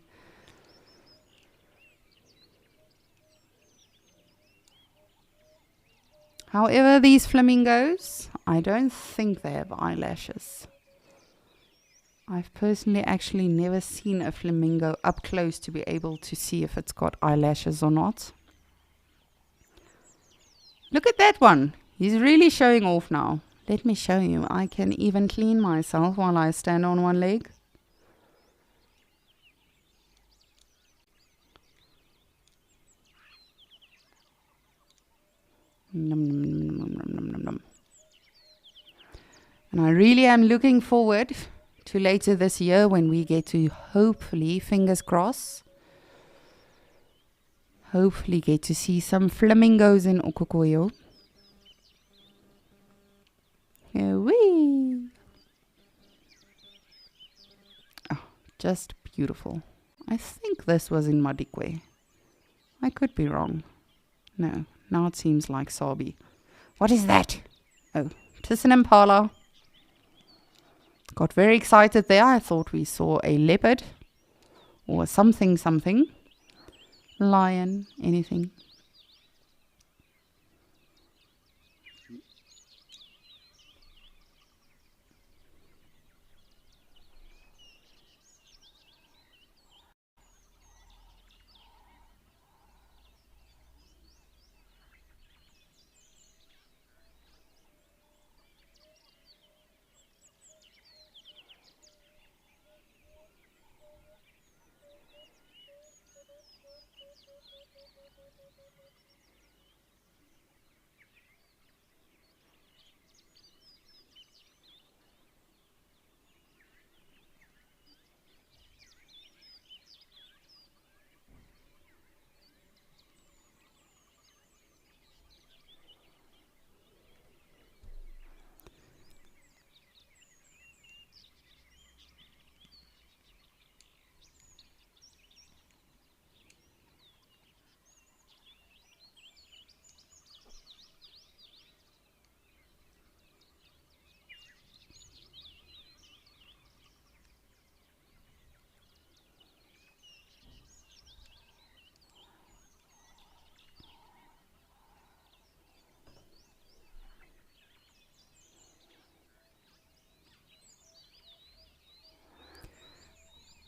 [SPEAKER 1] However, these flamingos, I don't think they have eyelashes. I've personally actually never seen a flamingo up close to be able to see if it's got eyelashes or not. Look at that one. He's really showing off now. Let me show you. I can even clean myself while I stand on one leg. Nom, nom, nom, nom, nom, nom, nom, nom. And I really am looking forward to later this year when we get to hopefully, fingers crossed, hopefully get to see some flamingos in Okokoyo. Wee. Oh, just beautiful. I think this was in Madikwe. I could be wrong. No, now it seems like Sabi. What is that? Oh, tis an impala. Got very excited there. I thought we saw a leopard or something. Lion, anything.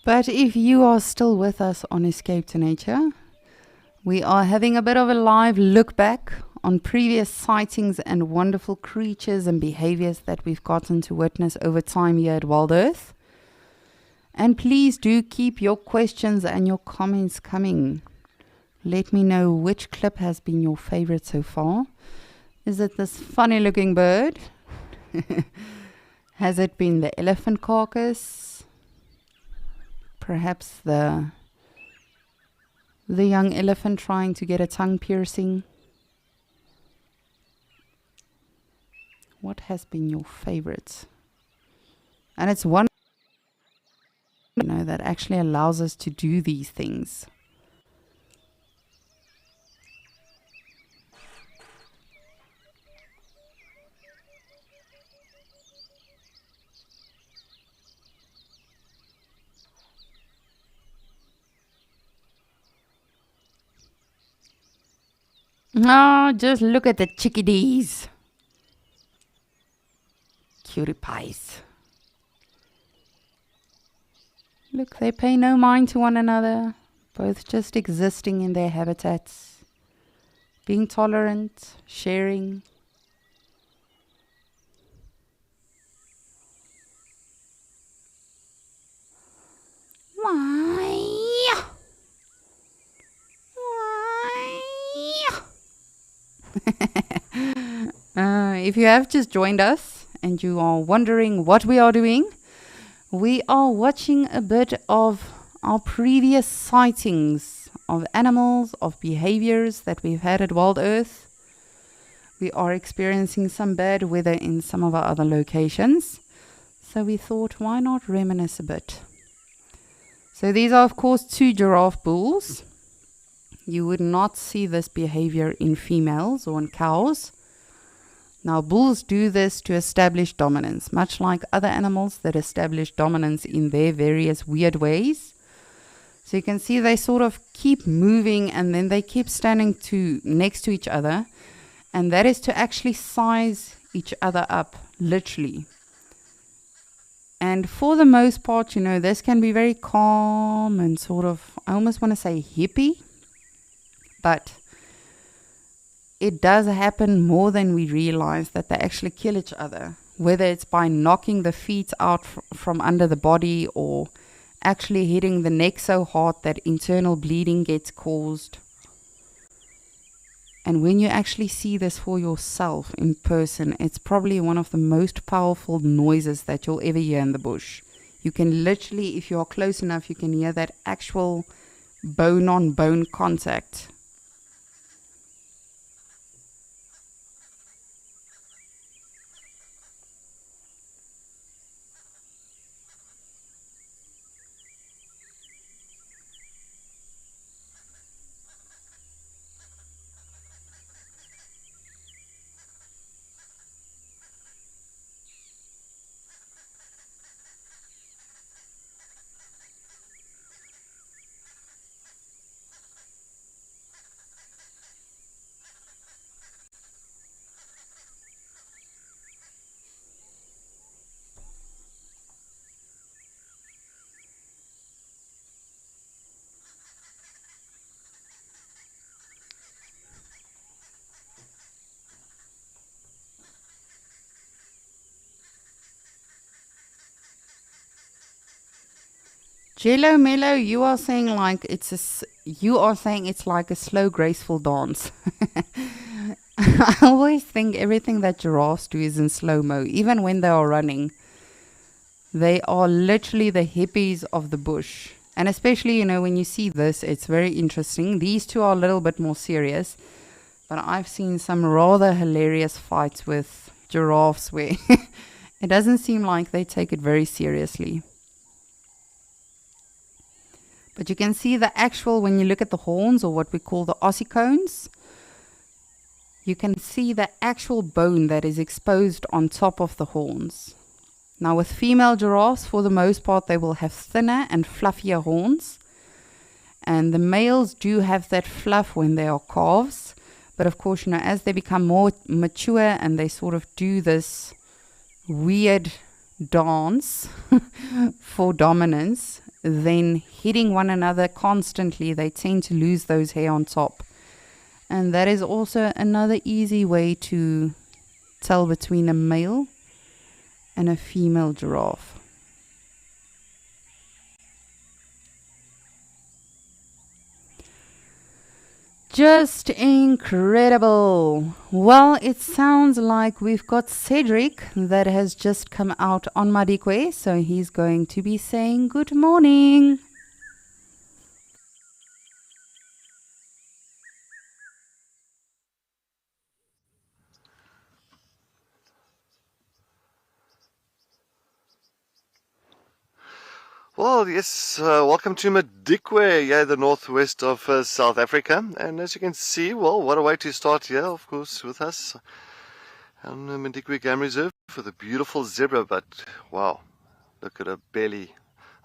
[SPEAKER 1] But if you are still with us on Escape to Nature, we are having a bit of a live look back on previous sightings and wonderful creatures and behaviors that we've gotten to witness over time here at Wild Earth. And please do keep your questions and your comments coming. Let me know which clip has been your favorite so far. Is it this funny looking bird? Has it been the elephant carcass? Perhaps the young elephant trying to get a tongue piercing? What has been your favorite? And it's one that actually allows us to do these things. Oh, just look at the chickadees. Cutie pies. Look, they pay no mind to one another, both just existing in their habitats, being tolerant, sharing. Why? If you have just joined us and you are wondering what we are doing, we are watching a bit of our previous sightings of animals, of behaviors that we've had at Wild Earth. We are experiencing some bad weather in some of our other locations, so we thought, why not reminisce a bit? So these are, of course, 2 giraffe bulls. You would not see this behavior in females or in cows. Now, bulls do this to establish dominance, much like other animals that establish dominance in their various weird ways. So you can see they sort of keep moving and then they keep standing next to each other. And that is to actually size each other up, literally. And for the most part, this can be very calm and sort of, I almost want to say hippie. But it does happen more than we realize that they actually kill each other, whether it's by knocking the feet out from under the body or actually hitting the neck so hard that internal bleeding gets caused. And when you actually see this for yourself in person, it's probably one of the most powerful noises that you'll ever hear in the bush. You can literally, if you are close enough, you can hear that actual bone-on-bone contact. Jello Mello, you are saying it's like a slow, graceful dance. I always think everything that giraffes do is in slow-mo, even when they are running. They are literally the hippies of the bush. And especially, when you see this, it's very interesting. These two are a little bit more serious, but I've seen some rather hilarious fights with giraffes where it doesn't seem like they take it very seriously. But you can see the actual, when you look at the horns, or what we call the ossicones, you can see the actual bone that is exposed on top of the horns. Now with female giraffes, for the most part, they will have thinner and fluffier horns. And the males do have that fluff when they are calves. But of course, as they become more mature and they sort of do this weird dance for dominance, then hitting one another constantly, they tend to lose those hair on top. And that is also another easy way to tell between a male and a female giraffe. Just incredible. Well, it sounds like we've got Cedric that has just come out on Madikwe, so he's going to be saying good morning.
[SPEAKER 5] Well, yes, welcome to Madikwe, the northwest of South Africa. And as you can see, well, what a way to start here, of course, with us on the Madikwe Game Reserve for the beautiful zebra. But wow, look at her belly.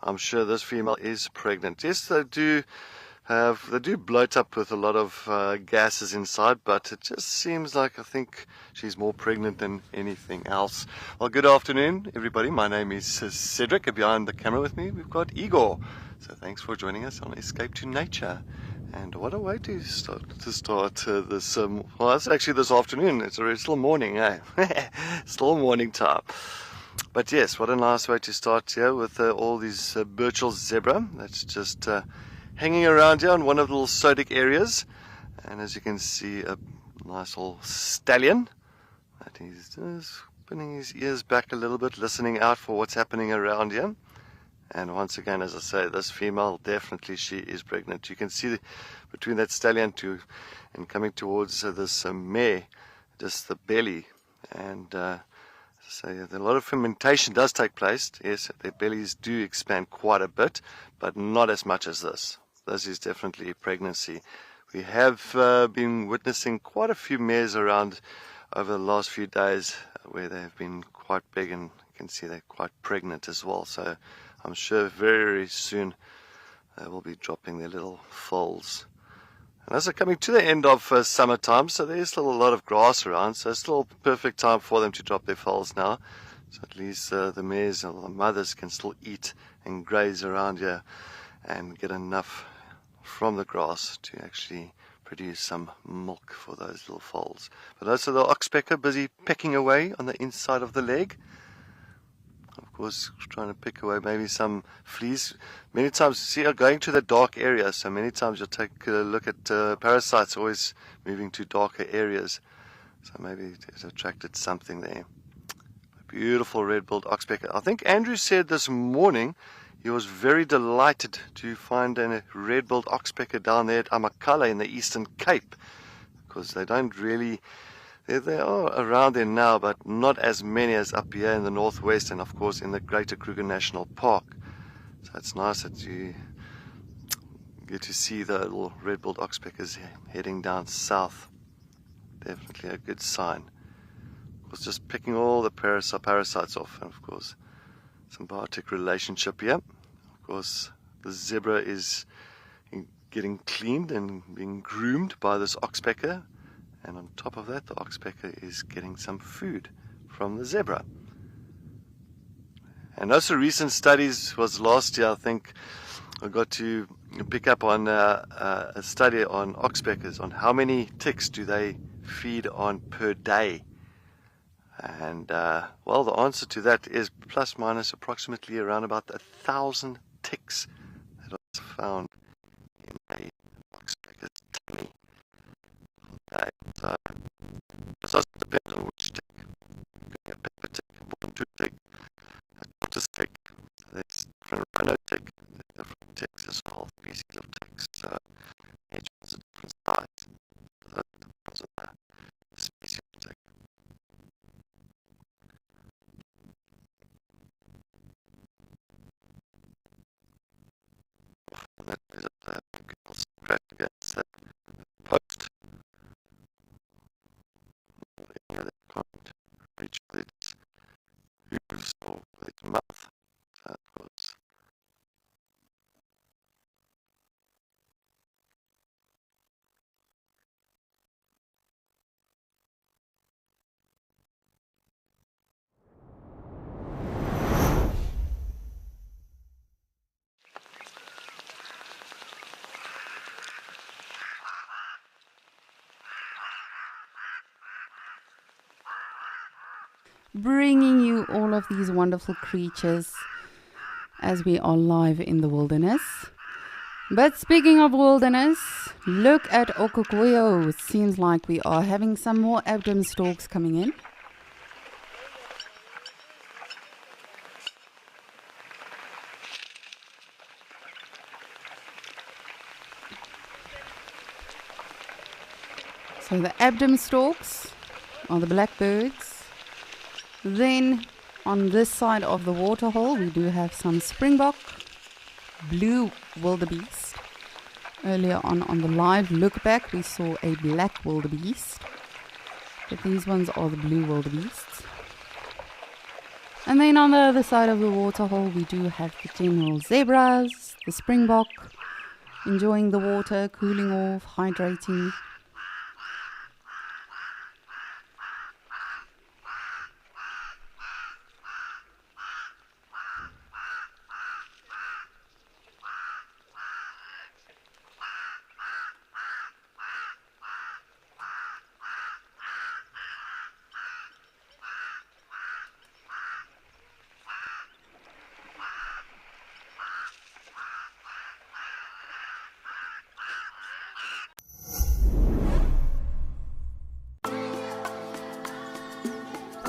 [SPEAKER 5] I'm sure this female is pregnant. Yes, they do bloat up with a lot of gases inside, but it just seems like I think she's more pregnant than anything else. Well, good afternoon, everybody. My name is Cedric, and behind the camera with me, we've got Igor. So thanks for joining us on Escape to Nature. And what a way to start this, well, it's actually this afternoon. It's already still morning, eh? Still morning time. But yes, what a nice way to start here with all these Burchell zebra. That's just hanging around here on one of the little sodic areas. And as you can see, a nice little stallion. That he's just spinning his ears back a little bit, listening out for what's happening around here. And once again, as I say, this female, definitely she is pregnant. You can see between that stallion and coming towards this mare, just the belly. And so a lot of fermentation does take place. Yes, their bellies do expand quite a bit, but not as much as this. This is definitely pregnancy. We have been witnessing quite a few mares around over the last few days where they have been quite big, and you can see they're quite pregnant as well. So I'm sure very, very soon they will be dropping their little foals. And as they're coming to the end of summertime, so there's still a lot of grass around, so it's still perfect time for them to drop their foals now. So at least the mares or the mothers can still eat and graze around here and get enough from the grass to actually produce some milk for those little foals. But also the oxpecker busy pecking away on the inside of the leg. Of course, trying to pick away maybe some fleas. Many times, see, going to the dark area, so many times you'll take a look at parasites always moving to darker areas. So maybe it attracted something there. A beautiful red-billed oxpecker. I think Andrew said this morning he was very delighted to find a red-billed oxpecker down there at Amakhala in the Eastern Cape, because they don't really... They are around there now, but not as many as up here in the northwest and, of course, in the Greater Kruger National Park. So it's nice that you get to see the little red-billed oxpeckers heading down south. Definitely a good sign. Of course, just picking all the parasites off, and, of course, symbiotic relationship here. Of course, the zebra is getting cleaned and being groomed by this oxpecker. And on top of that, the oxpecker is getting some food from the zebra. And also recent studies was last year, I think, I got to pick up on a study on oxpeckers, on how many ticks do they feed on per day. And, well, the answer to that is plus minus approximately around about 1,000 ticks that are found in a oxpecker's tummy. So it also depends on which tick. You can get a pepper tick, a bullentooth tick, a tortoise tick, there's different rhino tick, there's different ticks, there's a whole species of ticks. So each one's a different size. So that depends on the species of tick. And that is a good scratch against that post. Yeah, they can't reach with its hooves or with its mouth. So of course.
[SPEAKER 1] Bringing you all of these wonderful creatures as we are live in the wilderness. But speaking of wilderness, look at Okokoyo. It seems like we are having some more abdomen stalks coming in. So the abdomen stalks are the blackbirds. Then on this side of the waterhole we do have some springbok, blue wildebeest. Earlier on the live look back we saw a black wildebeest, but these ones are the blue wildebeests. And then on the other side of the waterhole we do have the general zebras, the springbok, enjoying the water, cooling off, hydrating.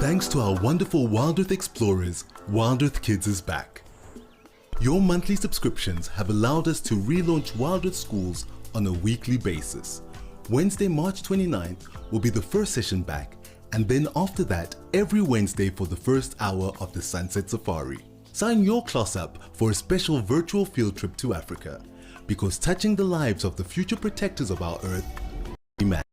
[SPEAKER 2] Thanks to our wonderful Wild Earth explorers, Wild Earth Kids is back. Your monthly subscriptions have allowed us to relaunch Wild Earth Schools on a weekly basis. Wednesday, March 29th will be the first session back, and then after that, every Wednesday for the first hour of the Sunset Safari. Sign your class up for a special virtual field trip to Africa, because touching the lives of the future protectors of our Earth matters.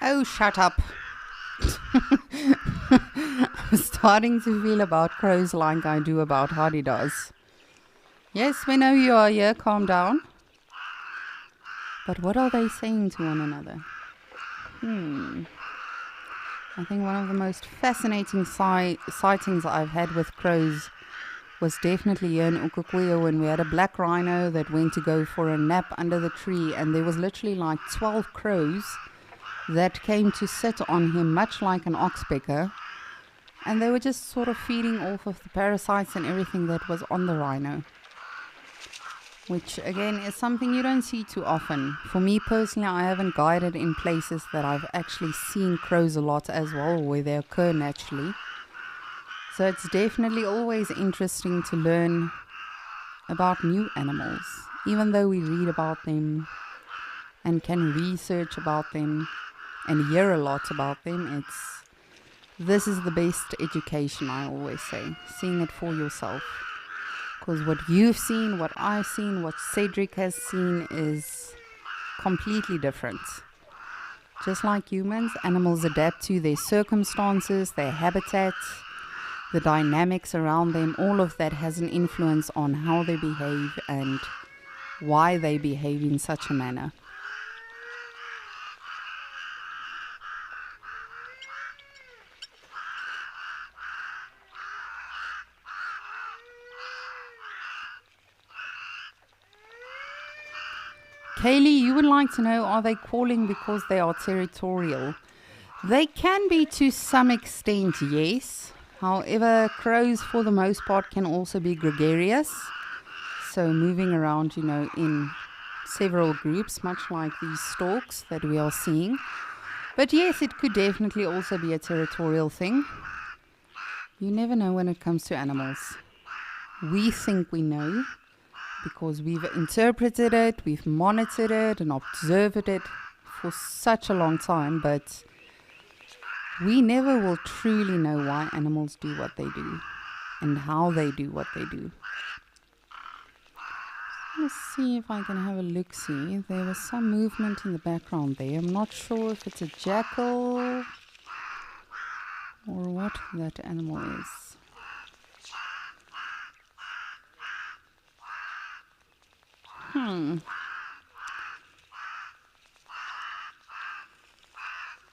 [SPEAKER 1] Oh, shut up. I'm starting to feel about crows like I do about Hadidas. Yes, we know you are here. Calm down. But what are they saying to one another? I think one of the most fascinating sightings I've had with crows was definitely here in Ukukuyo when we had a black rhino that went to go for a nap under the tree, and there was literally like 12 crows that came to sit on him, much like an oxpecker, and they were just sort of feeding off of the parasites and everything that was on the rhino, which again is something you don't see too often. For me personally, I haven't guided in places that I've actually seen crows a lot as well, where they occur naturally. So it's definitely always interesting to learn about new animals, even though we read about them and can research about them and hear a lot about them. This is the best education, I always say, seeing it for yourself. Because what you've seen, what I've seen, what Cedric has seen is completely different. Just like humans, animals adapt to their circumstances, their habitat, the dynamics around them. All of that has an influence on how they behave and why they behave in such a manner. Kaylee, you would like to know, are they calling because they are territorial? They can be to some extent, yes. However, crows for the most part can also be gregarious. So moving around, in several groups, much like these storks that we are seeing. But yes, it could definitely also be a territorial thing. You never know when it comes to animals. We think we know, because we've interpreted it, we've monitored it and observed it for such a long time, but we never will truly know why animals do what they do and how they do what they do. Let's see if I can have a look-see. There was some movement in the background there. I'm not sure if it's a jackal or what that animal is.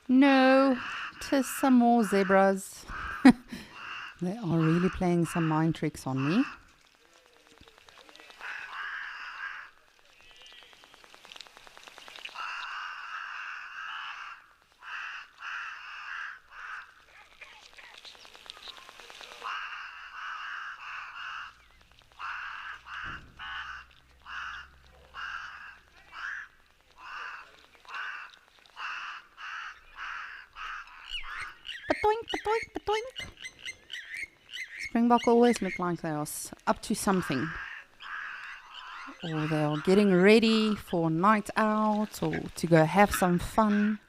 [SPEAKER 1] No, just some more zebras. They are really playing some mind tricks on me. Patoink, patoink, patoink. Springbok always look like they are up to something. Or they are getting ready for night out or to go have some fun.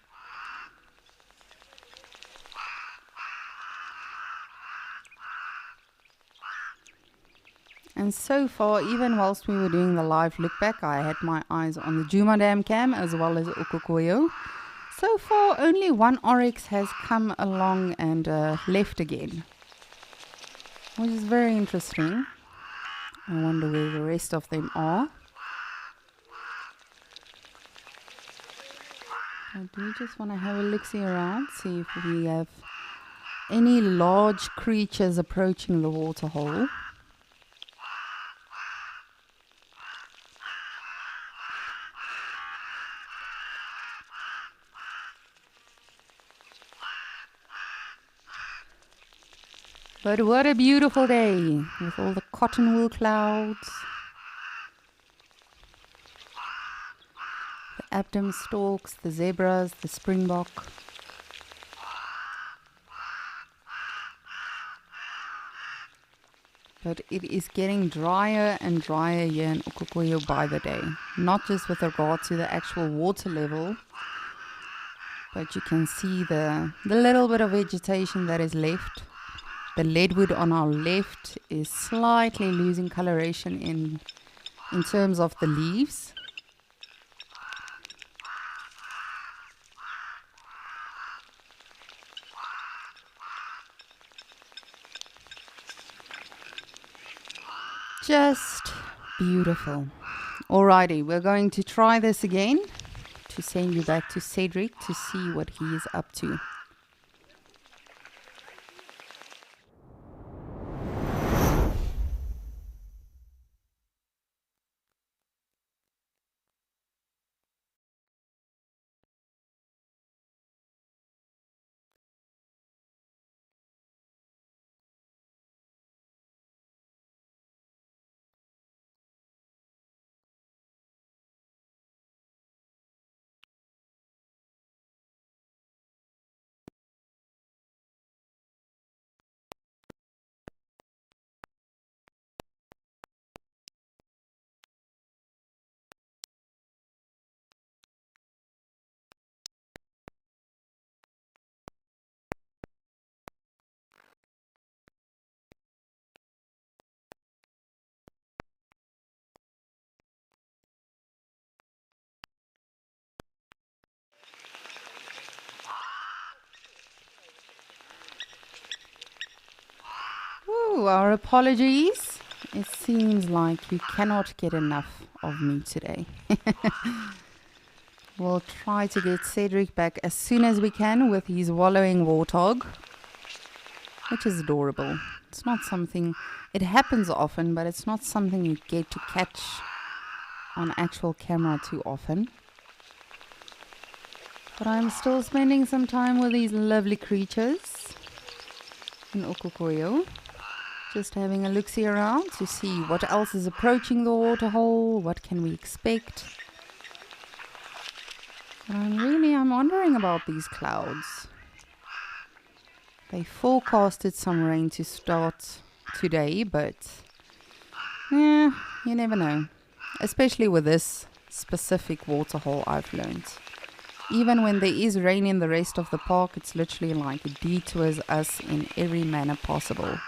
[SPEAKER 1] And so far, even whilst we were doing the live look back, I had my eyes on the Djuma Dam cam as well as Ukukuyo. So far, only one oryx has come along and left again, which is very interesting. I wonder where the rest of them are. I do just want to have a look-see around, see if we have any large creatures approaching the waterhole. But what a beautiful day with all the cotton wool clouds, the Abdom storks, the zebras, the springbok. But it is getting drier and drier here in Ukukuyo by the day. Not just with regard to the actual water level, but you can see the little bit of vegetation that is left. The leadwood on our left is slightly losing coloration in terms of the leaves. Just beautiful. Alrighty, we're going to try this again to send you back to Cedric to see what he is up to. Ooh, our apologies. It seems like you cannot get enough of me today. We'll try to get Cedric back as soon as we can with his wallowing warthog, which is adorable. It's not something, it happens often, but it's not something you get to catch on actual camera too often. But I'm still spending some time with these lovely creatures in Okokoyo. Just having a look-see around to see what else is approaching the waterhole, what can we expect. I'm wondering about these clouds. They forecasted some rain to start today, but yeah, you never know. Especially with this specific waterhole, I've learned. Even when there is rain in the rest of the park, it's literally like it detours us in every manner possible.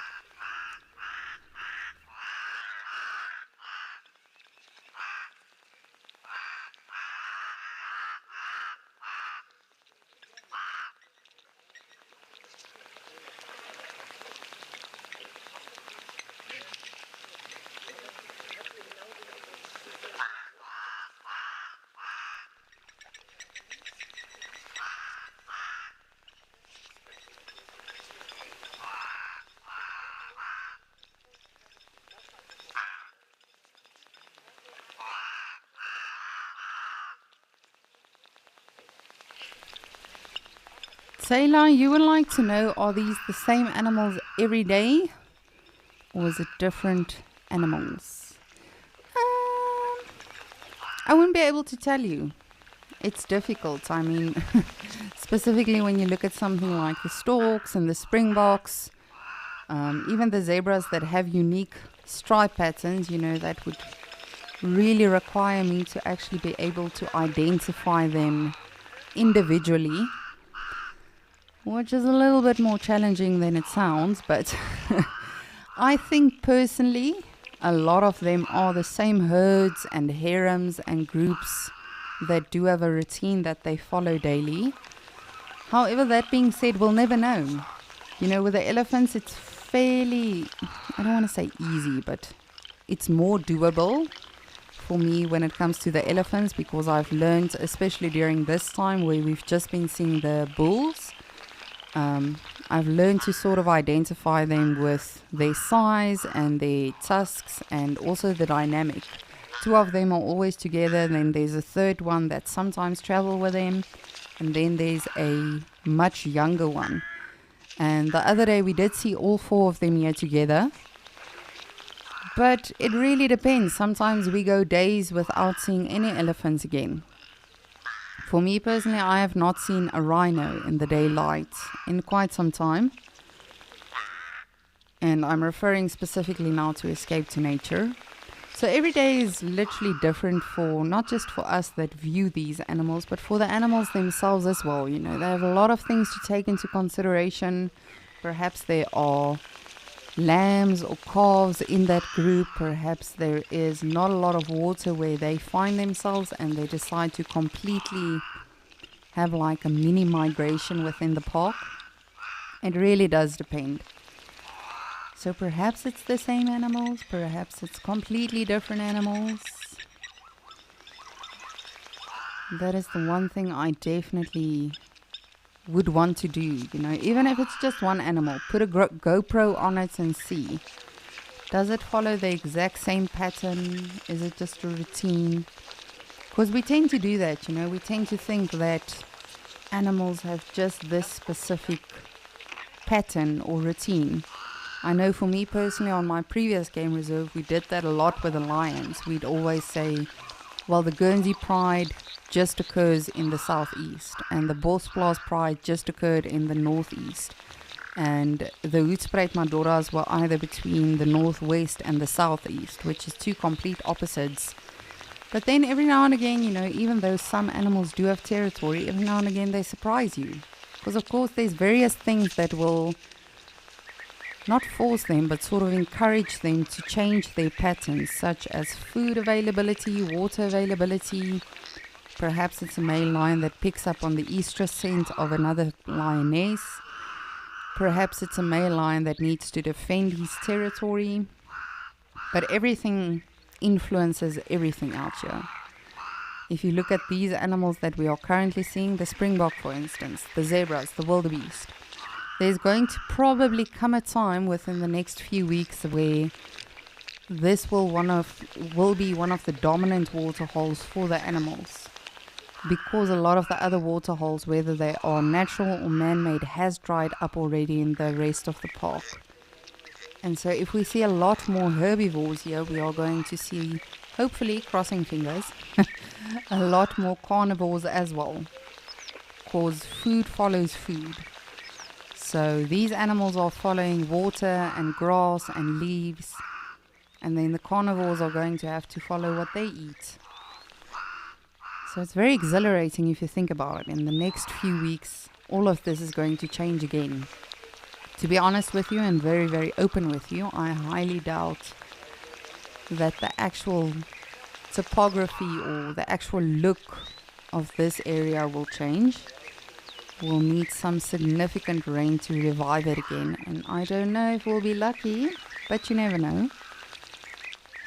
[SPEAKER 1] Sayla, you would like to know, are these the same animals every day? Or is it different animals? I wouldn't be able to tell you. It's difficult. I mean, specifically when you look at something like the storks and the springboks, even the zebras that have unique stripe patterns, you know, that would really require me to actually be able to identify them individually, which is a little bit more challenging than it sounds, but I think personally a lot of them are the same herds and harems and groups that do have a routine that they follow daily. However, that being said, we'll never know. You know, with the elephants, it's fairly, I don't want to say easy, but it's more doable for me when it comes to the elephants, because I've learned, especially during this time where we've just been seeing the bulls, I've learned to sort of identify them with their size and their tusks and also the dynamic. Two of them are always together, then there's a third one that sometimes travel with them, and then there's a much younger one. And the other day we did see all four of them here together. But it really depends. Sometimes we go days without seeing any elephants again. For me personally, I have not seen a rhino in the daylight in quite some time. And I'm referring specifically now to Escape to Nature. So every day is literally different for, not just for us that view these animals, but for the animals themselves as well. You know, they have a lot of things to take into consideration. Perhaps there are lambs or calves in that group. Perhaps there is not a lot of water where they find themselves and they decide to completely have like a mini migration within the park. It really does depend. So perhaps it's the same animals, perhaps it's completely different animals. That is the one thing I definitely would want to do, you know, even if it's just one animal. Put a GoPro on it and see. Does it follow the exact same pattern? Is it just a routine? Because we tend to do that, you know, we tend to think that animals have just this specific pattern or routine. I know for me personally, on my previous game reserve, we did that a lot with the lions. We'd always say, well, the Guernsey Pride just occurs in the southeast, and the Bosplaas Pride just occurred in the northeast, and the Hoedspruit Madoras were either between the northwest and the southeast, which is two complete opposites. But then every now and again, you know, even though some animals do have territory, every now and again they surprise you. Because of course there's various things that will not force them, but sort of encourage them to change their patterns, such as food availability, water availability. Perhaps it's a male lion that picks up on the estrus scent of another lioness. Perhaps it's a male lion that needs to defend his territory. But everything influences everything out here. If you look at these animals that we are currently seeing, the springbok for instance, the zebras, the wildebeest, there's going to probably come a time within the next few weeks where this will be one of the dominant water holes for the animals, because a lot of the other water holes, whether they are natural or man-made, has dried up already in the rest of the park. And so if we see a lot more herbivores here, we are going to see, hopefully, crossing fingers, a lot more carnivores as well, because food follows food. So these animals are following water and grass and leaves, and then the carnivores are going to have to follow what they eat. So it's very exhilarating if you think about it. In the next few weeks, all of this is going to change again. To be honest with you and very, very open with you, I highly doubt that the actual topography or the actual look of this area will change. We'll need some significant rain to revive it again, and I don't know if we'll be lucky, but you never know.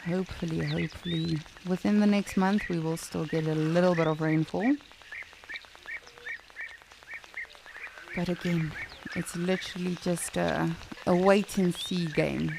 [SPEAKER 1] Hopefully, within the next month we will still get a little bit of rainfall. But again, it's literally just a wait and see game.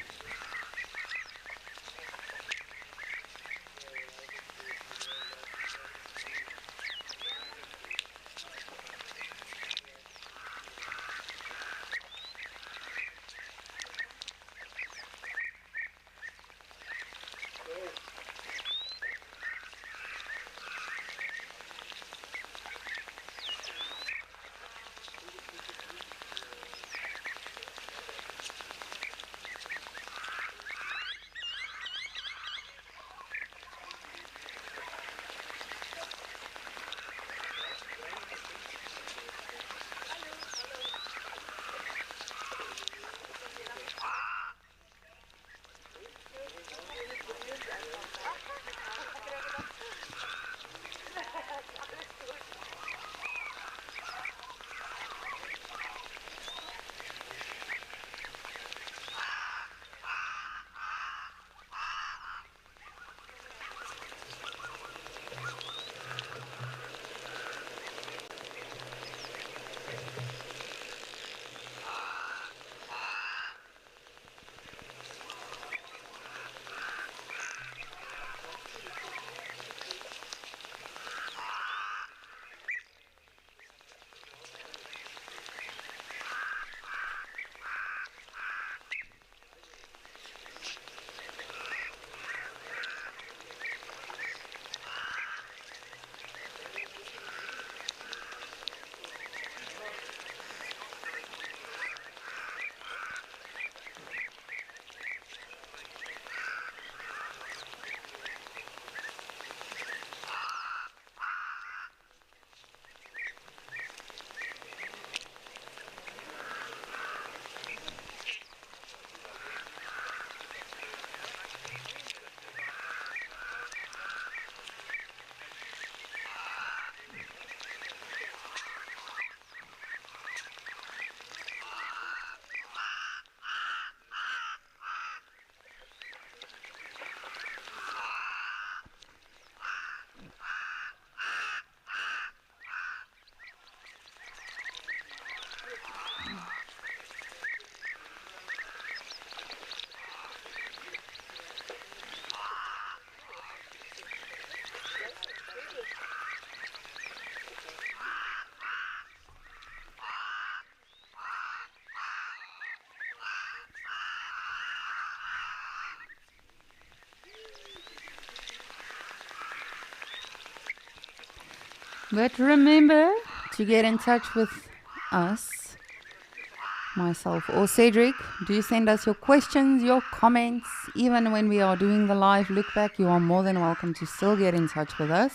[SPEAKER 1] But remember to get in touch with us, myself or Cedric. Do send us your questions, your comments. Even when we are doing the live look back, you are more than welcome to still get in touch with us.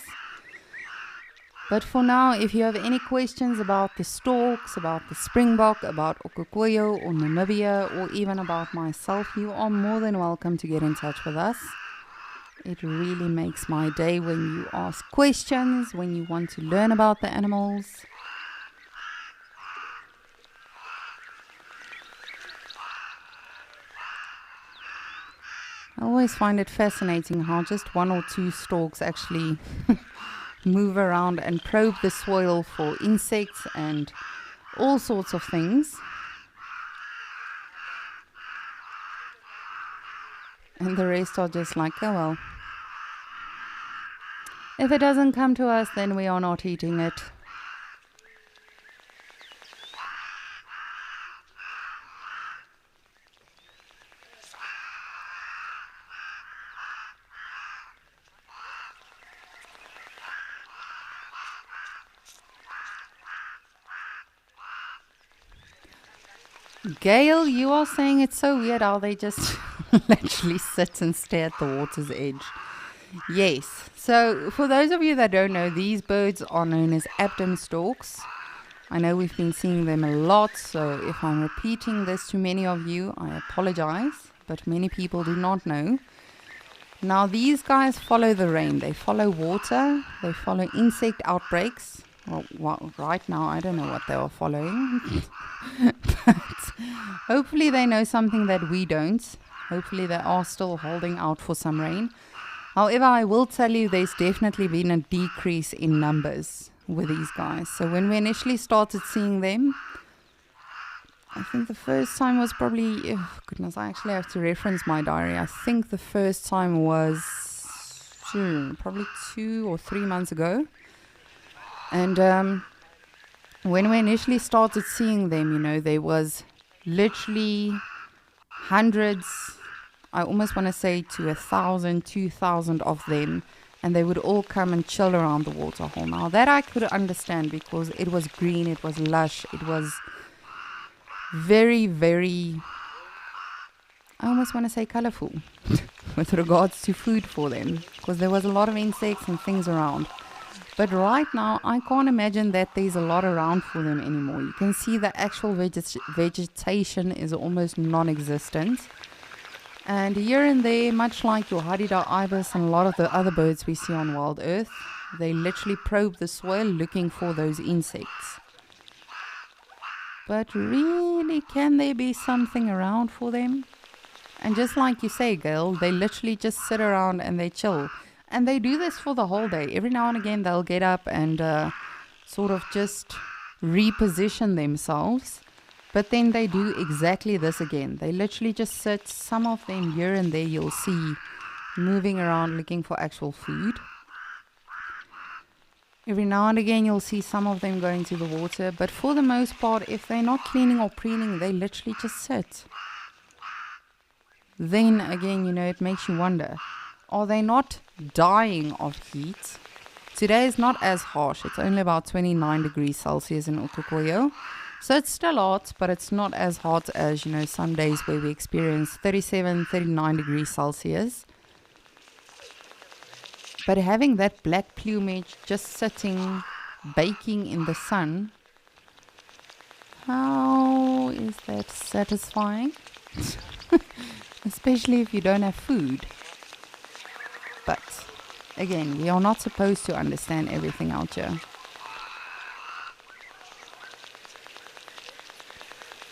[SPEAKER 1] But for now, if you have any questions about the storks, about the springbok, about Okokoyo or Namibia, or even about myself, you are more than welcome to get in touch with us. It really makes my day when you ask questions, when you want to learn about the animals. I always find it fascinating how just 1 or 2 storks actually move around and probe the soil for insects and all sorts of things. And the rest are just like, oh well. If it doesn't come to us, then we are not eating it. Gail, you are saying it's so weird how they just literally sit and stare at the water's edge. Yes. So for those of you that don't know, these birds are known as Abdom storks. I know we've been seeing them a lot, so if I'm repeating this to many of you, I apologize, but many people do not know. Now these guys follow the rain, they follow water, they follow insect outbreaks. Well, right now I don't know what they are following, but hopefully they know something that we don't. Hopefully they are still holding out for some rain. However, I will tell you there's definitely been a decrease in numbers with these guys. So when we initially started seeing them, I think the first time was probably, oh goodness, I actually have to reference my diary. I think the first time was probably 2 or 3 months ago. And when we initially started seeing them, you know, there was literally hundreds, I almost want to say to 1,000, 2,000 of them, and they would all come and chill around the waterhole. Now that I could understand because it was green, it was lush, it was very, very, I almost want to say colorful with regards to food for them, because there was a lot of insects and things around. But right now, I can't imagine that there's a lot around for them anymore. You can see the actual vegetation is almost non-existent. And here and there, much like your Hadida ibis and a lot of the other birds we see on Wild Earth, they literally probe the soil looking for those insects. But really, can there be something around for them? And just like you say, Gail, they literally just sit around and they chill. And they do this for the whole day. Every now and again, they'll get up and sort of just reposition themselves. But then they do exactly this again. They literally just sit, some of them here and there you'll see moving around looking for actual food. Every now and again you'll see some of them going to the water. But for the most part, if they're not cleaning or preening, they literally just sit. Then again, you know, it makes you wonder. Are they not dying of heat? Today is not as harsh. It's only about 29 degrees Celsius in Okokoyo. So it's still hot, but it's not as hot as, you know, some days where we experience 37, 39 degrees Celsius. But having that black plumage just sitting, baking in the sun, how is that satisfying? Especially if you don't have food. But again, we are not supposed to understand everything out here.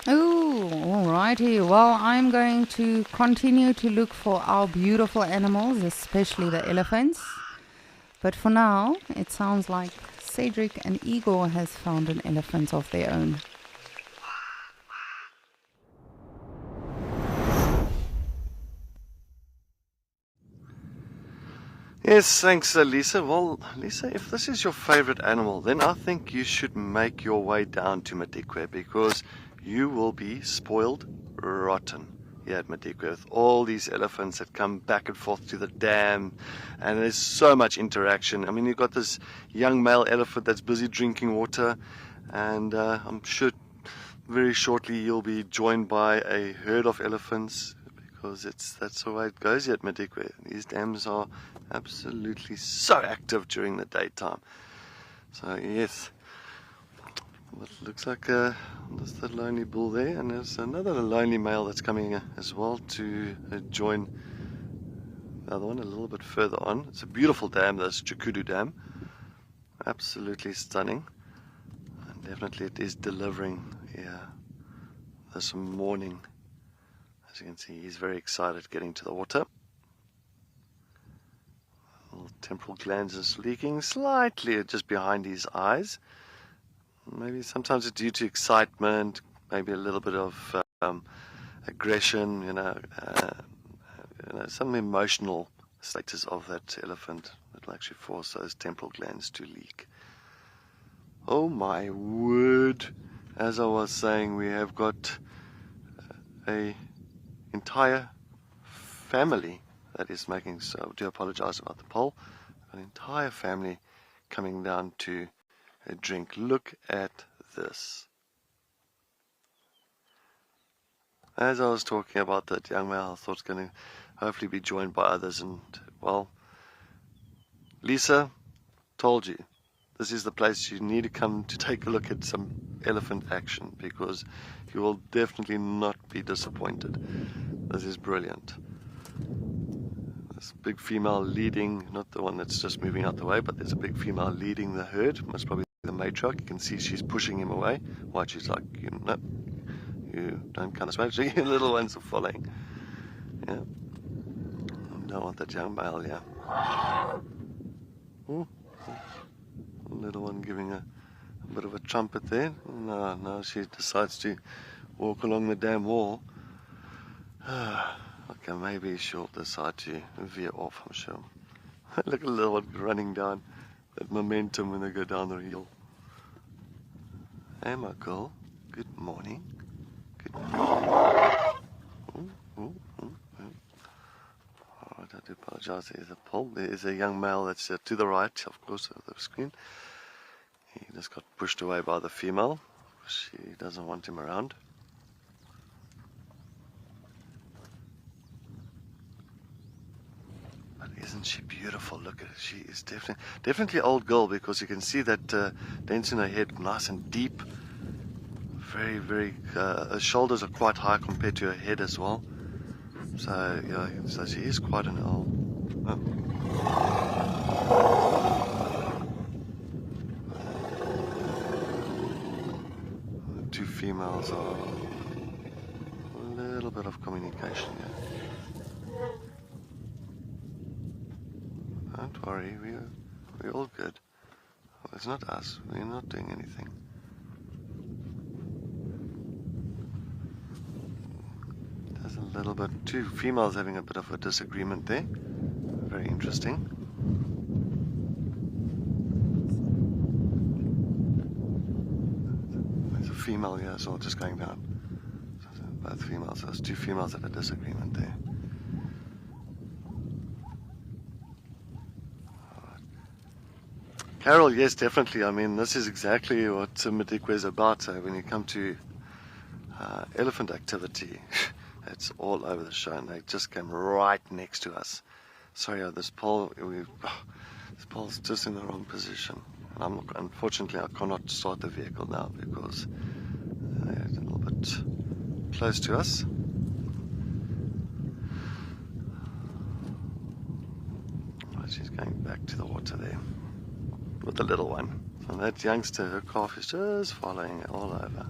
[SPEAKER 1] Oh, alrighty. Well, I'm going to continue to look for our beautiful animals, especially the elephants. But for now, it sounds like Cedric and Igor has found an elephant of their own.
[SPEAKER 5] Yes, thanks, Lisa. Well, Lisa, if this is your favorite animal, then I think you should make your way down to Madikwe because you will be spoiled rotten. here at Madikwe, with all these elephants that come back and forth to the dam, and there's so much interaction. I mean, you've got this young male elephant that's busy drinking water, and I'm sure very shortly you'll be joined by a herd of elephants, because that's the way it goes here at Madikwe. These dams are absolutely so active during the daytime. So yes, it looks like there's the lonely bull there, and there's another lonely male that's coming as well to join the other one a little bit further on. It's a beautiful dam, this Chukudu Dam, absolutely stunning, and definitely it is delivering here this morning. As you can see, he's very excited getting to the water. Little temporal glands is leaking slightly just behind his eyes. Maybe sometimes it's due to excitement, maybe a little bit of aggression, some emotional status of that elephant that will actually force those temporal glands to leak. Oh my word! As I was saying, we have got a entire family that is making, so I do apologize about the poll, an entire family coming down to a drink. Look at this. As I was talking about that young male, I thought it's going to hopefully be joined by others, and well, Lisa told you this is the place you need to come to take a look at some elephant action, because you will definitely not be disappointed. This is brilliant. This big female leading, not the one that's just moving out the way, but there's a big female leading the herd, most probably the matriarch. You can see she's pushing him away. Why, she's like, you don't kind of smoke, so your little ones are following. Yeah. Don't want that young male, yeah. Ooh. Little one giving a bit of a trumpet there. No, she decides to walk along the dam wall. Okay, maybe she'll decide to veer off, I'm sure. Look at the little one running down, that momentum when they go down the hill. Hey, my girl. Good morning. Good morning. I do apologize. There's a pole. There is a young male that's to the right, of course, of the screen. He just got pushed away by the female. She doesn't want him around. But isn't she beautiful? Look at her. She is definitely old girl, because you can see that dents in her head, nice and deep. Very, very. Her shoulders are quite high compared to her head as well. So yeah, so she is quite an old. The two females are a little bit of communication here. Don't worry, we're all good. It's not us. We're not doing anything. There's a little bit, two females having a bit of a disagreement there. Very interesting. There's a female here as well, just going down. So both females, there's two females have a disagreement there. Carol, yes, definitely. I mean, this is exactly what Madikwe is about. So when you come to elephant activity, it's all over the show, and they just came right next to us. Sorry, this pole's just in the wrong position. And unfortunately, I cannot start the vehicle now because it's a little bit close to us. She's going back to the water there with the little one. So that youngster, her calf, is just following it all over.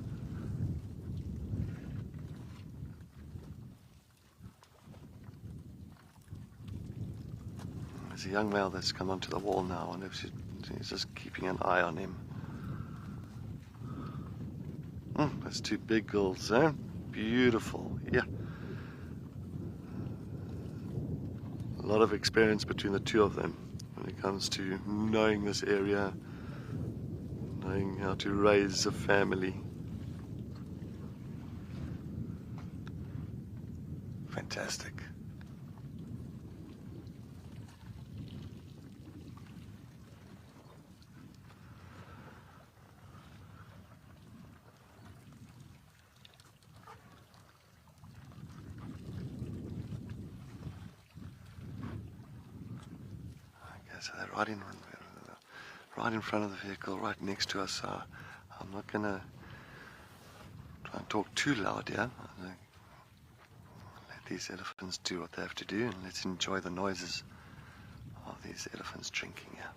[SPEAKER 5] There's a young male that's come onto the wall now. I wonder if she's just keeping an eye on him. There's two big girls there. Beautiful, yeah. A lot of experience between the two of them when it comes to knowing this area, knowing how to raise a family. Fantastic. Okay, so they're right in front of the vehicle, right next to us. So I'm not going to try and talk too loud here. Let these elephants do what they have to do, and let's enjoy the noises of these elephants drinking here.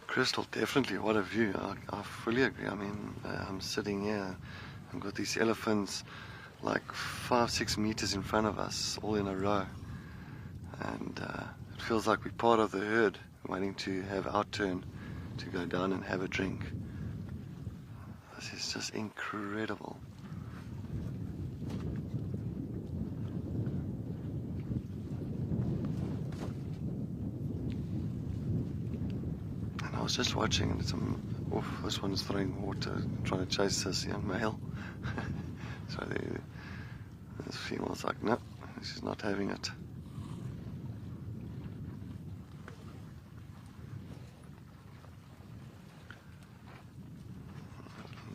[SPEAKER 5] Crystal, definitely, what a view. I fully agree. I mean, I'm sitting here, I've got these elephants like 5-6 meters in front of us, all in a row. And it feels like we're part of the herd, waiting to have our turn to go down and have a drink. This is just incredible. I was just watching, and this one's throwing water, trying to chase this young male. So this female's like, no, she's not having it.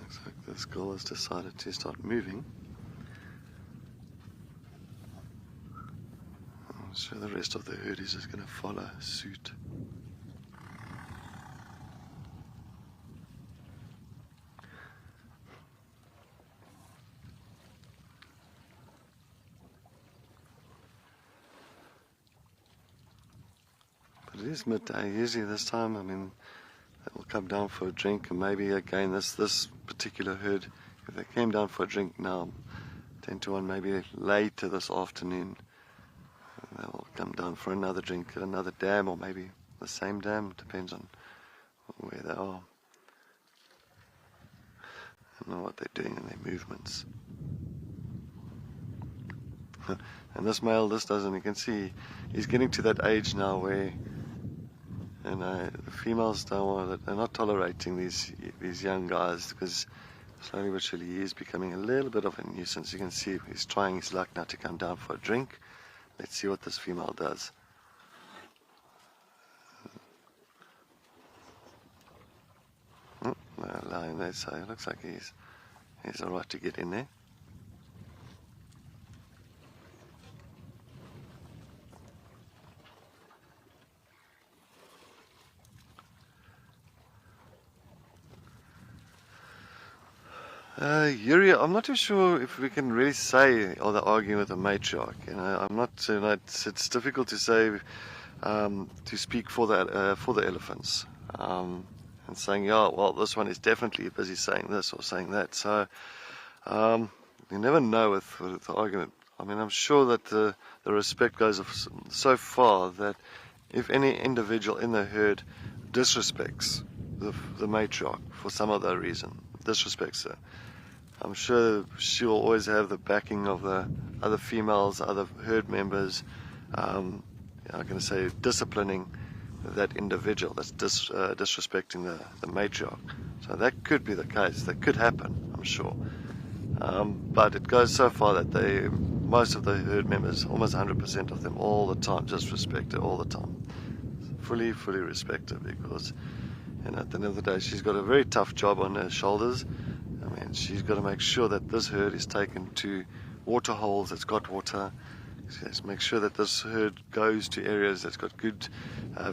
[SPEAKER 5] Looks like this girl has decided to start moving. I'm sure the rest of the herd is just going to follow suit. It is midday. Usually this time, I mean, they will come down for a drink, and maybe again this particular herd, if they came down for a drink now, 10 to 1, maybe later this afternoon, they will come down for another drink at another dam, or maybe the same dam. Depends on where they are and what they're doing in their movements. And this male, you can see, he's getting to that age now where, and the females don't want it. They're not tolerating these young guys, because slowly but surely he is becoming a little bit of a nuisance. You can see he's trying his luck now to come down for a drink. Let's see what this female does. Lying there, so it looks like he's all right to get in there. Yuri, I'm not too sure if we can really say, or they're arguing with the matriarch. You know, I'm not. It's difficult to say, to speak for the elephants, and saying, yeah, well, this one is definitely busy saying this or saying that. So you never know with the argument. I mean, I'm sure that the respect goes so far that if any individual in the herd disrespects the matriarch for some other reason, disrespects her, I'm sure she'll always have the backing of the other females, other herd members, I'm going to say disciplining that individual that's disrespecting the matriarch. So that could be the case. That could happen, I'm sure. But it goes so far that most of the herd members, almost 100% of them, all the time, just respect her all the time. Fully respect her, because at the end of the day, she's got a very tough job on her shoulders. I mean, she's got to make sure that this herd is taken to water holes that's got water. She has to make sure that this herd goes to areas that's got good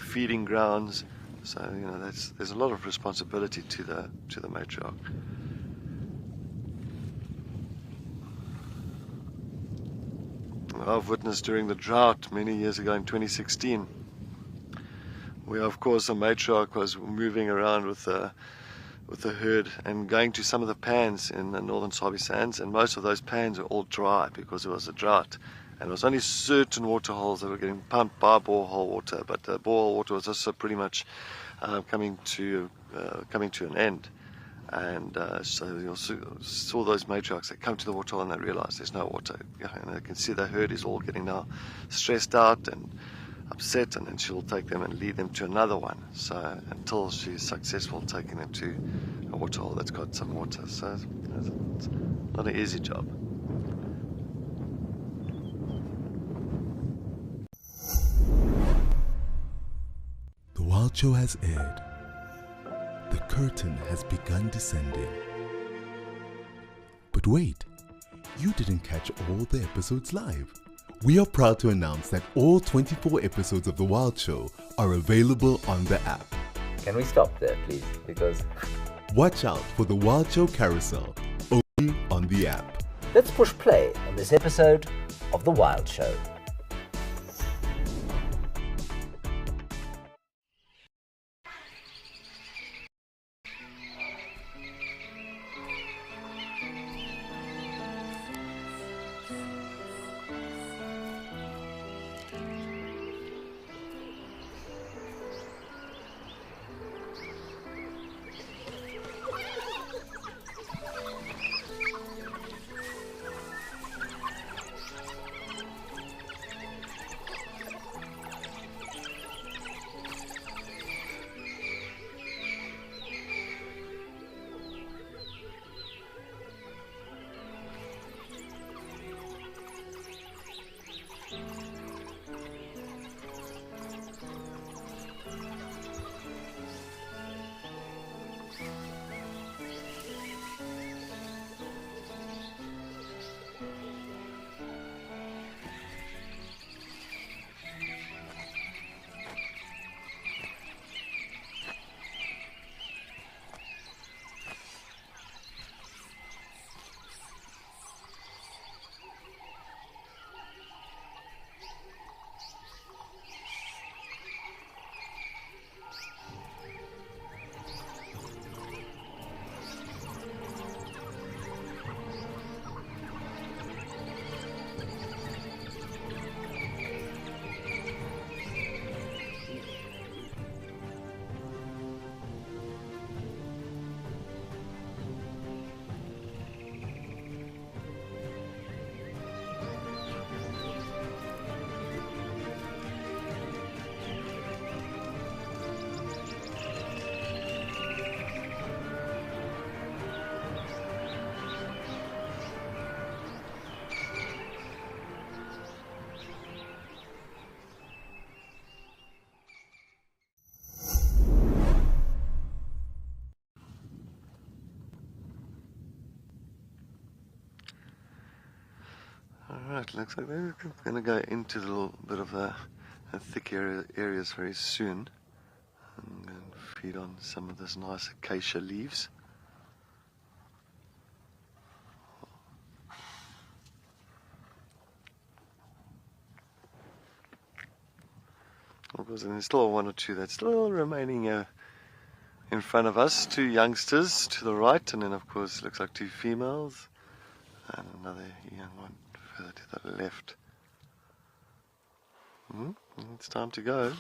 [SPEAKER 5] feeding grounds. So there's a lot of responsibility to the matriarch. I've witnessed during the drought many years ago in 2016, where of course a matriarch was moving around with the herd and going to some of the pans in the northern Sabi Sands, and most of those pans were all dry because there was a drought, and it was only certain water holes that were getting pumped by borehole water, but the borehole water was also pretty much coming to an end. And so you also saw those matriarchs that come to the waterhole and they realize there's no water. And they can see the herd is all getting now stressed out and upset, and then she'll take them and lead them to another one. So until she's successful taking them to a waterhole that's got some water. So it's not an easy job.
[SPEAKER 2] The Wild Show has aired. The curtain has begun descending. But wait, you didn't catch all the episodes live. We are proud to announce that all 24 episodes of The Wild Show are available on the app.
[SPEAKER 6] Can we stop there, please? Because
[SPEAKER 2] Watch out for The Wild Show Carousel, only on the app.
[SPEAKER 6] let's push play on this episode of The Wild Show.
[SPEAKER 5] Alright, looks like they're going to go into a little bit of the thick areas very soon and feed on some of this nice acacia leaves. Of course, and there's still one or two that's still remaining in front of us. Two youngsters to the right, and then of course it looks like two females and another young one further to the left. It's time to go.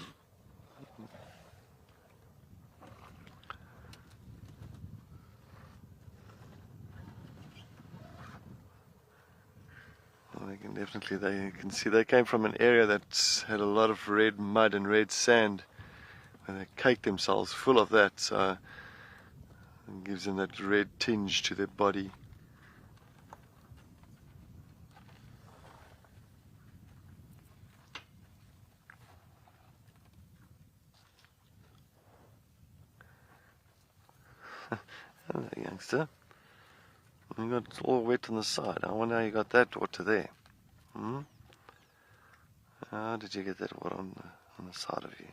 [SPEAKER 5] Well, they can see they came from an area that's had a lot of red mud and red sand, and they caked themselves full of that, so it gives them that red tinge to their body. Hello, youngster. You got all wet on the side. I wonder how you got that water there. How did you get that water on the side of you?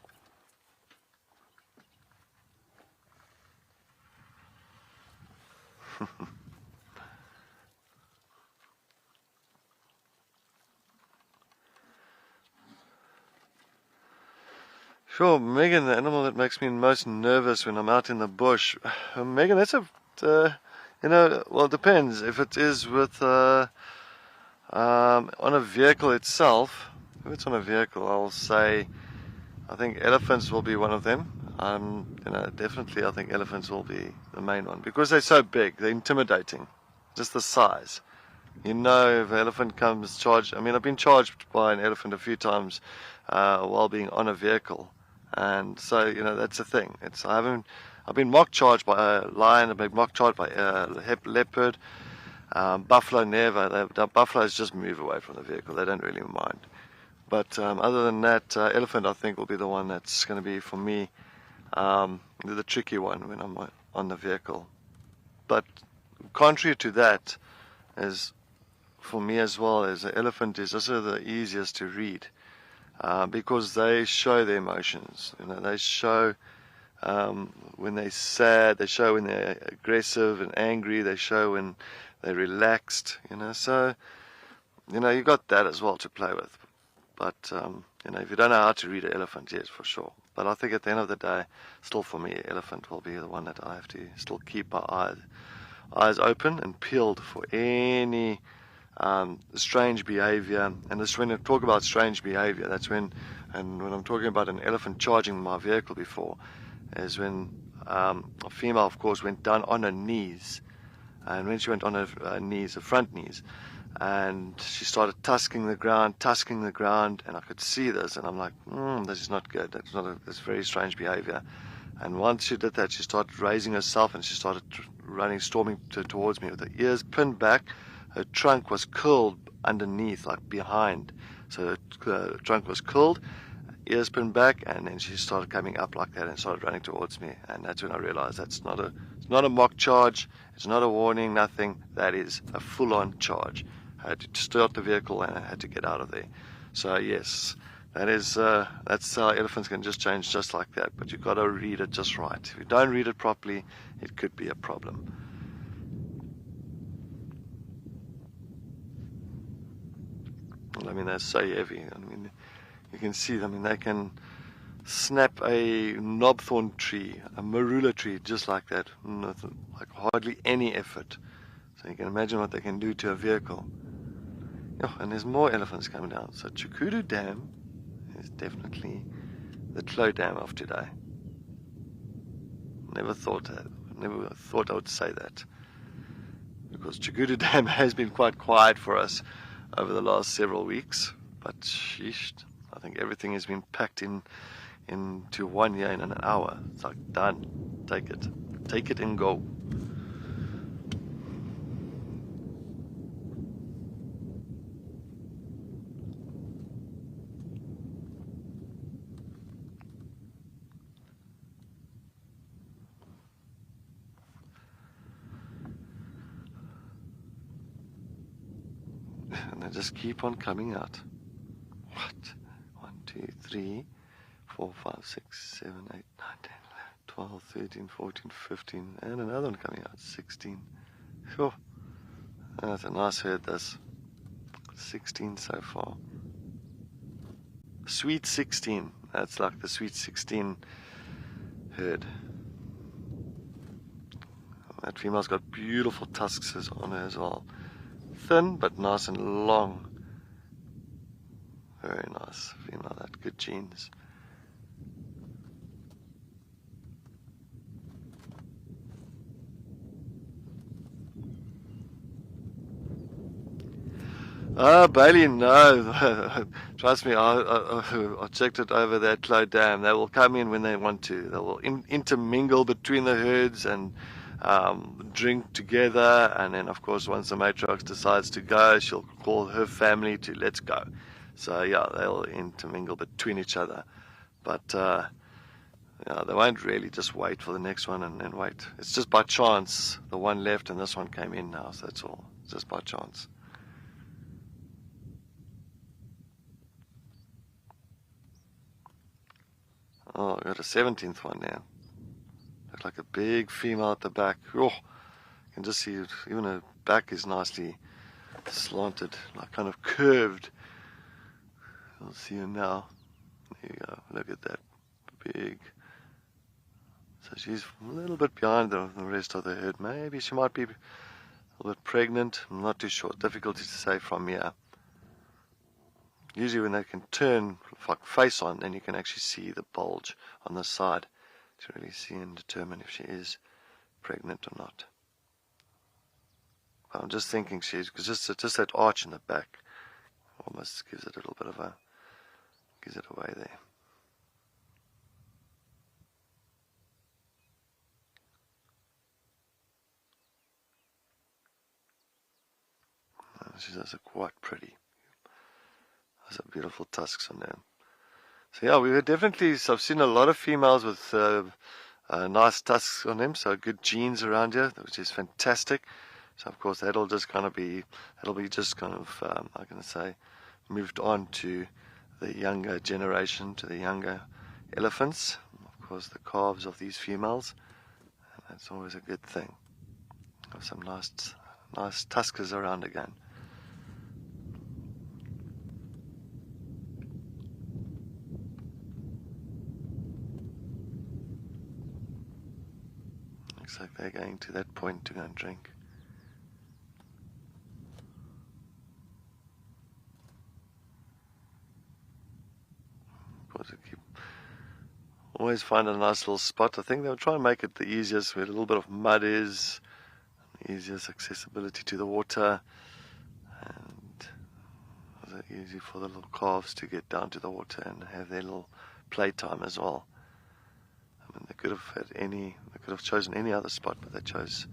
[SPEAKER 5] Sure, Megan, the animal that makes me most nervous when I'm out in the bush. Megan, that's well, it depends. If it is with, on a vehicle itself, if it's on a vehicle, I'll say, I think elephants will be one of them. Definitely I think elephants will be the main one because they're so big, they're intimidating. Just the size. If an elephant comes charged, I've been charged by an elephant a few times while being on a vehicle. And so, that's the thing. I've been mock charged by a lion, I've been mock charged by a leopard, buffalo never. Buffaloes just move away from the vehicle, they don't really mind. But other than that, elephant I think will be the one that's going to be for me the tricky one when I'm on the vehicle. But contrary to that, is for me as well, as an elephant is also the easiest to read because they show their emotions. They show when they're sad, they show when they're aggressive and angry, they show when they're relaxed. So you got that as well to play with. But, if you don't know how to read an elephant, yes, for sure. But I think at the end of the day, still for me, elephant will be the one that I have to still keep my eyes open and peeled for any strange behavior. And this, when I talk about strange behavior, that's when I'm talking about an elephant charging my vehicle before, is when a female, of course, went down on her knees. And when she went on her knees, her front knees, and she started tusking the ground, and I could see this, and I'm like, this is not good. That's very strange behavior. And once she did that, she started raising herself, and she started storming towards me with her ears pinned back. Her trunk was curled underneath, like behind. So her trunk was curled, ears pinned back, and then she started coming up like that and started running towards me. And that's when I realized it's not a mock charge, it's not a warning, nothing. That is a full-on charge. I had to start the vehicle and I had to get out of there. So yes, that's how elephants can just change just like that. But you've got to read it just right. If you don't read it properly, it could be a problem. They're so heavy. You can see them. They can snap a knobthorn tree, a marula tree, just like that, like hardly any effort. So you can imagine what they can do to a vehicle. Oh, and there's more elephants coming down. So Chukudu Dam is definitely the Klo Dam of today. Never thought I would say that, because Chukudu Dam has been quite quiet for us over the last several weeks. But sheesh, I think everything has been packed into 1 year in an hour. It's like, done. Take it and go. And they just keep on coming out. What? 1, 2, 3, 4, 5, 6, 7, 8, 9, 10, 11, 12, 13, 14, 15, and another one coming out, 16. Sure. That's a nice herd, this. 16 so far. Sweet 16. That's like the Sweet 16 herd. That female's got beautiful tusks on her as well. Thin, but nice and long. Very nice female, that. Good genes. Bailey, no. Trust me, I checked it over that Klo Dam. They will come in when they want to. They will intermingle between the herds and drink together. And then, of course, once the matriarch decides to go, she'll call her family to let's go. So, yeah, they'll intermingle between each other. But they won't really just wait for the next one and then wait. It's just by chance. The one left and this one came in now, so that's all. It's just by chance. Oh, I got a 17th one now. Looks like a big female at the back. Oh, you can just see it. Even her back is nicely slanted, like kind of curved. You'll see her now. There you go. Look at that big. So she's a little bit behind the rest of the herd. Maybe she might be a little bit pregnant. I'm not too sure. Difficult to say from here. Usually when they can turn like face on, then you can actually see the bulge on the side to really see and determine if she is pregnant or not. But I'm just thinking because just that arch in the back almost gives it a little bit of gives it away there. She's also quite pretty. Has a beautiful tusks on there. So yeah, I've seen a lot of females with nice tusks on them, so good genes around here, which is fantastic. So of course that'll just kind of be how can I say, moved on to the younger generation, to the younger elephants. Of course the calves of these females, and that's always a good thing. Have some nice tuskers around again. Looks like they're going to that point to go and drink. Of course, always find a nice little spot. I think they'll try and make it the easiest where a little bit of mud is, easiest accessibility to the water, and easy for the little calves to get down to the water and have their little playtime as well. I mean, they could have chosen any other spot, but they chose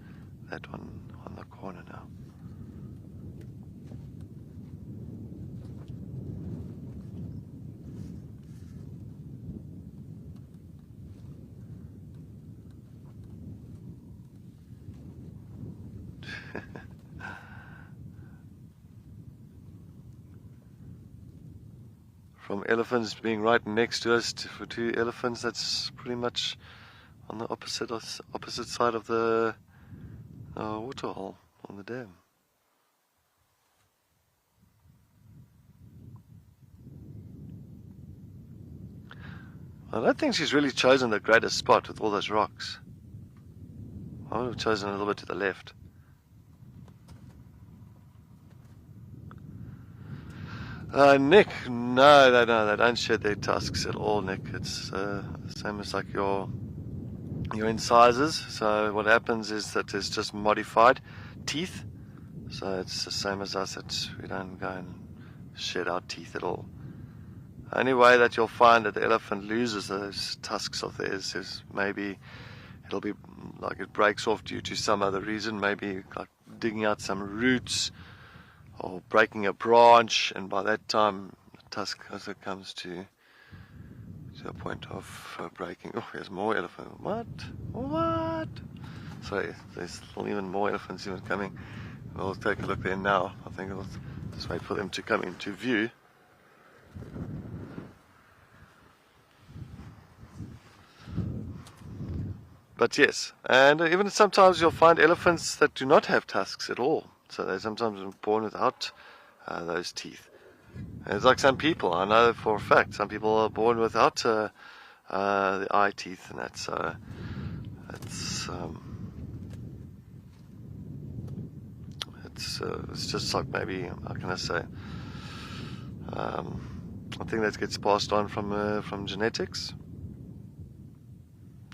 [SPEAKER 5] that one on the corner now. From elephants being right next to us for two elephants, that's pretty much on the opposite side of the waterhole on the dam. I don't think she's really chosen the greatest spot with all those rocks. I would have chosen a little bit to the left. Nick, no, they don't shed their tusks at all, Nick. It's the same as like your incisors. So what happens is that it's just modified teeth. So it's the same as us. We don't go and shed our teeth at all. The only way that you'll find that the elephant loses those tusks of theirs is maybe it'll be like it breaks off due to some other reason, maybe like digging out some roots or breaking a branch, and by that time the tusk also comes to a point of breaking. Oh, there's more elephant. What? Sorry, there's even more elephants even coming. We'll take a look there now. I think I'll just wait for them to come into view. But yes, and even sometimes you'll find elephants that do not have tusks at all. So they're sometimes born without those teeth. And it's like some people, I know for a fact, some people are born without the eye teeth, and that's it's just like maybe, how can I say? I think that gets passed on from genetics.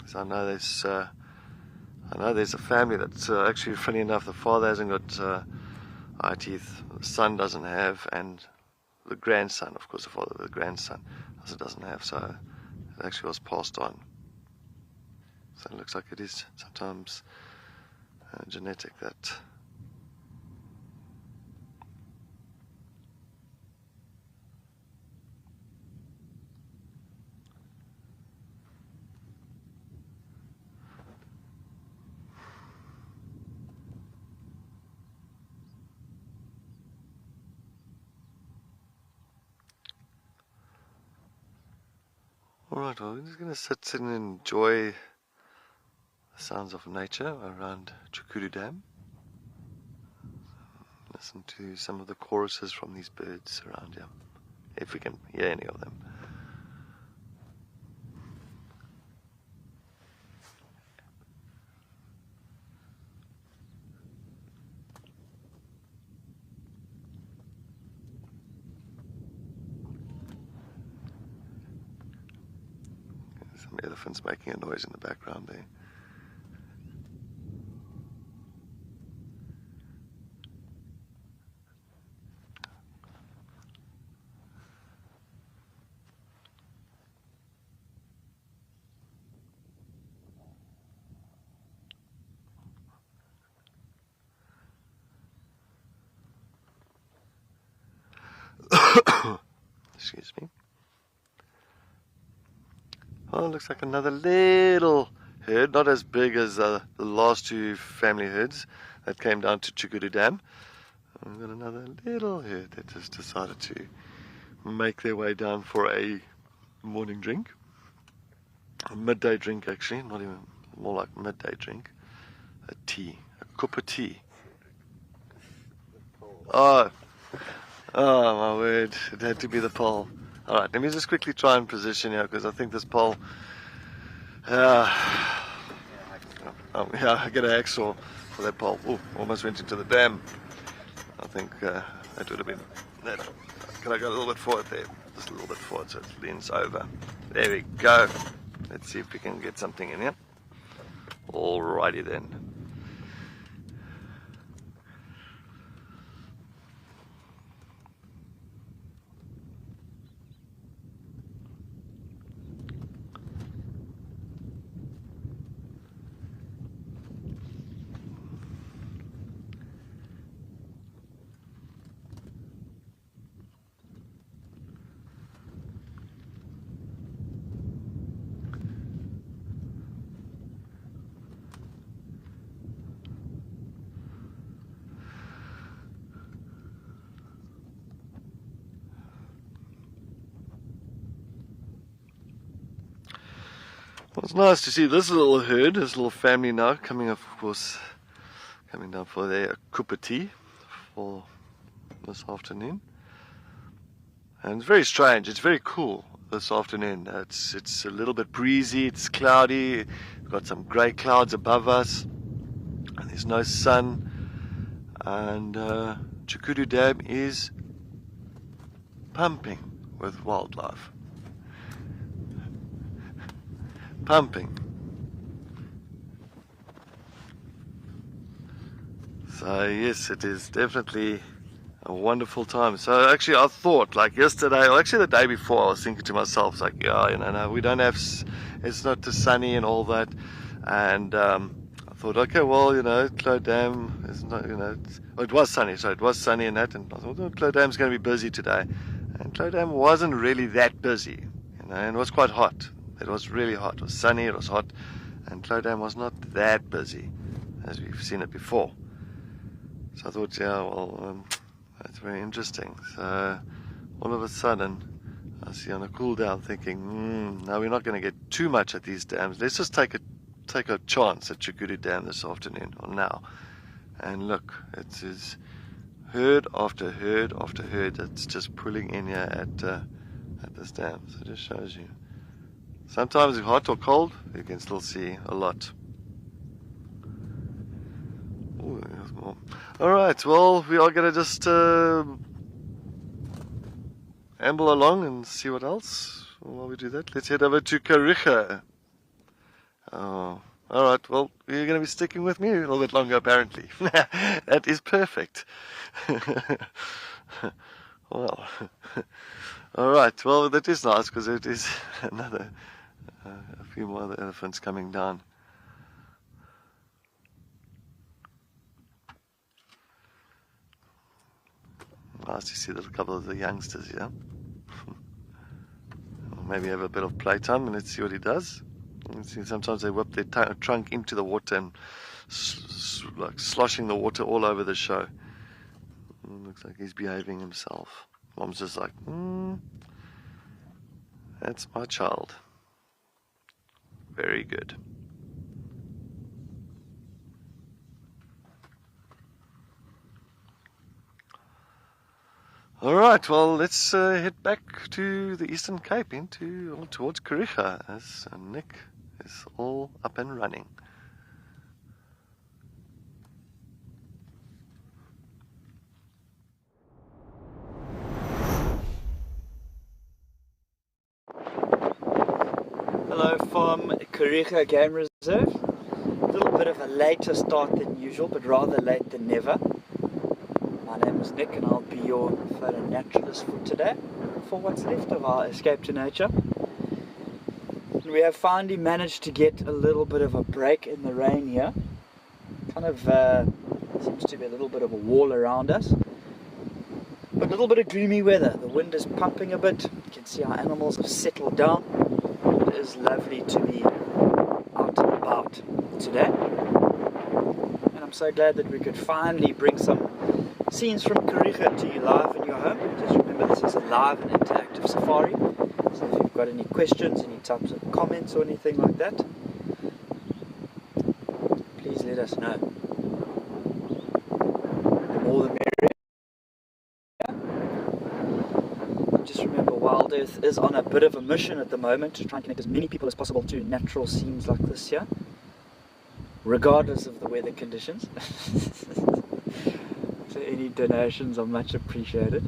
[SPEAKER 5] So I know there's a family that's actually, funny enough, the father hasn't got eye teeth, the son doesn't have, and the grandson, of course, the grandson also doesn't have, so it actually was passed on. So it looks like it is sometimes genetic that. Alright, well, we're just going to sit and enjoy the sounds of nature around Chukuru Dam. Listen to some of the choruses from these birds around here, if we can hear any of them. some elephants making a noise in the background there. Excuse me. Oh, looks like another little herd, not as big as the last two family herds that came down to Chikudu Dam. We've got another little herd that just decided to make their way down for a morning drink. A midday drink, actually, not even, more like midday drink. A tea, a cup of tea. Oh, my word, it had to be the pole. Alright, let me just quickly try and position here, because I think this pole, I get an hacksaw for that pole. Oh, almost went into the dam. I think that would have been that. Can I go a little bit forward there? Just a little bit forward so it leans over. There we go. Let's see if we can get something in here. Alrighty then. Well, it's nice to see this little herd, this little family now coming up, of course, coming down for their cup of tea for this afternoon. And it's very strange, it's very cool this afternoon. It's a little bit breezy, it's cloudy, we've got some grey clouds above us, and there's no sun, and Chikudu Dam is pumping with wildlife. Pumping. So yes, it is definitely a wonderful time. So actually I thought, like yesterday, or actually the day before, I was thinking to myself, it's like, yeah, no, we don't have, it's not too sunny and all that. And I thought, okay, well, Clode Dam is not, it was sunny, so it was sunny and that, and I thought, Clode Dam's going to be busy today. And Clode Dam wasn't really that busy, and it was quite hot. It was really hot. It was sunny, it was hot, and Clode Dam was not that busy as we've seen it before. So I thought, yeah, well, that's very interesting. So all of a sudden, I see on a cool down thinking, no, we're not going to get too much at these dams. Let's just take a chance at Chikudu Dam this afternoon or now. And look, it is herd after herd after herd that's just pulling in here at this dam. So it just shows you. Sometimes it's hot or cold, you can still see a lot. Ooh, there's more. Alright, well, we are going to just amble along and see what else. While we do that, let's head over to Kariga. Oh, alright, well, you're going to be sticking with me a little bit longer, apparently. That is perfect. Well, alright, well, that is nice, because it is another... a few more other elephants coming down. Nice to see a couple of the youngsters here. Maybe have a bit of playtime and let's see what he does. You can see sometimes they whip their trunk into the water and like sloshing the water all over the show. Looks like he's behaving himself. Mom's just like, that's my child. Very good. All right, well, let's head back to the Eastern Cape towards Kariga as Nick is all up and running.
[SPEAKER 7] Hello from Kariga Game Reserve. A little bit of a later start than usual, but rather late than never. My name is Nick and I'll be your photo naturalist for today, for what's left of our escape to nature. And we have finally managed to get a little bit of a break in the rain here. Kind of seems to be a little bit of a wall around us. But a little bit of gloomy weather. The wind is pumping a bit. You can see our animals have settled down. It is lovely to be out and about today. And I'm so glad that we could finally bring some scenes from Kariga to you live in your home. Just remember, this is a live and interactive safari. So if you've got any questions, any types of comments or anything like that, please let us know. The more the merrier. Just remember, Wild Earth is on a bit of a mission at the moment to try and connect as many people as possible to natural scenes like this here, regardless of the weather conditions. So any donations are much appreciated.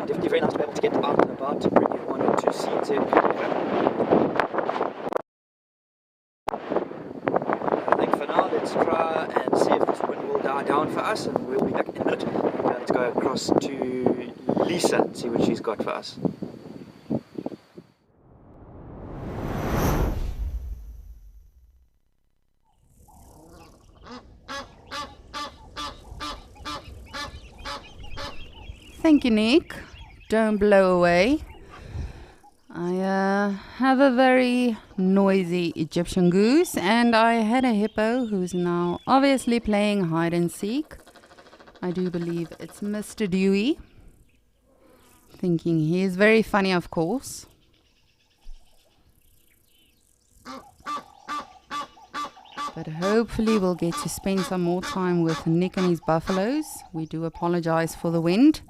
[SPEAKER 7] Definitely very nice to be able to get out and about and bring you one or two scenes here. I think for now, let's try and see if this wind will die down for us, and we'll be back in a minute. Let's go across to Lisa and see what she's got for us.
[SPEAKER 1] Thank you, Nick. Don't blow away. I have a very noisy Egyptian goose, and I had a hippo who's now obviously playing hide and seek. I do believe it's Mr. Dewey. Thinking he is very funny, of course. But hopefully we'll get to spend some more time with Nick and his buffaloes. We do apologize for the wind.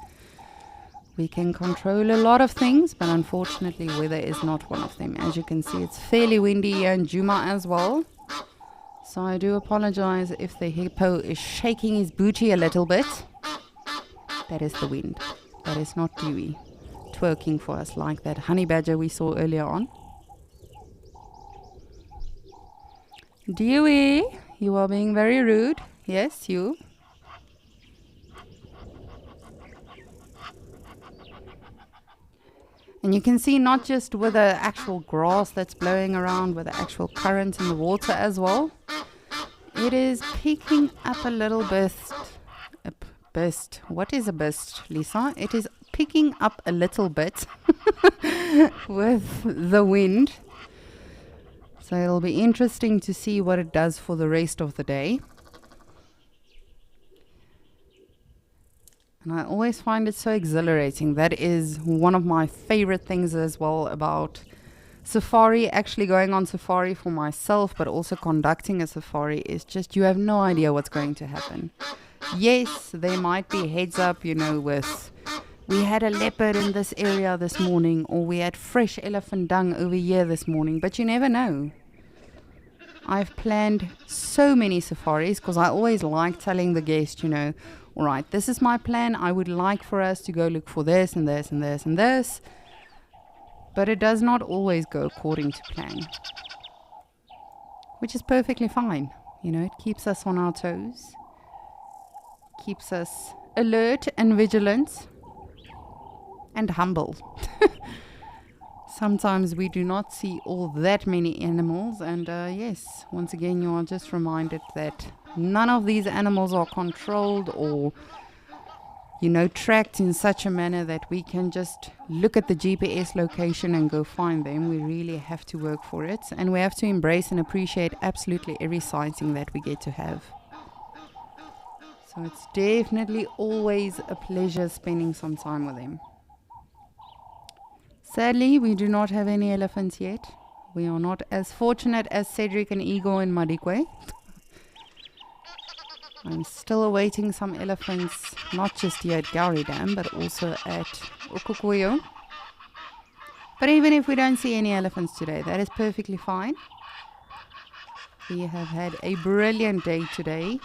[SPEAKER 1] We can control a lot of things, but unfortunately weather is not one of them. As you can see, it's fairly windy here in Djuma as well. So I do apologize if the hippo is shaking his booty a little bit. That is the wind. That is not Dewey twerking for us like that honey badger we saw earlier on. Dewey, you are being very rude. Yes, you. And you can see not just with the actual grass that's blowing around, with the actual current in the water as well. It is picking up a little burst. What is a burst, Lisa? It is picking up a little bit with the wind. So it'll be interesting to see what it does for the rest of the day. And I always find it so exhilarating. That is one of my favorite things as well about safari, actually going on safari for myself, but also conducting a safari, is just you have no idea what's going to happen. Yes, there might be heads up, with we had a leopard in this area this morning, or we had fresh elephant dung over here this morning, but you never know. I've planned so many safaris because I always like telling the guest, all right, this is my plan. I would like for us to go look for this and this and this and this. But it does not always go according to plan, which is perfectly fine. It keeps us on our toes, keeps us alert and vigilant and humble. Sometimes we do not see all that many animals, and yes, once again, you are just reminded that none of these animals are controlled or, tracked in such a manner that we can just look at the GPS location and go find them. We really have to work for it, and we have to embrace and appreciate absolutely every sighting that we get to have. So it's definitely always a pleasure spending some time with them. Sadly, we do not have any elephants yet. We are not as fortunate as Cedric and Igor in Madikwe. I'm still awaiting some elephants, not just here at Gowrie Dam, but also at Okukoyo. But even if we don't see any elephants today, that is perfectly fine. We have had a brilliant day today.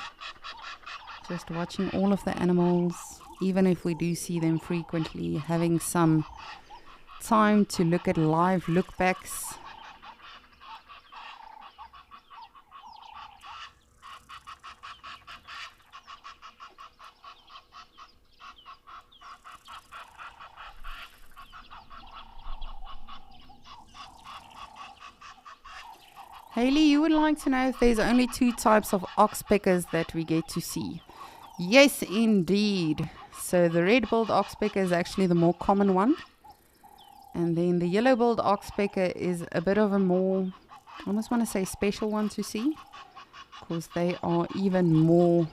[SPEAKER 1] Just watching all of the animals, even if we do see them frequently, having some time to look at live lookbacks. Haley, you would like to know if there's only 2 types of oxpeckers that we get to see. Yes, indeed. So the red-billed oxpecker is actually the more common one. And then the yellow-billed oxpecker is a bit of a more, I almost want to say special one to see. Because they are even more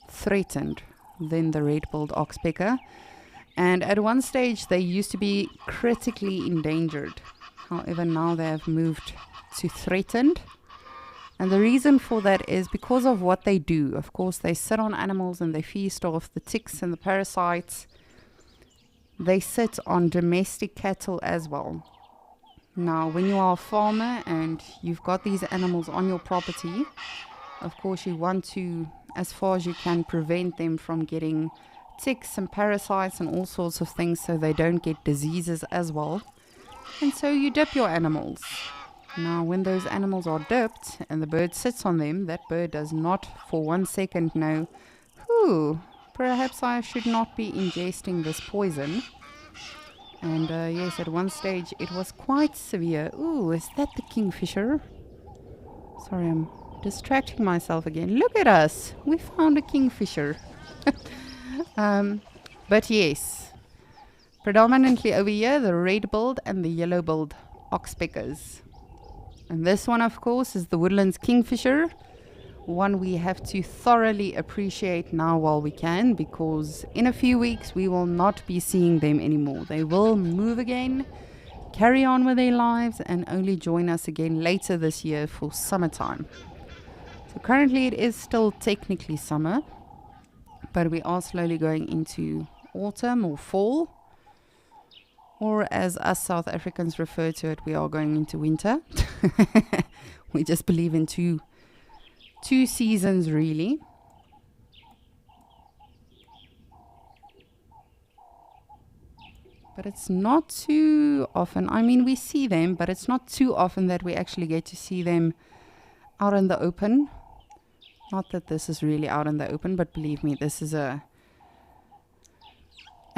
[SPEAKER 1] threatened than the red-billed oxpecker. And at one stage they used to be critically endangered. However, now they have moved to threatened, and the reason for that is because of what they do. Of course, they sit on animals and they feast off the ticks and the parasites. They sit on domestic cattle as well. Now, when you are a farmer and you've got these animals on your property, of course you want to, as far as you can, prevent them from getting ticks and parasites and all sorts of things, so they don't get diseases as well. And so you dip your animals. Now, when those animals are dipped and the bird sits on them, that bird does not for 1 second know, perhaps I should not be ingesting this poison. And yes, at one stage it was quite severe. Ooh, is that the kingfisher? Sorry, I'm distracting myself again. Look at us. We found a kingfisher. But yes, predominantly over here, the red-billed and the yellow-billed oxpeckers. And this one, of course, is the woodlands kingfisher, one we have to thoroughly appreciate now while we can, because in a few weeks we will not be seeing them anymore. They will move again, carry on with their lives, and only join us again later this year for summertime. So currently it is still technically summer, but we are slowly going into autumn or fall. Or as us South Africans refer to it, we are going into winter. We just believe in two seasons, really. But it's not too often. I mean, we see them, but it's not too often that we actually get to see them out in the open. Not that this is really out in the open, but believe me, this is a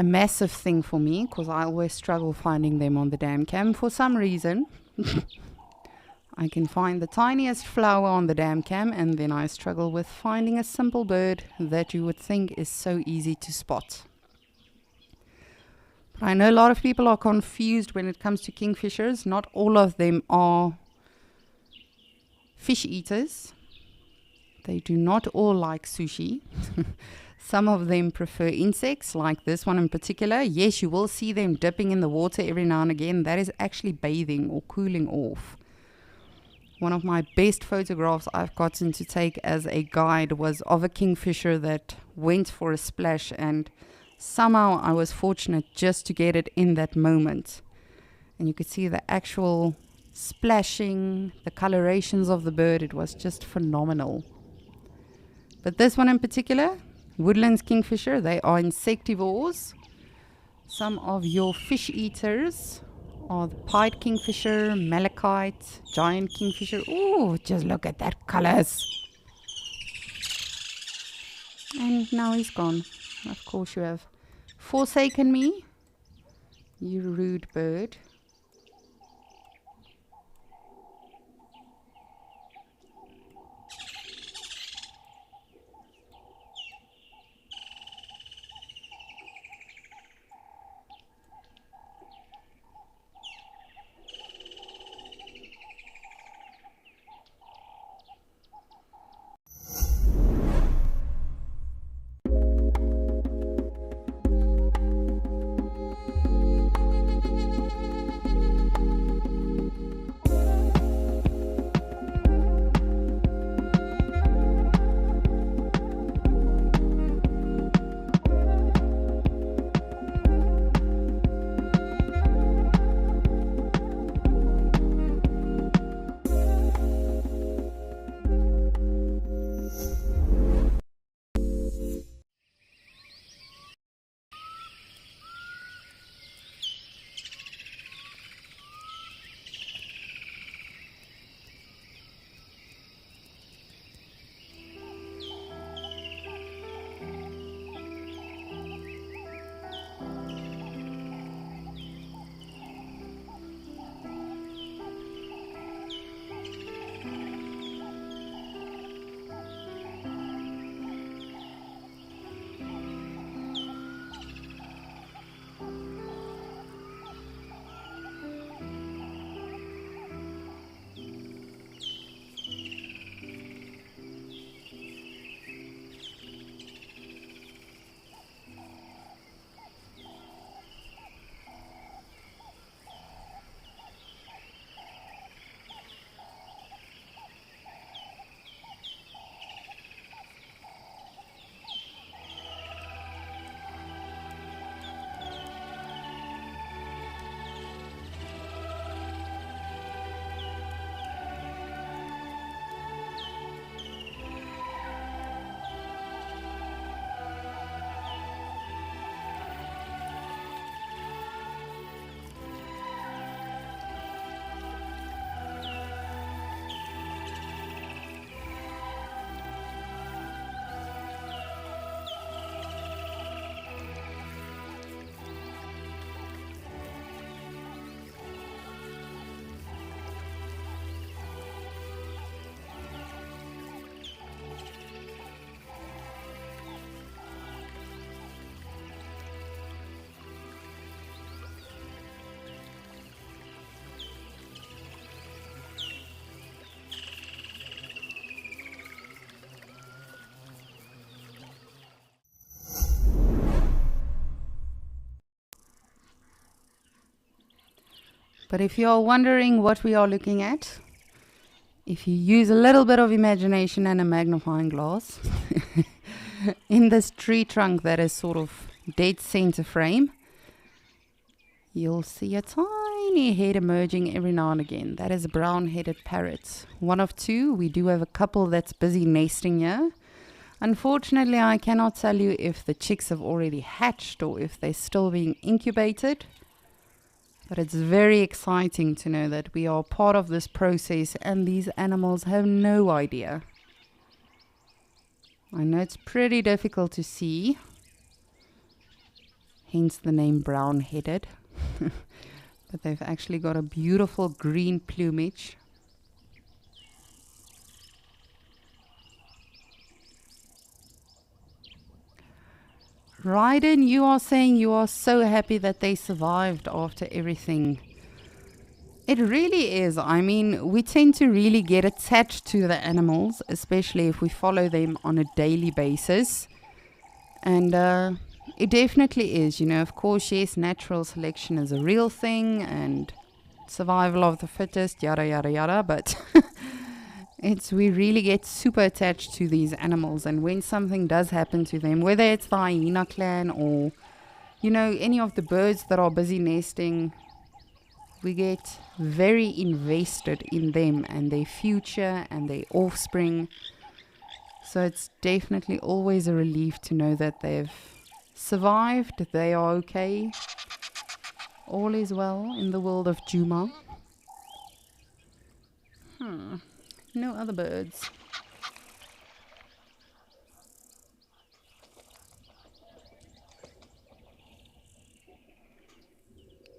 [SPEAKER 1] massive thing for me, because I always struggle finding them on the dam cam for some reason. I can find the tiniest flower on the dam cam, and then I struggle with finding a simple bird that you would think is so easy to spot. But I know a lot of people are confused when it comes to kingfishers. Not all of them are fish eaters. They do not all like sushi. Some of them prefer insects, like this one in particular. Yes, you will see them dipping in the water every now and again. That is actually bathing or cooling off. One of my best photographs I've gotten to take as a guide was of a kingfisher that went for a splash, and somehow I was fortunate just to get it in that moment. And you could see the actual splashing, the colorations of the bird. It was just phenomenal. But this one in particular, woodlands kingfisher, they are insectivores. Some of your fish eaters are the pied kingfisher, malachite, giant kingfisher. Ooh, just look at that colors. And now he's gone. Of course you have forsaken me, you rude bird. But if you're wondering what we are looking at, if you use a little bit of imagination and a magnifying glass, in this tree trunk that is sort of dead center frame, you'll see a tiny head emerging every now and again. That is a brown-headed parrot. One of two. We do have a couple that's busy nesting here. Unfortunately, I cannot tell you if the chicks have already hatched or if they're still being incubated. But it's very exciting to know that we are part of this process and these animals have no idea. I know it's pretty difficult to see, hence the name brown-headed. But they've actually got a beautiful green plumage. Ryden, you are saying you are so happy that they survived after everything. It really is. I mean, we tend to really get attached to the animals, especially if we follow them on a daily basis. And it definitely is. You know, of course, yes, natural selection is a real thing and survival of the fittest, yada, yada, yada. But we really get super attached to these animals. And when something does happen to them, whether it's the hyena clan or, you know, any of the birds that are busy nesting, we get very invested in them and their future and their offspring. So it's definitely always a relief to know that they've survived, they are okay. All is well in the world of Djuma. No other birds.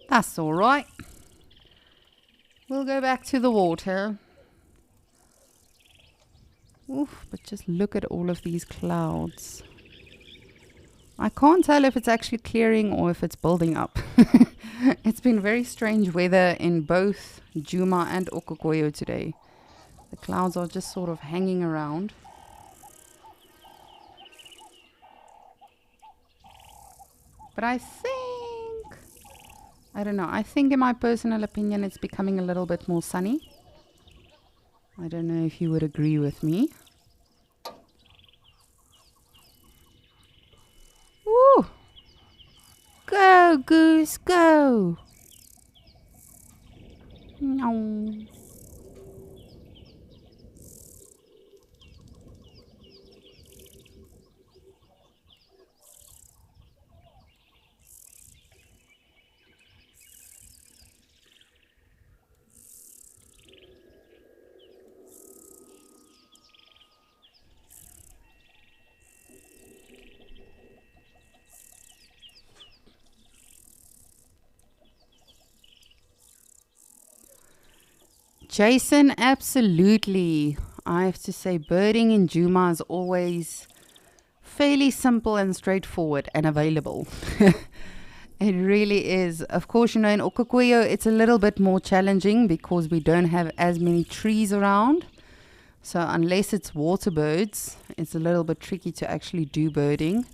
[SPEAKER 1] That's all right. We'll go back to the water. Oof, but just look at all of these clouds. I can't tell if it's actually clearing or if it's building up. It's been very strange weather in both Djuma and Okokoyo today. The clouds are just sort of hanging around. But I don't know, I think in my personal opinion it's becoming a little bit more sunny. I don't know if you would agree with me. Woo! Go, goose, go! No. Jason, absolutely. I have to say birding in Djuma is always fairly simple and straightforward and available. It really is. Of course, you know, in Okokoyo it's a little bit more challenging because we don't have as many trees around. So unless it's water birds, it's a little bit tricky to actually do birding.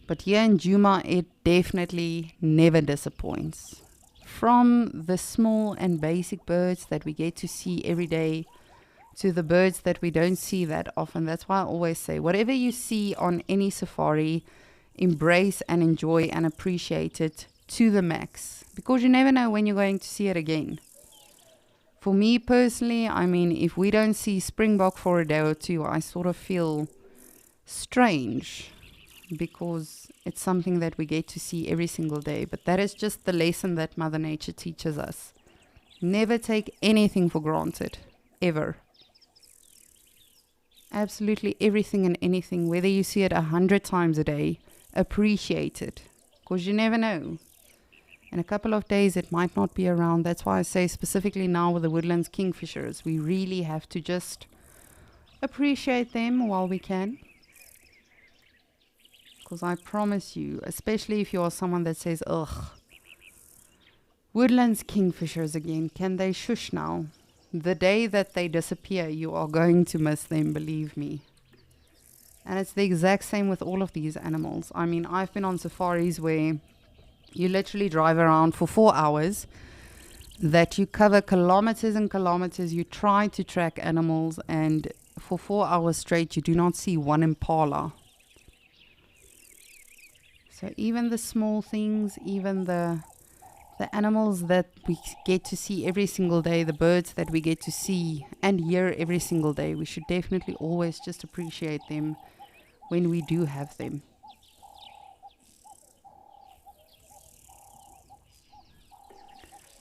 [SPEAKER 1] But here in Djuma, it definitely never disappoints. From the small and basic birds that we get to see every day to the birds that we don't see that often. That's why I always say, whatever you see on any safari, embrace and enjoy and appreciate it to the max. Because you never know when you're going to see it again. For me personally, I mean, if we don't see springbok for a day or two, I sort of feel strange. Because it's something that we get to see every single day. But that is just the lesson that Mother Nature teaches us. Never take anything for granted. Ever. Absolutely everything and anything, whether you see it 100 times a day, appreciate it. Because you never know. In a couple of days it might not be around. That's why I say specifically now with the woodlands kingfishers, we really have to just appreciate them while we can. Because I promise you, especially if you are someone that says, ugh, woodlands kingfishers again, can they shush now? The day that they disappear, you are going to miss them, believe me. And it's the exact same with all of these animals. I mean, I've been on safaris where you literally drive around for 4 hours. that you cover kilometers and kilometers, you try to track animals, and for 4 hours straight you do not see one impala. So even the small things, even the animals that we get to see every single day, the birds that we get to see and hear every single day, we should definitely always just appreciate them when we do have them.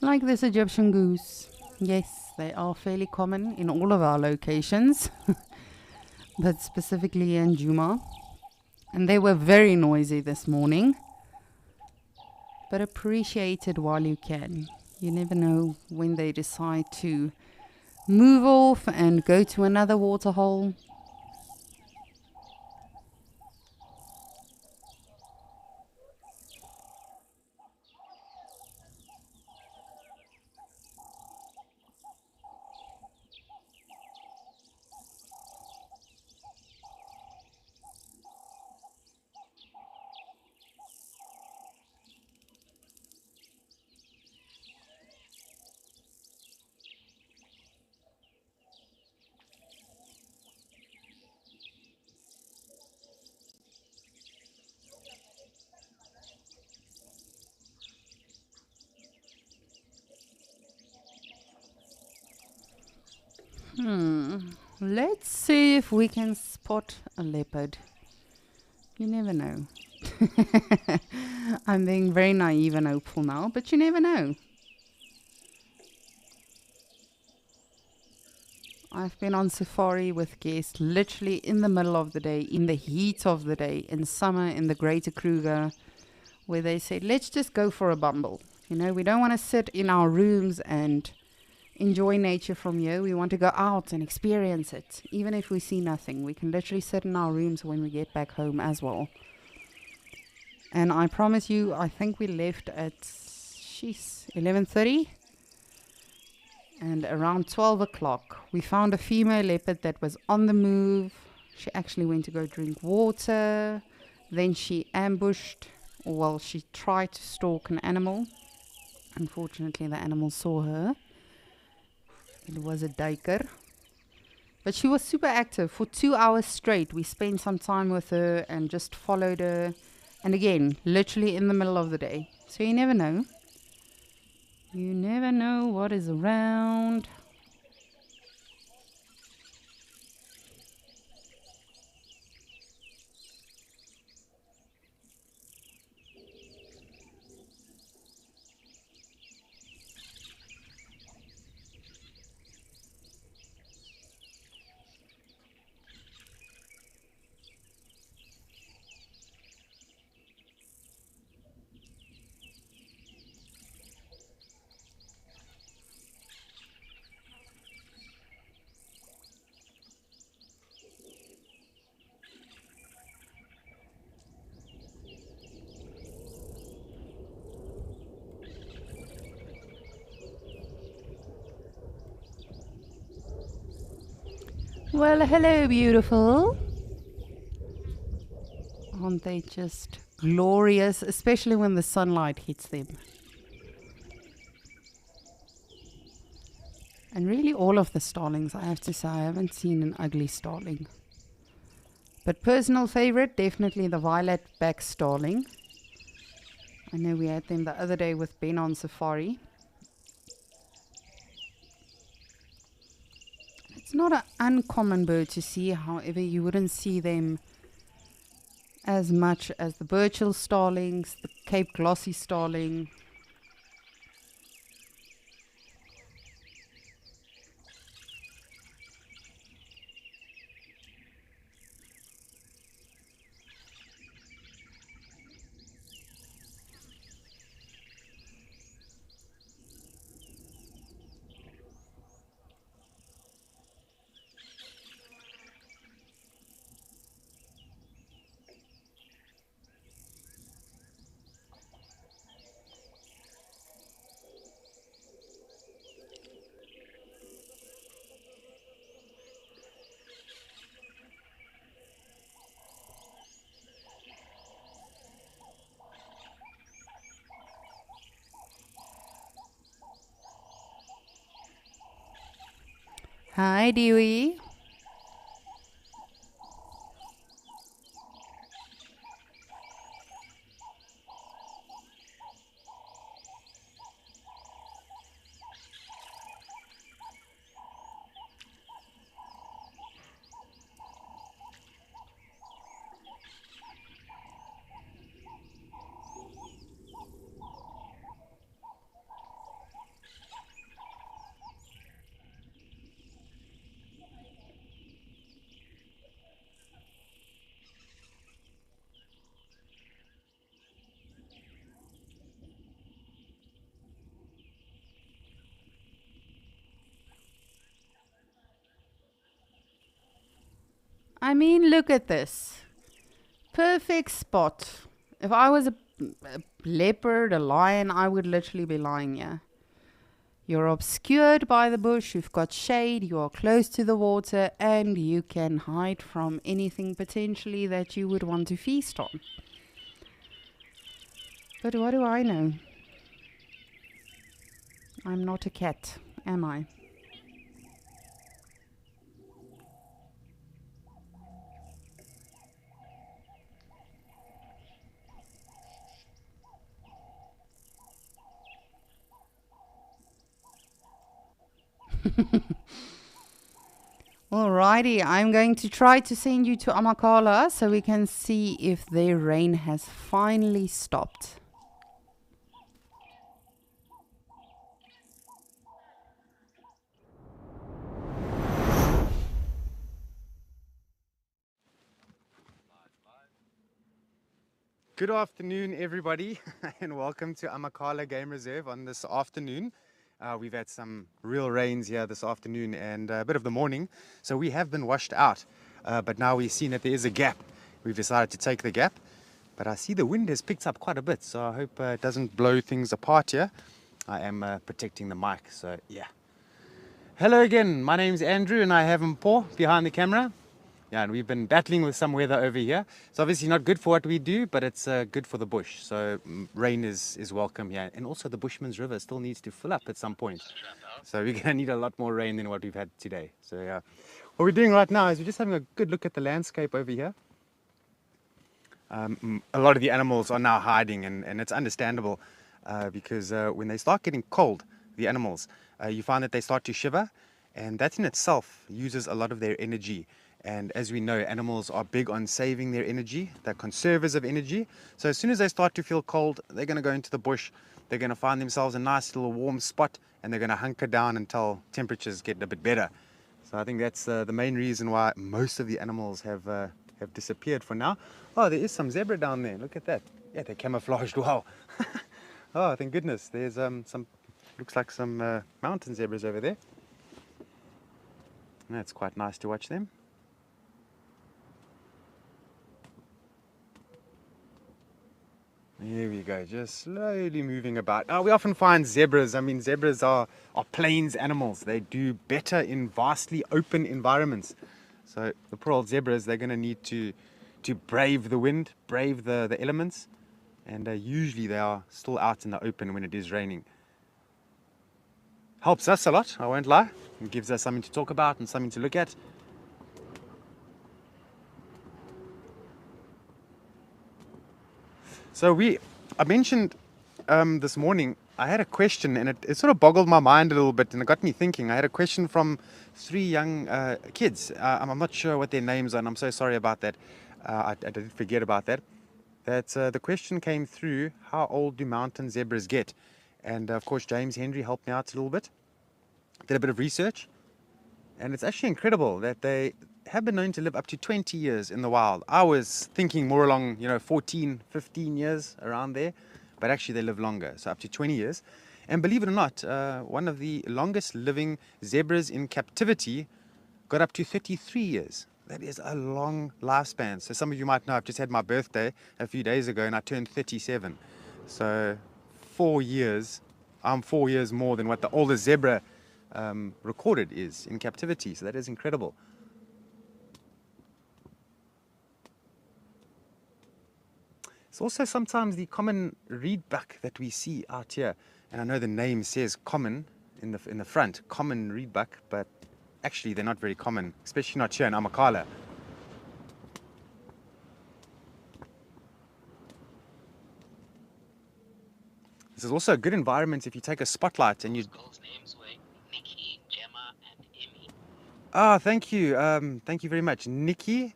[SPEAKER 1] Like this Egyptian goose. Yes, they are fairly common in all of our locations, but specifically in Djuma. And they were very noisy this morning. But appreciate it while you can. You never know when they decide to move off and go to another waterhole. Let's see if we can spot a leopard. You never know. I'm being very naive and hopeful now, but you never know. I've been on safari with guests literally in the middle of the day, in the heat of the day, in summer in the Greater Kruger, where they said, let's just go for a bumble. You know, we don't want to sit in our rooms and enjoy nature from here. We want to go out and experience it. Even if we see nothing, we can literally sit in our rooms when we get back home as well. And I promise you, I think we left at 11:30. And around 12 o'clock, we found a female leopard that was on the move. She actually went to go drink water. Then she ambushed, or well, she tried to stalk an animal. Unfortunately, the animal saw her. It was a duiker. But she was super active. For 2 hours straight, we spent some time with her and just followed her. And again, literally in the middle of the day. So you never know. You never know what is around. Well, hello, beautiful. Aren't they just glorious, especially when the sunlight hits them? And really all of the starlings, I have to say, I haven't seen an ugly starling. But personal favorite, definitely the violet back starling. I know we had them the other day with Ben on safari. It's not an uncommon bird to see, however, you wouldn't see them as much as the Burchell starlings, the Cape Glossy starling. Hi, Dewey. I mean, look at this. Perfect spot. If I was a leopard, a lion, I would literally be lying here. You're obscured by the bush, you've got shade, you are close to the water, and you can hide from anything potentially that you would want to feast on. But what do I know? I'm not a cat, am I? Alrighty, I'm going to try to send you to Amakala so we can see if their rain has finally stopped.
[SPEAKER 8] Good afternoon, everybody, and welcome to Amakala Game Reserve on this afternoon. We've had some real rains here this afternoon and a bit of the morning, so we have been washed out. But now we've seen that there is a gap. We've decided to take the gap, but I see the wind has picked up quite a bit, so I hope it doesn't blow things apart here. I am protecting the mic, so yeah. Hello again, my name's Andrew and I have Mpho behind the camera. Yeah, and we've been battling with some weather over here. It's obviously not good for what we do, but it's good for the bush. So rain is welcome here. And also the Bushman's River still needs to fill up at some point. So we're going to need a lot more rain than what we've had today. So yeah, what we're doing right now is we're just having a good look at the landscape over here. A lot of the animals are now hiding, and it's understandable because when they start getting cold, the animals, you find that they start to shiver, and that in itself uses a lot of their energy. And as we know, animals are big on saving their energy. They're conservers of energy. So as soon as they start to feel cold, they're going to go into the bush. They're going to find themselves a nice little warm spot, and they're going to hunker down until temperatures get a bit better. So I think that's the main reason why most of the animals have disappeared for now. Oh, there is some zebra down there. Look at that. Yeah, they're camouflaged well. Oh, thank goodness. There's looks like some mountain zebras over there. That's quite nice to watch them. There we go, just slowly moving about. Now, we often find zebras. I mean, zebras are plains animals. They do better in vastly open environments. So the poor old zebras, they're going to need to brave the wind, brave the elements. And usually they are still out in the open when it is raining. Helps us a lot, I won't lie. It gives us something to talk about and something to look at. So I mentioned this morning, I had a question, and it sort of boggled my mind a little bit, and it got me thinking. I had a question from 3 young kids. I'm not sure what their names are, and I'm so sorry about that. I did forget about that. The question came through, how old do mountain zebras get? And of course, James Henry helped me out a little bit. Did a bit of research, and it's actually incredible that they have been known to live up to 20 years in the wild. I was thinking more along, 14, 15 years around there, but actually they live longer, so up to 20 years. And believe it or not, one of the longest living zebras in captivity got up to 33 years. That is a long lifespan. So some of you might know, I've just had my birthday a few days ago and I turned 37. So 4 years, I'm 4 years more than what the oldest zebra recorded is in captivity. So that is incredible. It's also sometimes the common reedbuck that we see out here, and I know the name says common in the front, common reedbuck, but actually they're not very common, especially not here in Amakhala. This is also a good environment if you take a spotlight and you...
[SPEAKER 9] Girls' names were Nikki, Gemma, and Emmy.
[SPEAKER 8] Ah, thank you. Thank you very much. Nikki,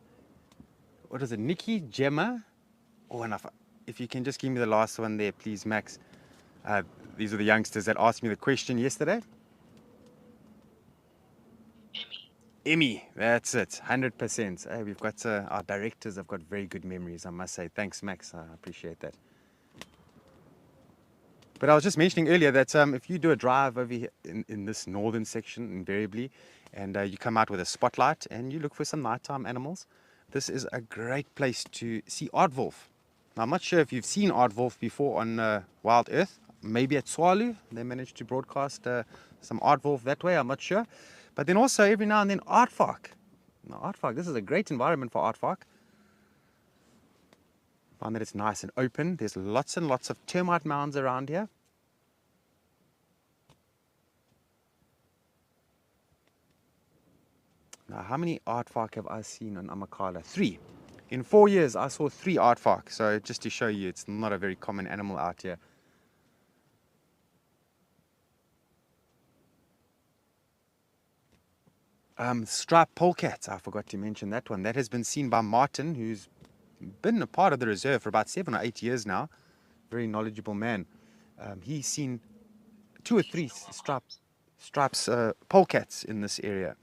[SPEAKER 8] what is it? Nikki, Gemma. Oh, and if you can just give me the last one there, please, Max. These are the youngsters that asked me the question yesterday.
[SPEAKER 9] Emmy.
[SPEAKER 8] Emmy, that's it, 100%. Hey, we've got our directors have got very good memories, I must say. Thanks, Max. I appreciate that. But I was just mentioning earlier that if you do a drive over here in this northern section, invariably, and you come out with a spotlight and you look for some nighttime animals, this is a great place to see aardwolf. Now, I'm not sure if you've seen aardwolf before on Wild Earth. Maybe at Tswalu, they managed to broadcast some aardwolf that way, I'm not sure. But then also every now and then aardvark. Now, aardvark, this is a great environment for aardvark. Find that it's nice and open. There's lots and lots of termite mounds around here. Now, how many aardvark have I seen on Amakhala? 3. In 4 years, I saw 3 aardvark. So just to show you, it's not a very common animal out here. Striped polecat, I forgot to mention that one. That has been seen by Martin, who's been a part of the reserve for about 7 or 8 years now. Very knowledgeable man. He's seen 2 or 3 stripes polecats in this area.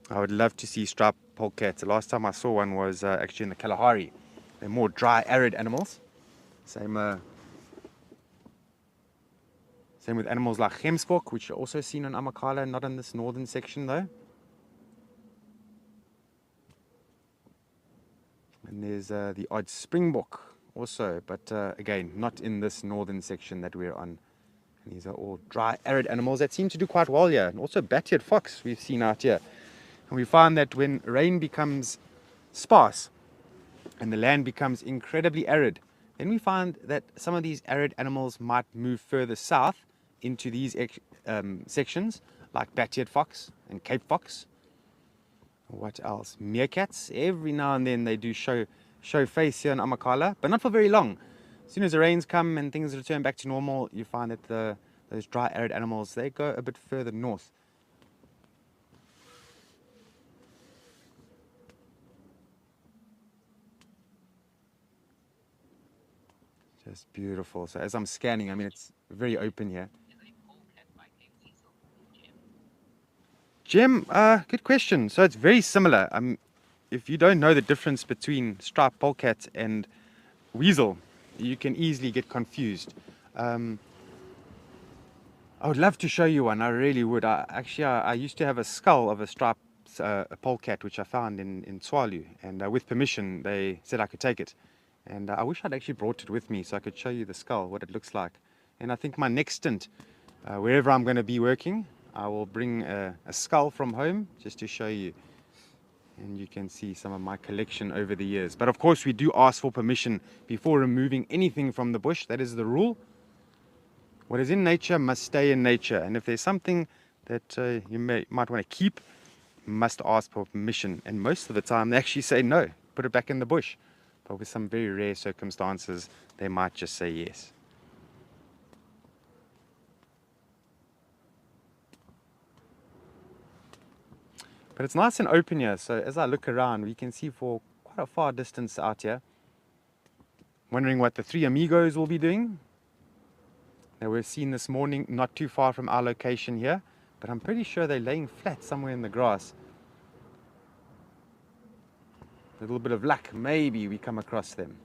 [SPEAKER 8] I would love to see striped polecats. The last time I saw one was actually in the Kalahari. They're more dry, arid animals. Same with animals like gemsbok, which are also seen on Amakhala, not in this northern section though. And there's the odd springbok also, but again, not in this northern section that we're on. And these are all dry, arid animals that seem to do quite well here. And also bat-eared fox we've seen out here. And we find that when rain becomes sparse and the land becomes incredibly arid, then we find that some of these arid animals might move further south into these sections, like bat-eared fox and cape fox. What else? Meerkats. Every now and then they do show face here in Amakhala, but not for very long. As soon as the rains come and things return back to normal, you find that those dry, arid animals, they go a bit further north. Just beautiful. So as I'm scanning, I mean, it's very open here. Gem, good question. So it's very similar. If you don't know the difference between striped polecat and weasel, you can easily get confused. I would love to show you one. I really would. I used to have a skull of a striped polecat, which I found in Tswalu, and with permission, they said I could take it. And I wish I'd actually brought it with me so I could show you the skull, what it looks like. And I think my next stint, wherever I'm going to be working, I will bring a skull from home just to show you. And you can see some of my collection over the years. But of course, we do ask for permission before removing anything from the bush. That is the rule. What is in nature must stay in nature. And if there's something that you might want to keep, you must ask for permission. And most of the time, they actually say no, put it back in the bush. But with some very rare circumstances, they might just say yes. But it's nice and open here, so as I look around, we can see for quite a far distance out here. Wondering what the 3 amigos will be doing. They were seen this morning, not too far from our location here, but I'm pretty sure they're laying flat somewhere in the grass. A little bit of luck, maybe we come across them.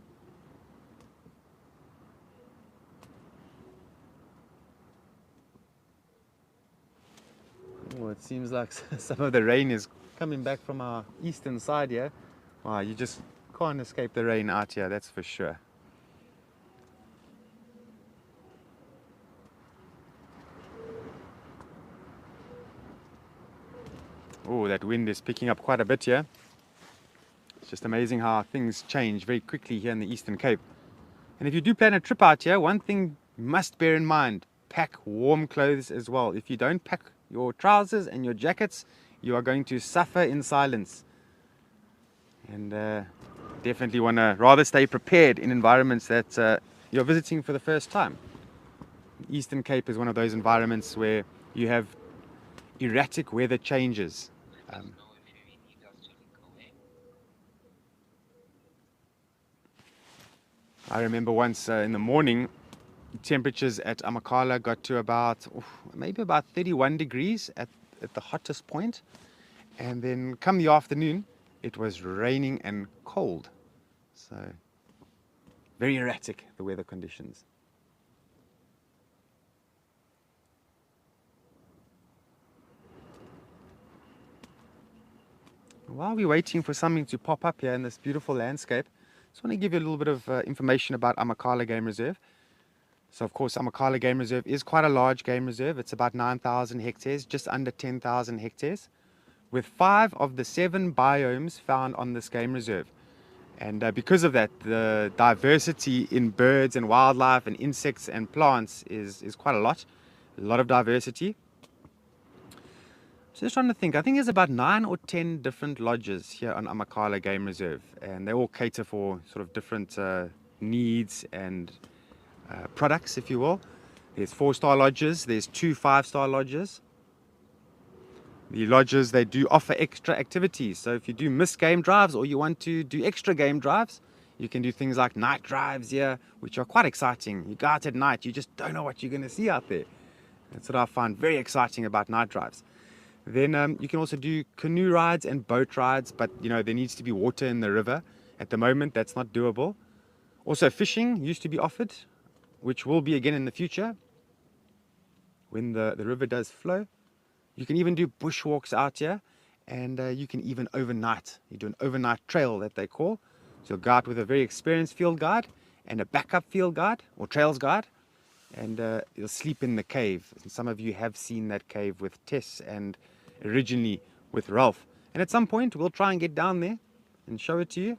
[SPEAKER 8] Oh, it seems like some of the rain is coming back from our eastern side here. Wow, you just can't escape the rain out here, that's for sure. Oh, that wind is picking up quite a bit here. It's just amazing how things change very quickly here in the Eastern Cape. And if you do plan a trip out here, one thing You must bear in mind, pack warm clothes as well. If you don't pack your trousers and your jackets, you are going to suffer in silence. And definitely want to rather stay prepared in environments that you're visiting for the first time. Eastern Cape is one of those environments where you have erratic weather changes. I remember once in the morning, temperatures at Amakhala got to about maybe about 31 degrees at the hottest point, and then come the afternoon it was raining and cold, so very erratic, the weather conditions. While we're waiting for something to pop up here in this beautiful landscape, I just want to give you a little bit of information about Amakhala Game Reserve. So of course, Amakhala Game Reserve is quite a large game reserve. It's about 9,000 hectares, just under 10,000 hectares, with 5 of the 7 biomes found on this game reserve. And because of that, the diversity in birds and wildlife and insects and plants is quite a lot of diversity. So just trying to think, I think there's about 9 or 10 different lodges here on Amakhala Game Reserve, and they all cater for sort of different needs and products, if you will. There's 4-star lodges, there's 2 5-star lodges. The lodges, they do offer extra activities. So if you do miss game drives or you want to do extra game drives, you can do things like night drives here, which are quite exciting. You go out at night, you just don't know what you're going to see out there. That's what I find very exciting about night drives. Then you can also do canoe rides and boat rides, but you know, there needs to be water in the river. At the moment, that's not doable. Also, fishing used to be offered, which will be again in the future when the river does flow. You can even do bushwalks out here, and you can even overnight. You do an overnight trail that they call. So you'll go out with a very experienced field guide and a backup field guide or trails guide, and you'll sleep in the cave. And some of you have seen that cave with Tess and originally with Ralph. And at some point, we'll try and get down there and show it to you.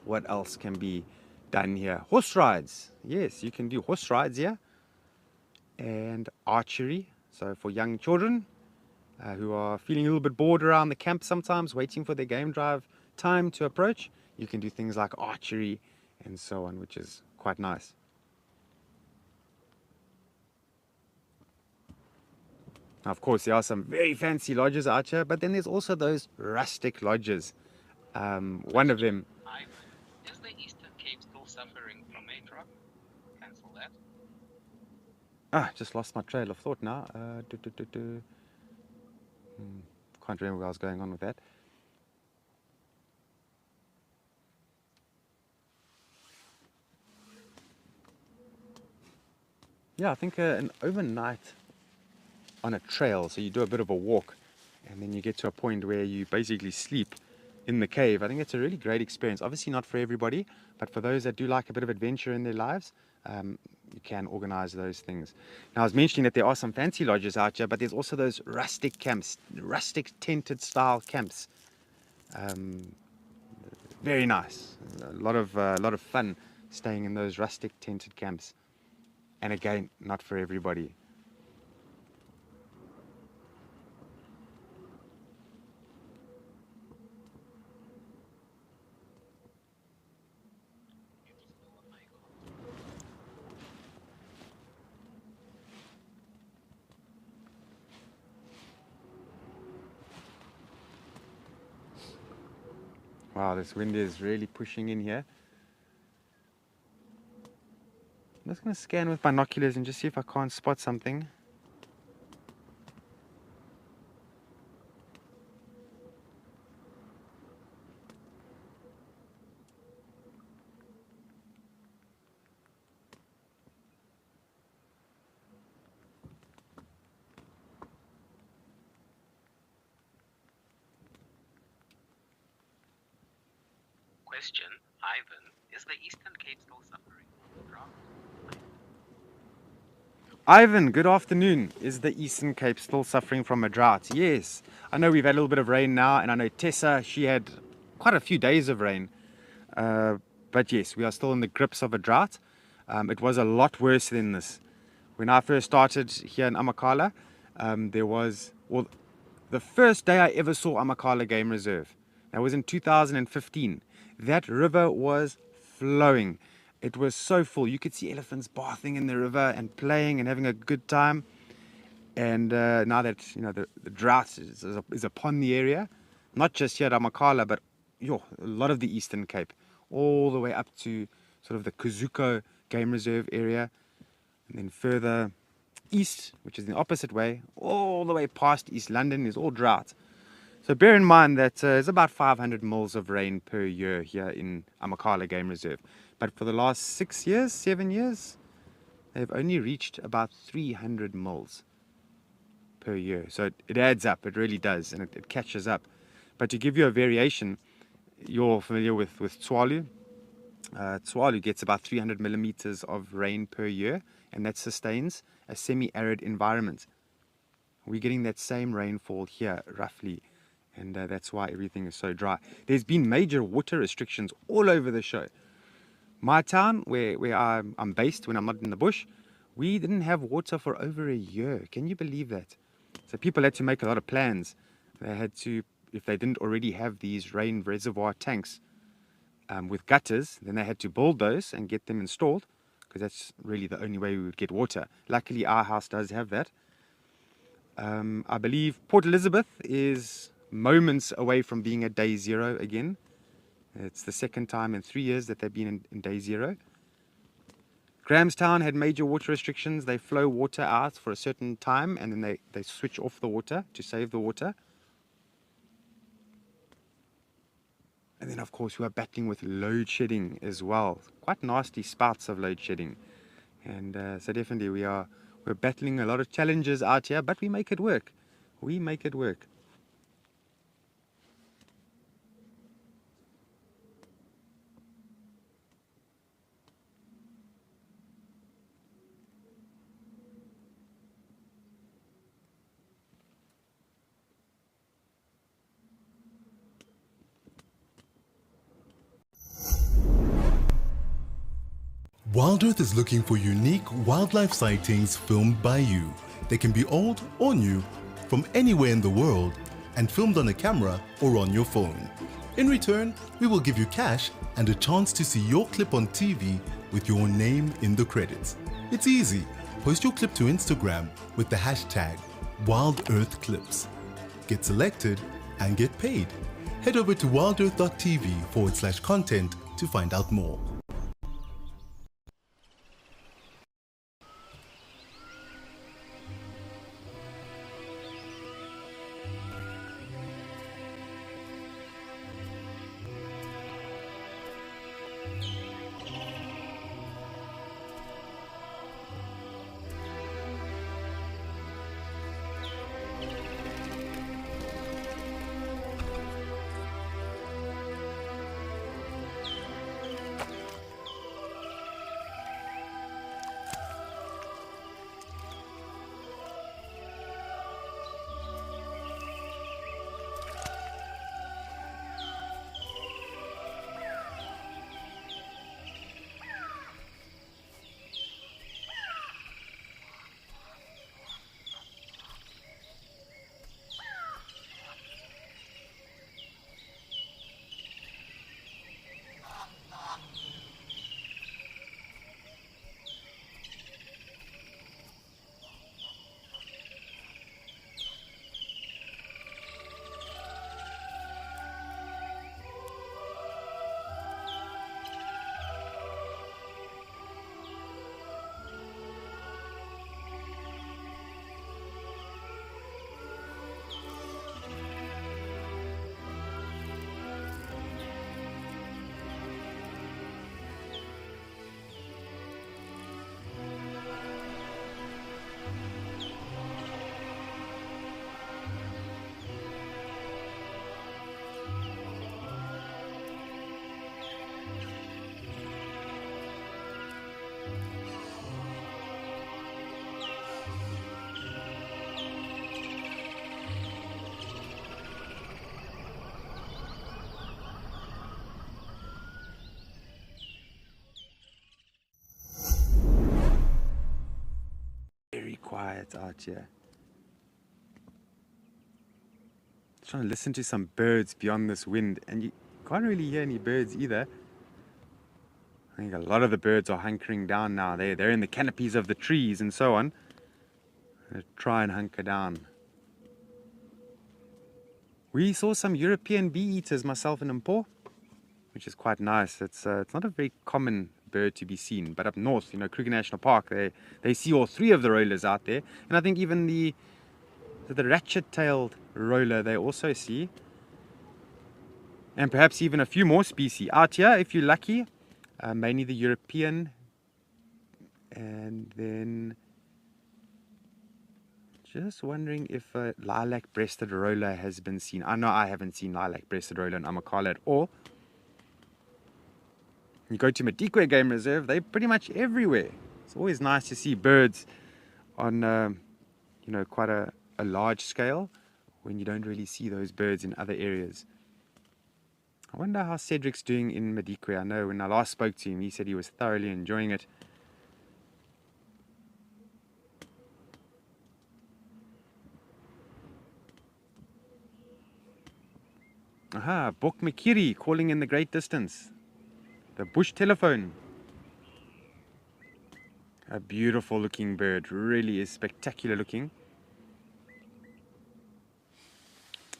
[SPEAKER 8] What else can be done here? Horse rides. Yes, you can do horse rides here. And archery. So for young children who are feeling a little bit bored around the camp sometimes, waiting for their game drive time to approach, you can do things like archery and so on, which is quite nice. Now, of course, there are some very fancy lodges out here, but then there's also those rustic lodges. One of them...
[SPEAKER 9] Ivan, is the Eastern Cape still suffering from a drought? Cancel that.
[SPEAKER 8] Just lost my trail of thought now. Can't remember where I was going on with that. Yeah, I think an overnight on a trail, so you do a bit of a walk and then you get to a point where you basically sleep in the cave. I think it's a really great experience. Obviously not for everybody, but for those that do like a bit of adventure in their lives, you can organize those things. Now, I was mentioning that there are some fancy lodges out here, but there's also those rustic camps, rustic tented style camps. Very nice. A lot of fun staying in those rustic tented camps. And again, not for everybody. Wow, this wind is really pushing in here. I'm just going to scan with binoculars and just see if I can't spot something.
[SPEAKER 9] Question, Ivan, is the Eastern Cape still suffering from drought?
[SPEAKER 8] Ivan, good afternoon. Is the Eastern Cape still suffering from a drought? Yes. I know we've had a little bit of rain now, and I know Tessa, she had quite a few days of rain. But yes, we are still in the grips of a drought. It was a lot worse than this. When I first started here in Amakhala, the first day I ever saw Amakhala Game Reserve, that was in 2015. That river was flowing. It was so full. You could see elephants bathing in the river and playing and having a good time. And now that the drought is upon the area, not just here at Amakhala, but a lot of the Eastern Cape, all the way up to sort of the Kuzuko Game Reserve area, and then further east, which is the opposite way, all the way past East London is all drought. So bear in mind that there's about 500 mils of rain per year here in Amakhala Game Reserve. But for the last 7 years, they've only reached about 300 mils per year. So it adds up, it really does, and it catches up. But to give you a variation, you're familiar with Tswalu. Tswalu gets about 300 millimeters of rain per year, and that sustains a semi-arid environment. We're getting that same rainfall here, roughly, and that's why everything is so dry. There's been major water restrictions all over the show. My town, where I'm based when I'm not in the bush, we didn't have water for over a year. Can you believe that? So people had to make a lot of plans. They had to, if they didn't already have these rain reservoir tanks with gutters, then they had to build those and get them installed, because that's really the only way we would get water. Luckily, our house does have that. I believe Port Elizabeth is moments away from being at day zero again. It's the second time in 3 years that they've been in day zero. Grahamstown had major water restrictions. They flow water out for a certain time, and then they switch off the water to save the water. And then, of course, we are battling with load shedding as well. Quite nasty spouts of load shedding. And so definitely we're battling a lot of challenges out here, but we make it work. We make it work.
[SPEAKER 2] Wild Earth is looking for unique wildlife sightings filmed by you. They can be old or new, from anywhere in the world, and filmed on a camera or on your phone. In return, we will give you cash and a chance to see your clip on TV with your name in the credits. It's easy. Post your clip to Instagram with the hashtag WildEarthClips. Get selected and get paid. Head over to wildearth.tv/content to find out more.
[SPEAKER 8] quiet out here. Trying to listen to some birds beyond this wind, and you can't really hear any birds either. I think a lot of the birds are hunkering down now. They're in the canopies of the trees and so on. I'm gonna try and hunker down. We saw some European bee eaters, myself and Mpho, which is quite nice. It's not a very common bird to be seen, but up north, Kruger National Park, they see all three of the rollers out there, and I think even the ratchet-tailed roller they also see, and perhaps even a few more species out here if you're lucky. Mainly the European, and then just wondering if a lilac-breasted roller has been seen. I know I haven't seen lilac-breasted roller in Amakhala at all. You go to Madikwe Game Reserve, they're pretty much everywhere. It's always nice to see birds on, quite a large scale when you don't really see those birds in other areas. I wonder how Cedric's doing in Madikwe. I know when I last spoke to him, he said he was thoroughly enjoying it. Aha, Bok Makiri calling in the great distance. The bush telephone. A beautiful looking bird, really is spectacular looking.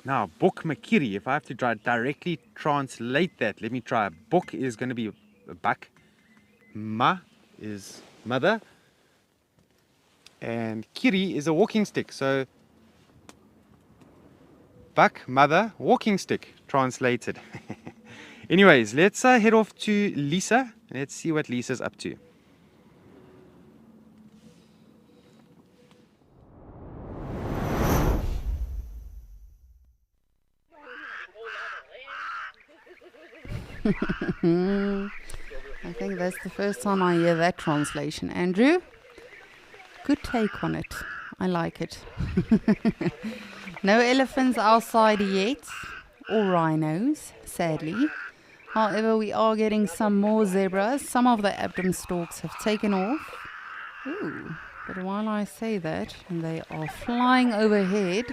[SPEAKER 8] Now, Bok Makiri, if I have to directly translate that, let me try. Bok is going to be a buck. Ma is mother. And Kiri is a walking stick. So, buck, mother, walking stick, translated. Anyways, let's head off to Lisa. Let's see what Lisa's up to.
[SPEAKER 1] I think that's the first time I hear that translation. Andrew, good take on it. I like it. No elephants outside yet, or rhinos, sadly. However, we are getting some more zebras. Some of the Abdom stalks have taken off. Ooh, but while I say that, they are flying overhead,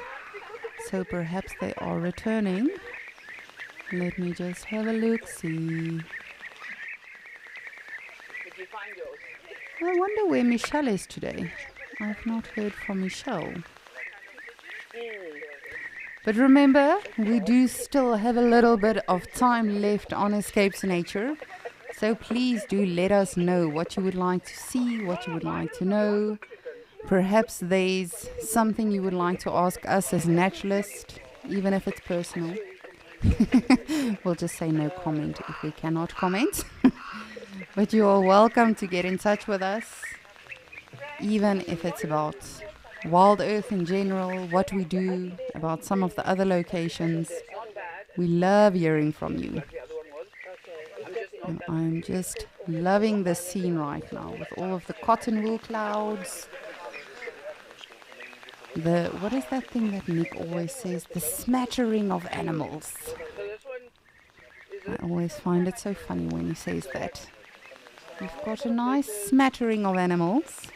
[SPEAKER 1] so perhaps they are returning. Let me just have a look-see. I wonder where Michelle is today. I've not heard from Michelle. But remember, we do still have a little bit of time left on Escapes Nature. So please do let us know what you would like to see, what you would like to know. Perhaps there's something you would like to ask us as naturalists, even if it's personal. We'll just say no comment if we cannot comment. But you are welcome to get in touch with us, even if it's about Wild Earth in general, what we do, about some of the other locations. We love hearing from you. And I'm just loving the scene right now with all of the cotton wool clouds. What is that thing that Nick always says? The smattering of animals. I always find it so funny when he says that. We've got a nice smattering of animals.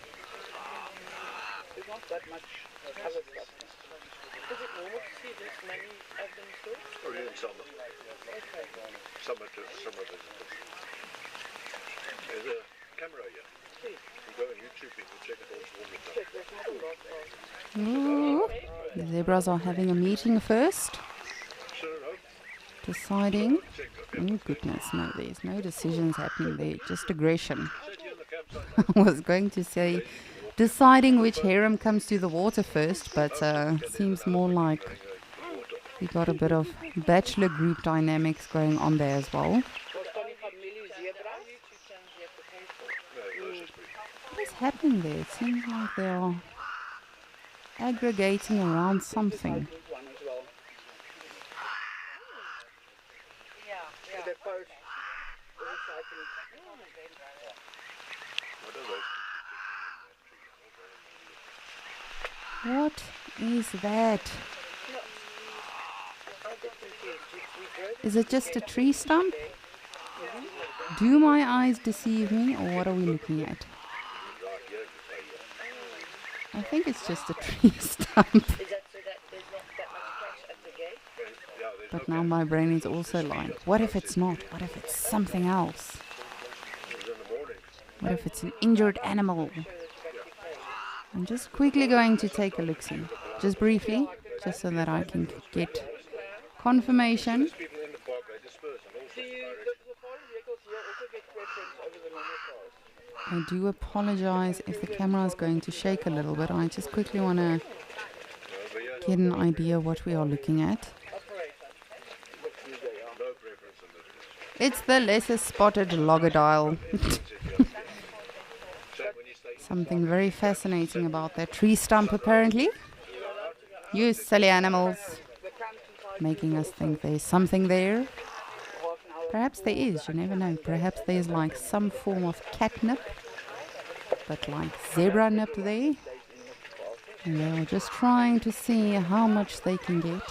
[SPEAKER 1] Ooh, the zebras are having a meeting first. Deciding. Oh goodness, no, there's no decisions happening there, just aggression. I was going to say deciding which harem comes to the water first, but seems more like we got a bit of bachelor group dynamics going on there as well. What is happening there? It seems like they are aggregating around something. What is that? Is it just a tree stump? Do my eyes deceive me, or what are we looking at? I think it's just a tree stump. But now my brain is also like, what if it's not? What if it's something else? What if it's an injured animal? I'm just quickly going to take a look-see, just briefly, just so that I can get confirmation. I do apologize if the camera is going to shake a little bit. I just quickly want to get an idea what we are looking at. It's the lesser spotted loggerdial. Something very fascinating about that tree stump apparently. You silly animals. Making us think there's something there. Perhaps there is, you never know. Perhaps there's like some form of catnip, but like zebra nip there. And they're just trying to see how much they can get.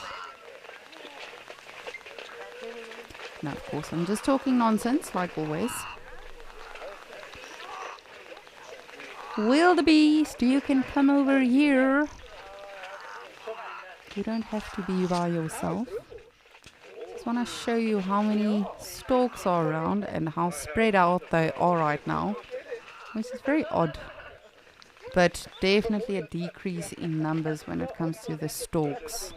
[SPEAKER 1] Now, of course, I'm just talking nonsense, like always. Wildebeest, you can come over here. You don't have to be by yourself. Just want to show you how many stalks are around and how spread out they are right now, which is very odd. But definitely a decrease in numbers when it comes to the stalks.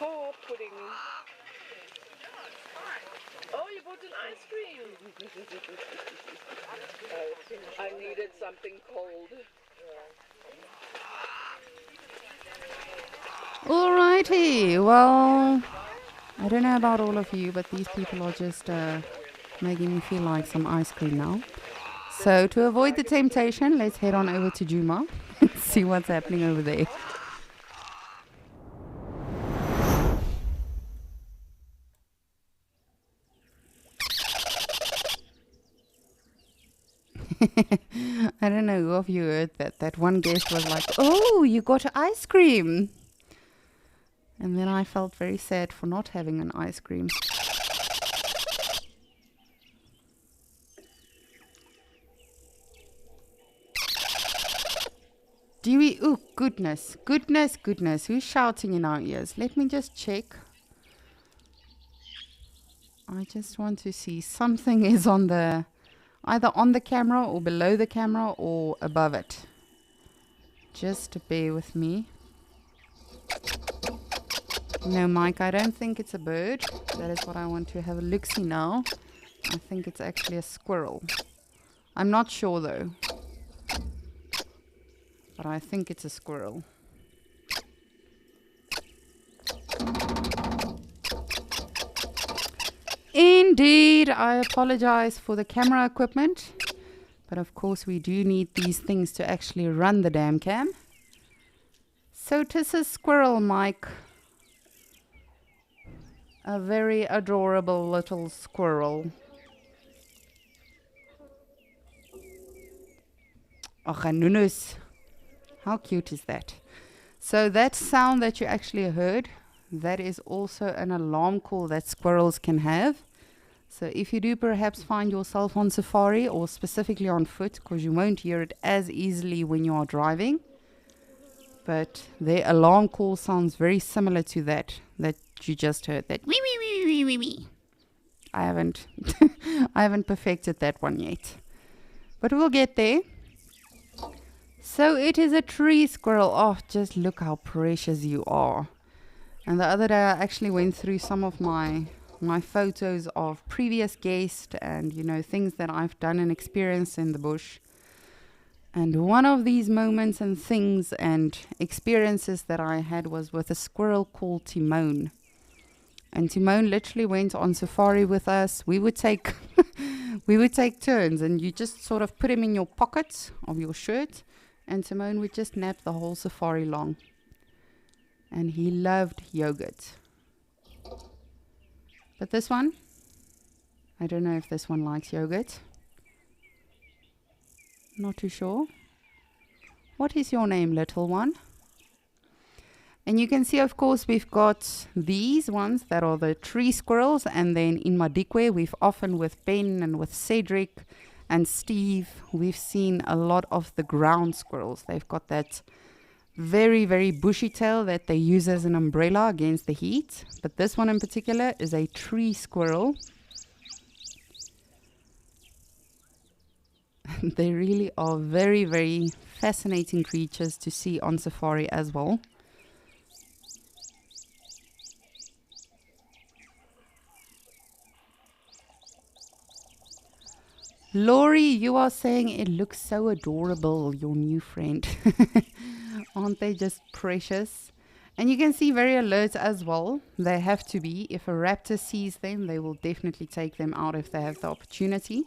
[SPEAKER 10] Oh, pudding. Oh, you bought an ice cream. I needed something cold.
[SPEAKER 1] Alrighty, well, I don't know about all of you, but these people are just making me feel like some ice cream now. So to avoid the temptation, let's head on over to Djuma and see what's happening over there. I don't know who of you heard that. That one guest was like, oh, you got ice cream. And then I felt very sad for not having an ice cream. Dewey, oh goodness, goodness, goodness. Who's shouting in our ears? Let me just check. I just want to see something is on the, either on the camera or below the camera or above it. Just bear with me. No, Mike, I don't think it's a bird. That is what I want to have a look-see now. I think it's actually a squirrel. I'm not sure though. But I think it's a squirrel. Indeed, I apologize for the camera equipment. But of course we do need these things to actually run the damn cam. So 'tis a squirrel, Mike. A very adorable little squirrel. Oh, Ganunus. How cute is that? So that sound that you actually heard, that is also an alarm call that squirrels can have. So if you do perhaps find yourself on safari or specifically on foot, because you won't hear it as easily when you are driving, but their alarm call sounds very similar to that you just heard. That wee wee wee wee wee wee. I haven't I haven't perfected that one yet, but we'll get there. So it is a tree squirrel. Oh, just look how precious you are. And the other day I actually went through some of my photos of previous guests and, you know, things that I've done and experienced in the bush. And one of these moments and things and experiences that I had was with a squirrel called Timon. And Timon literally went on safari with us. We would take turns, and you just sort of put him in your pocket of your shirt, and Timon would just nap the whole safari long. And he loved yogurt. But this one, I don't know if this one likes yogurt. Not too sure. What is your name, little one? And you can see, of course, we've got these ones that are the tree squirrels. And then in Madikwe, we've often with Ben and with Cedric and Steve, we've seen a lot of the ground squirrels. They've got that very, very bushy tail that they use as an umbrella against the heat. But this one in particular is a tree squirrel. They really are very, very fascinating creatures to see on safari as well. Laurie, you are saying it looks so adorable, your new friend. Aren't they just precious? And you can see very alert as well. They have to be. If a raptor sees them, they will definitely take them out if they have the opportunity.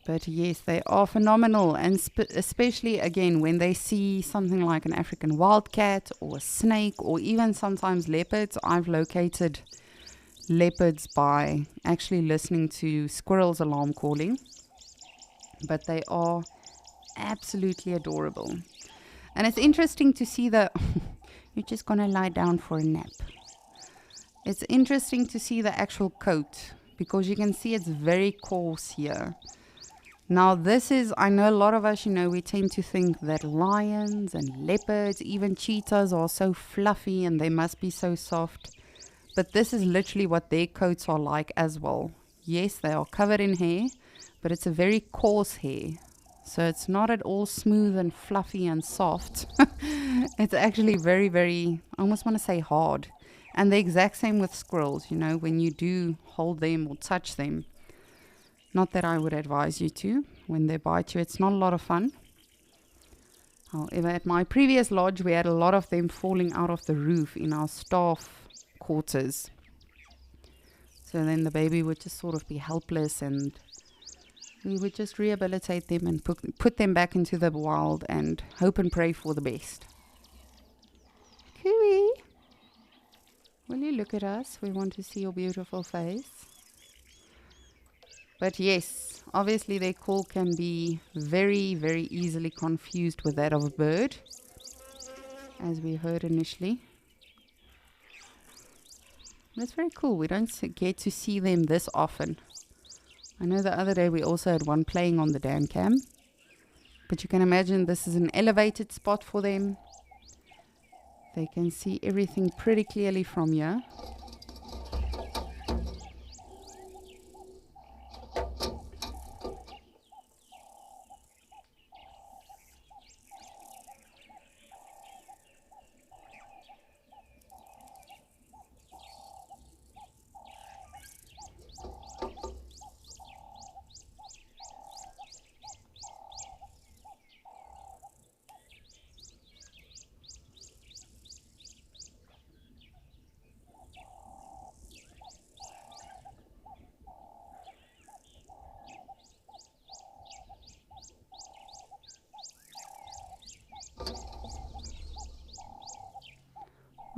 [SPEAKER 1] But yes, they are phenomenal. And especially, again, when they see something like an African wildcat or a snake or even sometimes leopards. I've located leopards by actually listening to squirrels alarm calling. But they are absolutely adorable. And it's interesting to see the... You're just going to lie down for a nap. It's interesting to see the actual coat because you can see it's very coarse here. Now this is, I know a lot of us, we tend to think that lions and leopards, even cheetahs are so fluffy and they must be so soft. But this is literally what their coats are like as well. Yes, they are covered in hair, but it's a very coarse hair. So it's not at all smooth and fluffy and soft. It's actually very, very, I almost want to say hard. And the exact same with squirrels, when you do hold them or touch them. Not that I would advise you to. When they bite you, it's not a lot of fun. However, at my previous lodge, we had a lot of them falling out of the roof in our staff quarters. So then the baby would just sort of be helpless and we would just rehabilitate them and put them back into the wild and hope and pray for the best. Cooey, will you look at us? We want to see your beautiful face. But yes, obviously their call can be very, very easily confused with that of a bird, as we heard initially. That's very cool. We don't get to see them this often. I know the other day we also had one playing on the Dan cam. But you can imagine this is an elevated spot for them. They can see everything pretty clearly from here.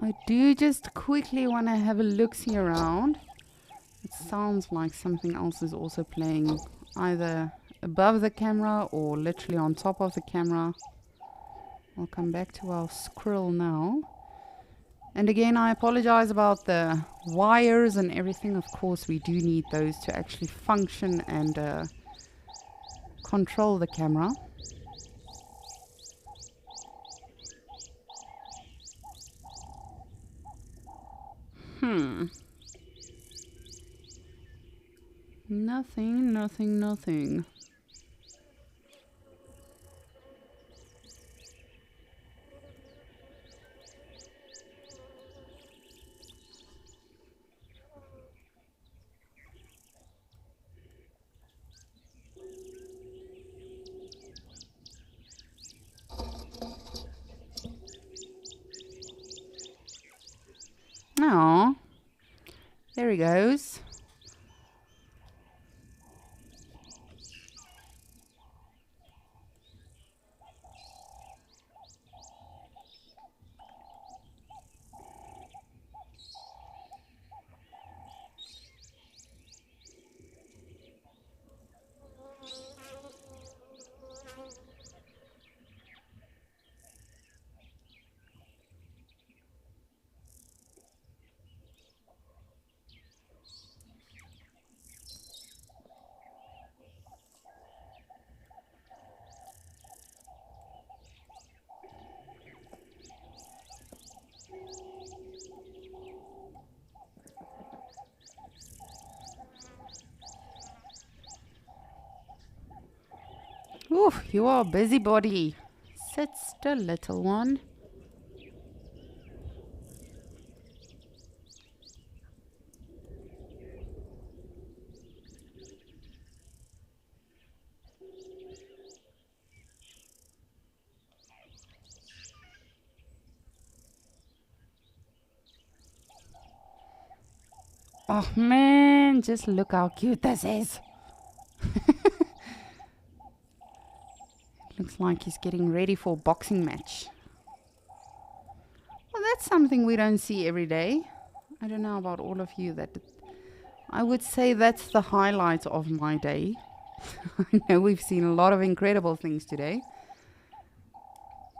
[SPEAKER 1] I do just quickly want to have a look-see around. It sounds like something else is also playing either above the camera or literally on top of the camera. I'll come back to our squirrel now. And again, I apologize about the wires and everything. Of course, we do need those to actually function and control the camera. Nothing. Oh, there he goes. Ooh, you are a busybody. Sit still, little one. Oh man, just look how cute this is. Looks like he's getting ready for a boxing match. Well, that's something we don't see every day. I don't know about all of you. I would say that's the highlight of my day. I know we've seen a lot of incredible things today,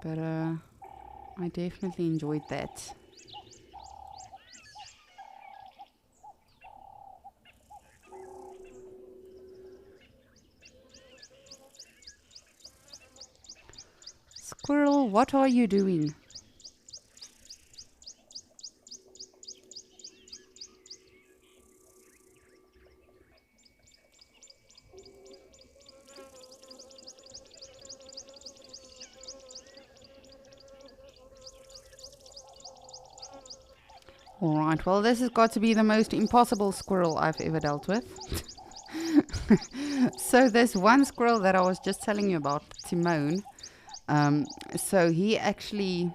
[SPEAKER 1] but I definitely enjoyed that. Squirrel, what are you doing? Alright, well, this has got to be the most impossible squirrel I've ever dealt with. So there's one squirrel that I was just telling you about, Timon. So he actually,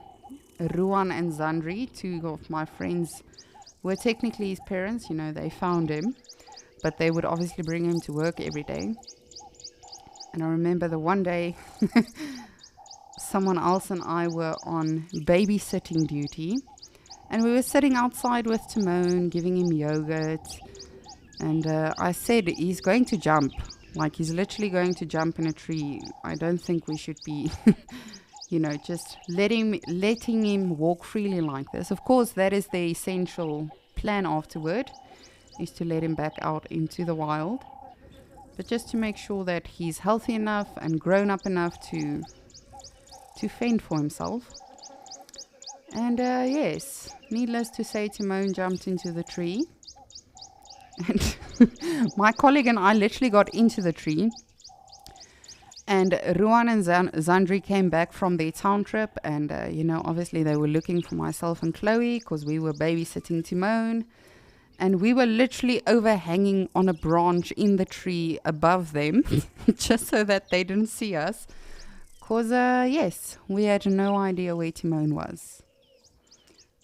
[SPEAKER 1] Ruan and Zandri, two of my friends, were technically his parents. You know, they found him, but they would obviously bring him to work every day. And I remember the one day, someone else and I were on babysitting duty, and we were sitting outside with Timon, giving him yogurt, and I said, he's going to jump. Like, he's literally going to jump in a tree. I don't think we should be, just letting him walk freely like this. Of course, that is the essential plan afterward, is to let him back out into the wild. But just to make sure that he's healthy enough and grown up enough to fend for himself. And yes, needless to say, Timon jumped into the tree. And my colleague and I literally got into the tree. And Ruan and Zandri came back from their town trip. And, obviously they were looking for myself and Chloe because we were babysitting Timon. And we were literally overhanging on a branch in the tree above them just so that they didn't see us. Because, yes, we had no idea where Timon was.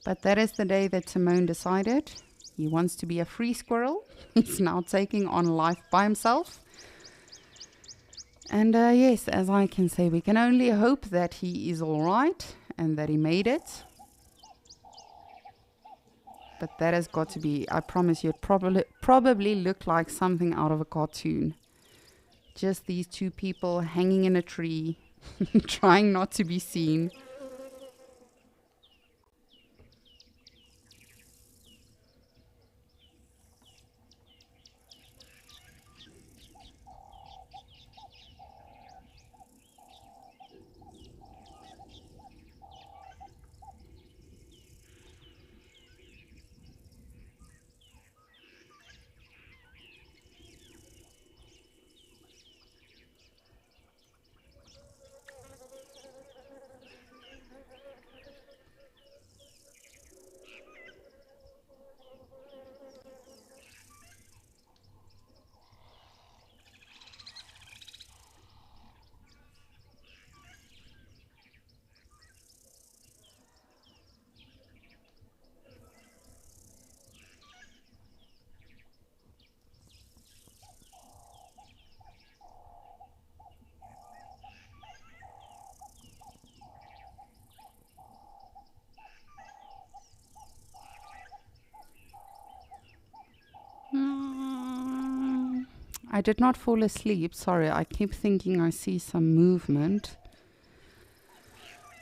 [SPEAKER 1] But that is the day that Timon decided he wants to be a free squirrel. He's now taking on life by himself. And yes, as I can say, we can only hope that he is all right and that he made it. But that has got to be, I promise you, it probably looked like something out of a cartoon. Just these two people hanging in a tree, trying not to be seen. I did not fall asleep. Sorry, I keep thinking I see some movement.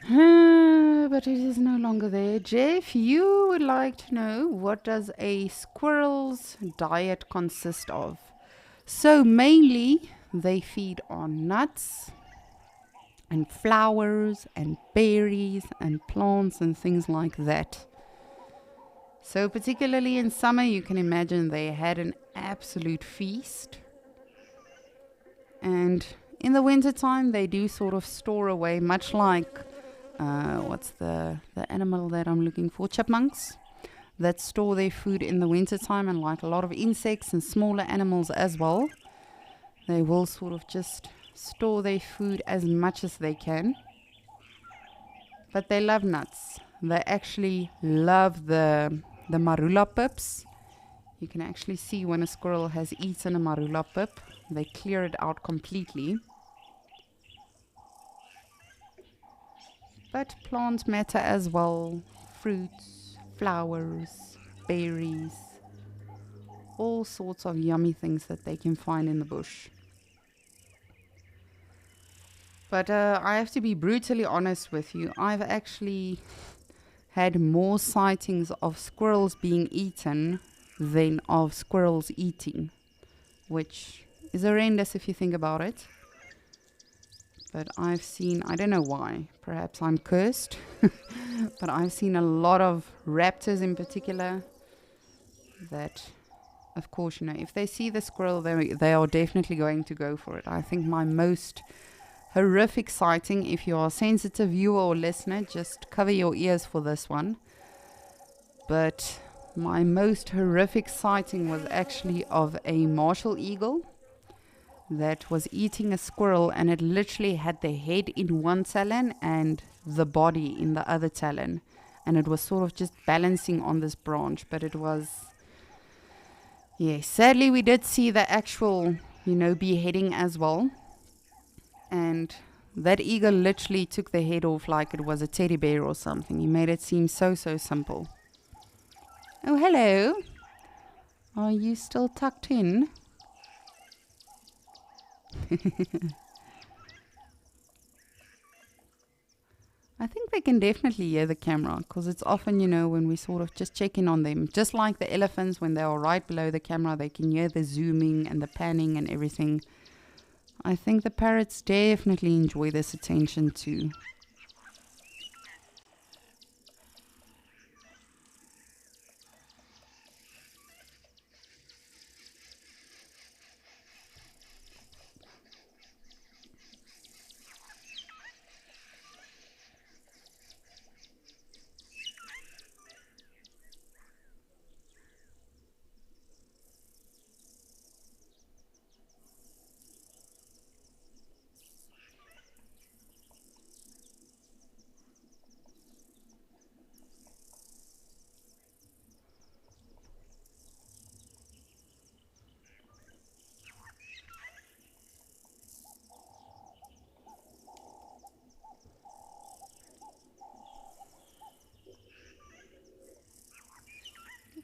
[SPEAKER 1] But it is no longer there. Jeff, you would like to know, what does a squirrel's diet consist of? So mainly they feed on nuts and flowers and berries and plants and things like that. So particularly in summer, you can imagine they had an absolute feast. And In the wintertime, they do sort of store away, much like, what's the animal that I'm looking for? Chipmunks, that store their food in the wintertime, and like a lot of insects and smaller animals as well. They will sort of just store their food as much as they can. But they love nuts. They actually love the marula pips. You can actually see when a squirrel has eaten a marula pip, they clear it out completely. But plants matter as well. Fruits, flowers, berries, all sorts of yummy things that they can find in the bush. But I have to be brutally honest with you. I've actually had more sightings of squirrels being eaten than of squirrels eating, which is horrendous if you think about it. But I've seen, I don't know why, perhaps I'm cursed, but I've seen a lot of raptors in particular that, of course, you know, if they see the squirrel, they are definitely going to go for it. I think my most horrific sighting, if you are a sensitive viewer or listener, just cover your ears for this one. But my most horrific sighting was actually of a martial eagle that was eating a squirrel, and it literally had the head in one talon and the body in the other talon, and it was sort of just balancing on this branch. But it was, yeah, sadly we did see the actual, you know, beheading as well. And that eagle literally took the head off like it was a teddy bear or something. He made it seem so simple. Oh, hello. Are you still tucked in? I think they can definitely hear the camera, because it's often, you know, when we sort of just check in on them, just like the elephants, when they are right below the camera, they can hear the zooming and the panning and everything. I think the parrots definitely enjoy this attention too.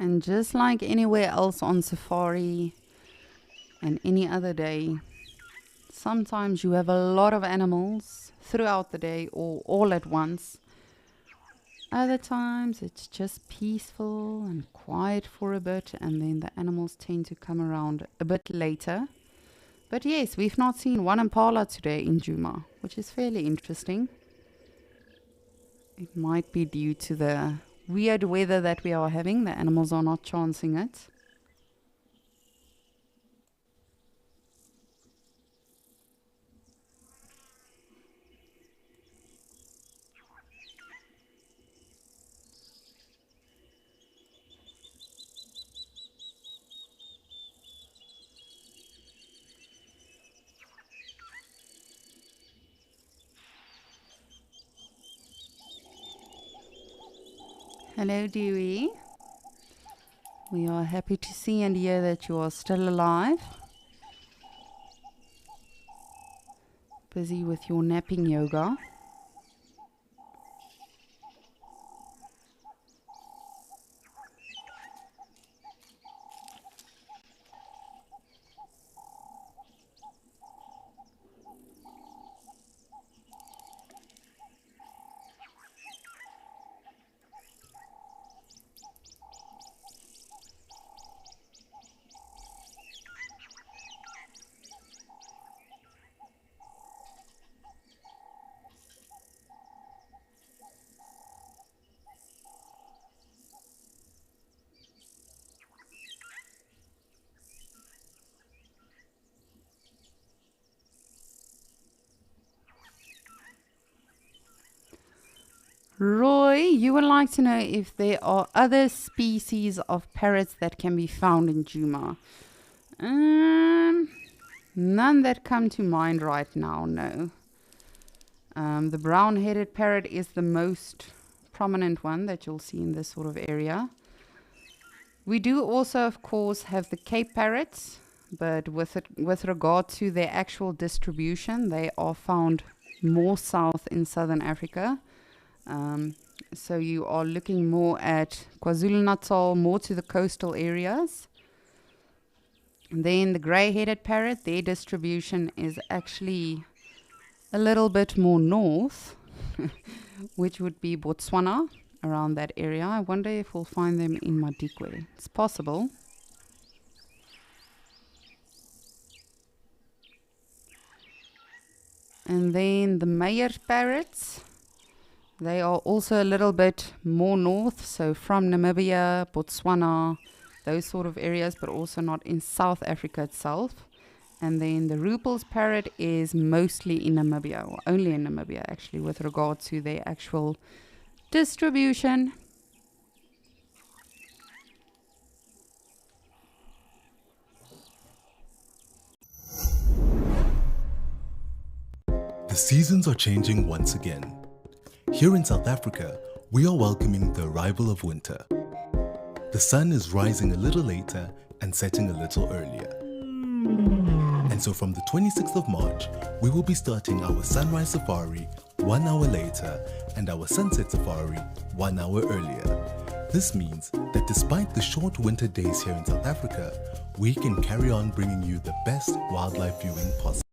[SPEAKER 1] And just like anywhere else on safari and any other day, sometimes you have a lot of animals throughout the day or all at once. Other times it's just peaceful and quiet for a bit, and then the animals tend to come around a bit later. But yes, we've not seen one impala today in Djuma, which is fairly interesting. It might be due to the weird weather that we are having. The animals are not chancing it. Hello, Dewey. We are happy to see and hear that you are still alive. Busy with your napping yoga. Roy, you would like to know if there are other species of parrots that can be found in Djuma. None that come to mind right now, no. The brown-headed parrot is the most prominent one that you'll see in this sort of area. We do also, of course, have the Cape parrots, but with regard to their actual distribution, they are found more south in southern Africa. So you are looking more at KwaZulu-Natal, more to the coastal areas. And then the grey-headed parrot, their distribution is actually a little bit more north, which would be Botswana, around that area. I wonder if we'll find them in Madikwe. It's possible. And then the Meyer parrots, they are also a little bit more north, so from Namibia, Botswana, those sort of areas, but also not in South Africa itself. And then the Rupel's parrot is mostly in Namibia, or only in Namibia actually, with regard to their actual distribution.
[SPEAKER 2] The seasons are changing once again. Here in South Africa, we are welcoming the arrival of winter. The sun is rising a little later and setting a little earlier. And so from the 26th of March, we will be starting our sunrise safari 1 hour later and our sunset safari 1 hour earlier. This means that despite the short winter days here in South Africa, we can carry on bringing you the best wildlife viewing possible.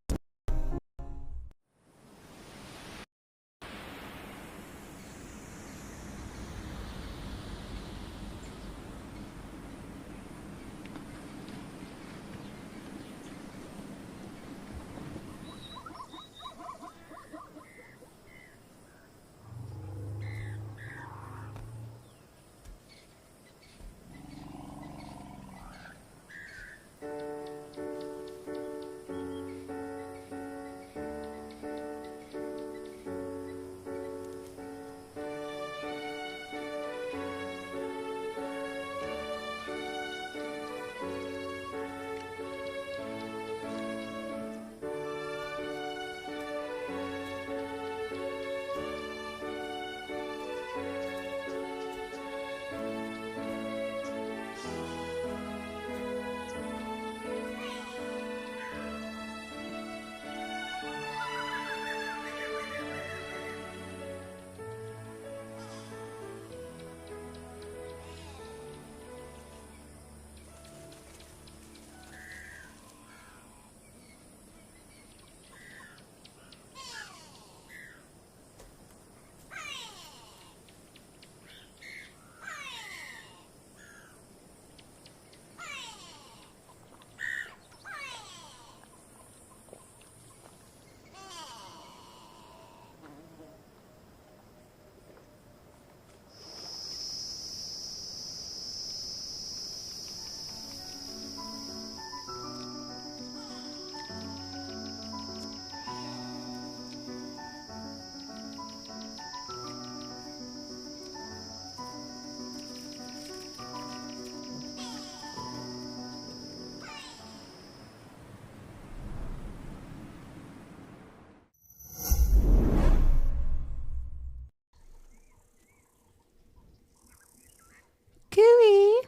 [SPEAKER 1] Cooey,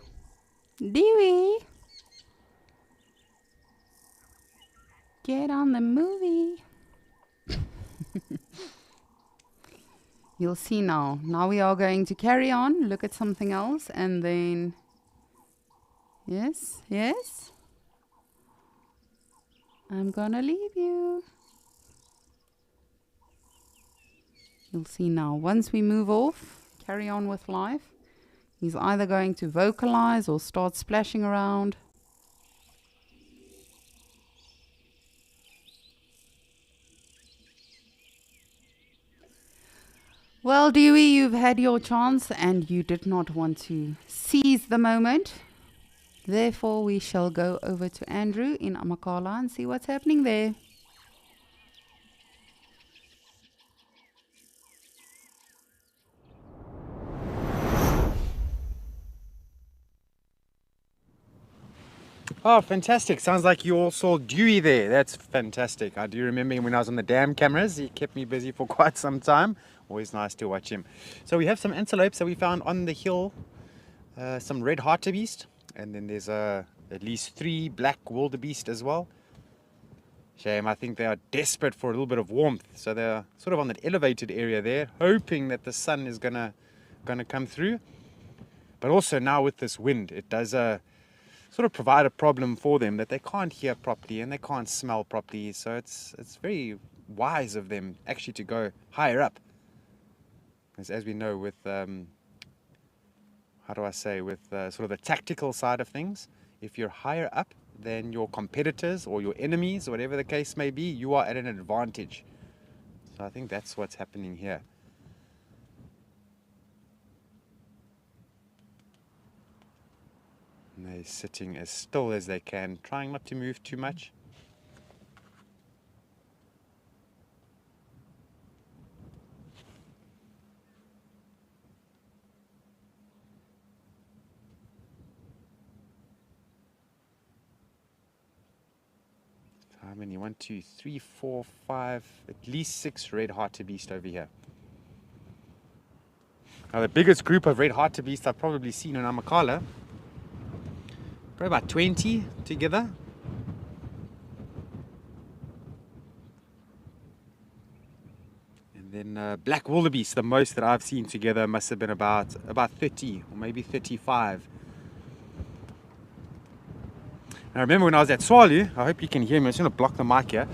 [SPEAKER 1] Dewey, get on the movie. You'll see now. Now we are going to carry on, look at something else, and then... Yes, yes. I'm gonna leave you. You'll see now. Once we move off, carry on with life. He's either going to vocalize or start splashing around. Well, Dewey, you've had your chance and you did not want to seize the moment. Therefore, we shall go over to Andrew in Amakhala and see what's happening there.
[SPEAKER 8] Oh, fantastic. Sounds like you all saw Dewey there. That's fantastic. I do remember him when I was on the dam cameras. He kept me busy for quite some time. Always nice to watch him. So we have some antelopes that we found on the hill. Some red hartebeest. And then there's at least 3 black wildebeest as well. Shame, I think they are desperate for a little bit of warmth. So they're sort of on that elevated area there, hoping that the sun is gonna come through. But also now with this wind, it does sort of provide a problem for them that they can't hear properly and they can't smell properly. So it's very wise of them actually to go higher up. As we know with, with sort of the tactical side of things, if you're higher up than your competitors or your enemies, or whatever the case may be, you are at an advantage. So I think that's what's happening here. And they're sitting as still as they can, trying not to move too much. How many? 1, 2, 3, 4, 5, at least 6 red hartebeest over here. Now the biggest group of red hartebeest I've probably seen in Amakhala, probably about 20 together. And then black wildebeest, the most that I've seen together, must have been about 30 or maybe 35. I remember when I was at Swalu, I hope you can hear me, I'm just going to block the mic here.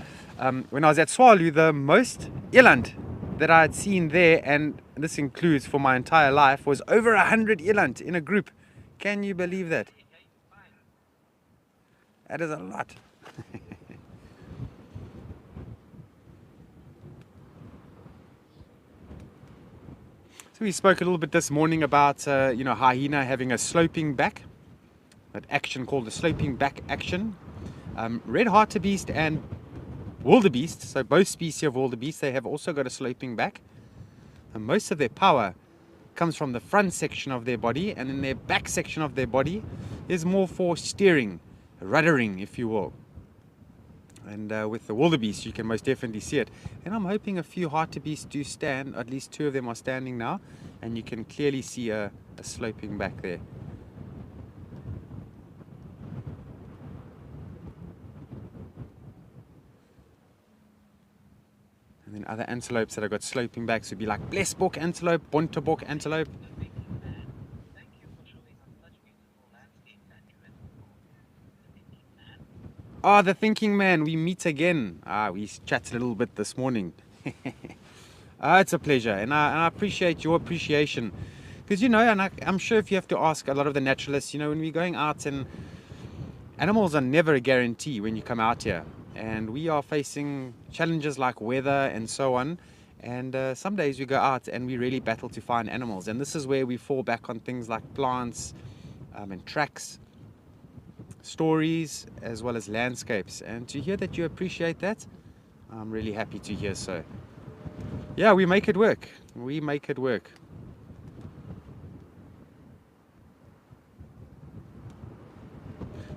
[SPEAKER 8] When I was at Swalu, the most eland that I had seen there, and this includes for my entire life, was over 100 eland in a group. Can you believe that? That is a lot. So we spoke a little bit this morning about hyena having a sloping back. That action called the sloping back action. Red hartebeest and wildebeest, so both species of wildebeest, they have also got a sloping back. And most of their power comes from the front section of their body, and then their back section of their body is more for steering, ruddering, if you will. And with the wildebeest, you can most definitely see it. And I'm hoping a few hartebeest do stand, at least 2 of them are standing now, and you can clearly see a sloping back there. And then other antelopes that have got sloping backs would be like Blesbok antelope, Bontebok antelope. Ah, the thinking man, we meet again. We chatted a little bit this morning. It's a pleasure, and I appreciate your appreciation. Because, and I'm sure if you have to ask a lot of the naturalists, when we're going out, and animals are never a guarantee when you come out here. And we are facing challenges like weather and so on. And some days we go out and we really battle to find animals. And this is where we fall back on things like plants and tracks, stories, as well as landscapes. And to hear that you appreciate that, I'm really happy to hear so. Yeah, we make it work. We make it work.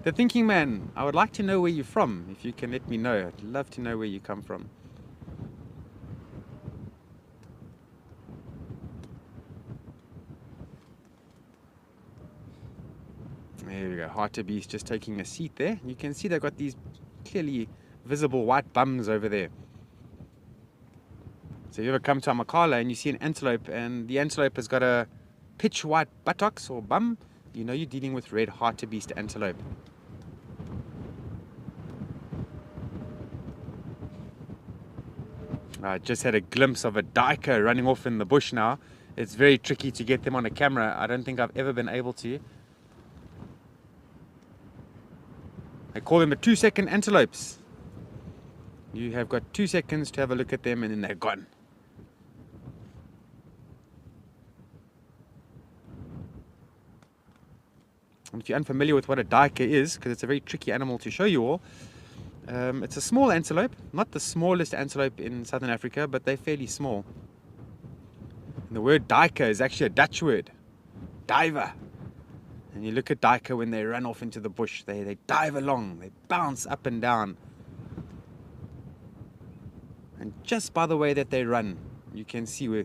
[SPEAKER 8] The thinking man, I would like to know where you're from. If you can let me know, I'd love to know where you come from. There we go, hartebeest just taking a seat there. You can see they've got these clearly visible white bums over there. So if you ever come to Amakhala and you see an antelope, and the antelope has got a pitch white buttocks or bum, you know you're dealing with red hartebeest antelope. I just had a glimpse of a duiker running off in the bush now. It's very tricky to get them on a camera. I don't think I've ever been able to. I call them the 2-second antelopes. You have got 2 seconds to have a look at them and then they're gone. And if you're unfamiliar with what a duiker is, because it's a very tricky animal to show you all, it's a small antelope, not the smallest antelope in southern Africa, but they're fairly small. And the word duiker is actually a Dutch word, diver. And you look at duiker when they run off into the bush, they dive along, they bounce up and down. And just by the way that they run, you can see where,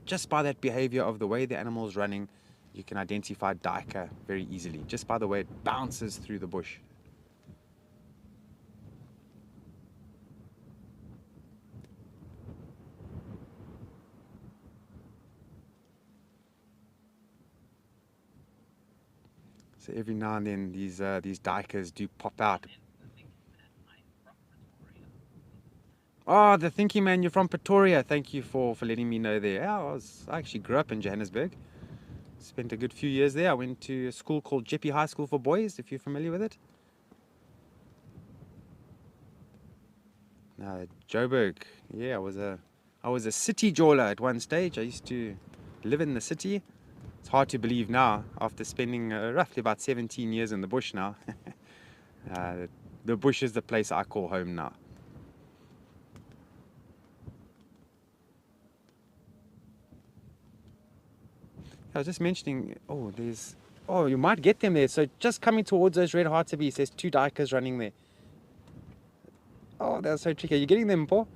[SPEAKER 8] just by that behavior of the way the animal's running, you can identify duiker very easily, just by the way it bounces through the bush. So every now and then these duikers do pop out. Oh, the Thinking Man, you're from Pretoria. Thank you for letting me know there. Yeah, I actually grew up in Johannesburg. Spent a good few years there. I went to a school called Jeppe High School for Boys, if you're familiar with it. Joburg. Yeah, I was a city jawler at one stage. I used to live in the city. It's hard to believe now, after spending roughly about 17 years in the bush now. The bush is the place I call home now. I was just mentioning, you might get them there. So just coming towards those red hartebeests, there's 2 duikers running there. Oh, they're so tricky. Are you getting them, Paul?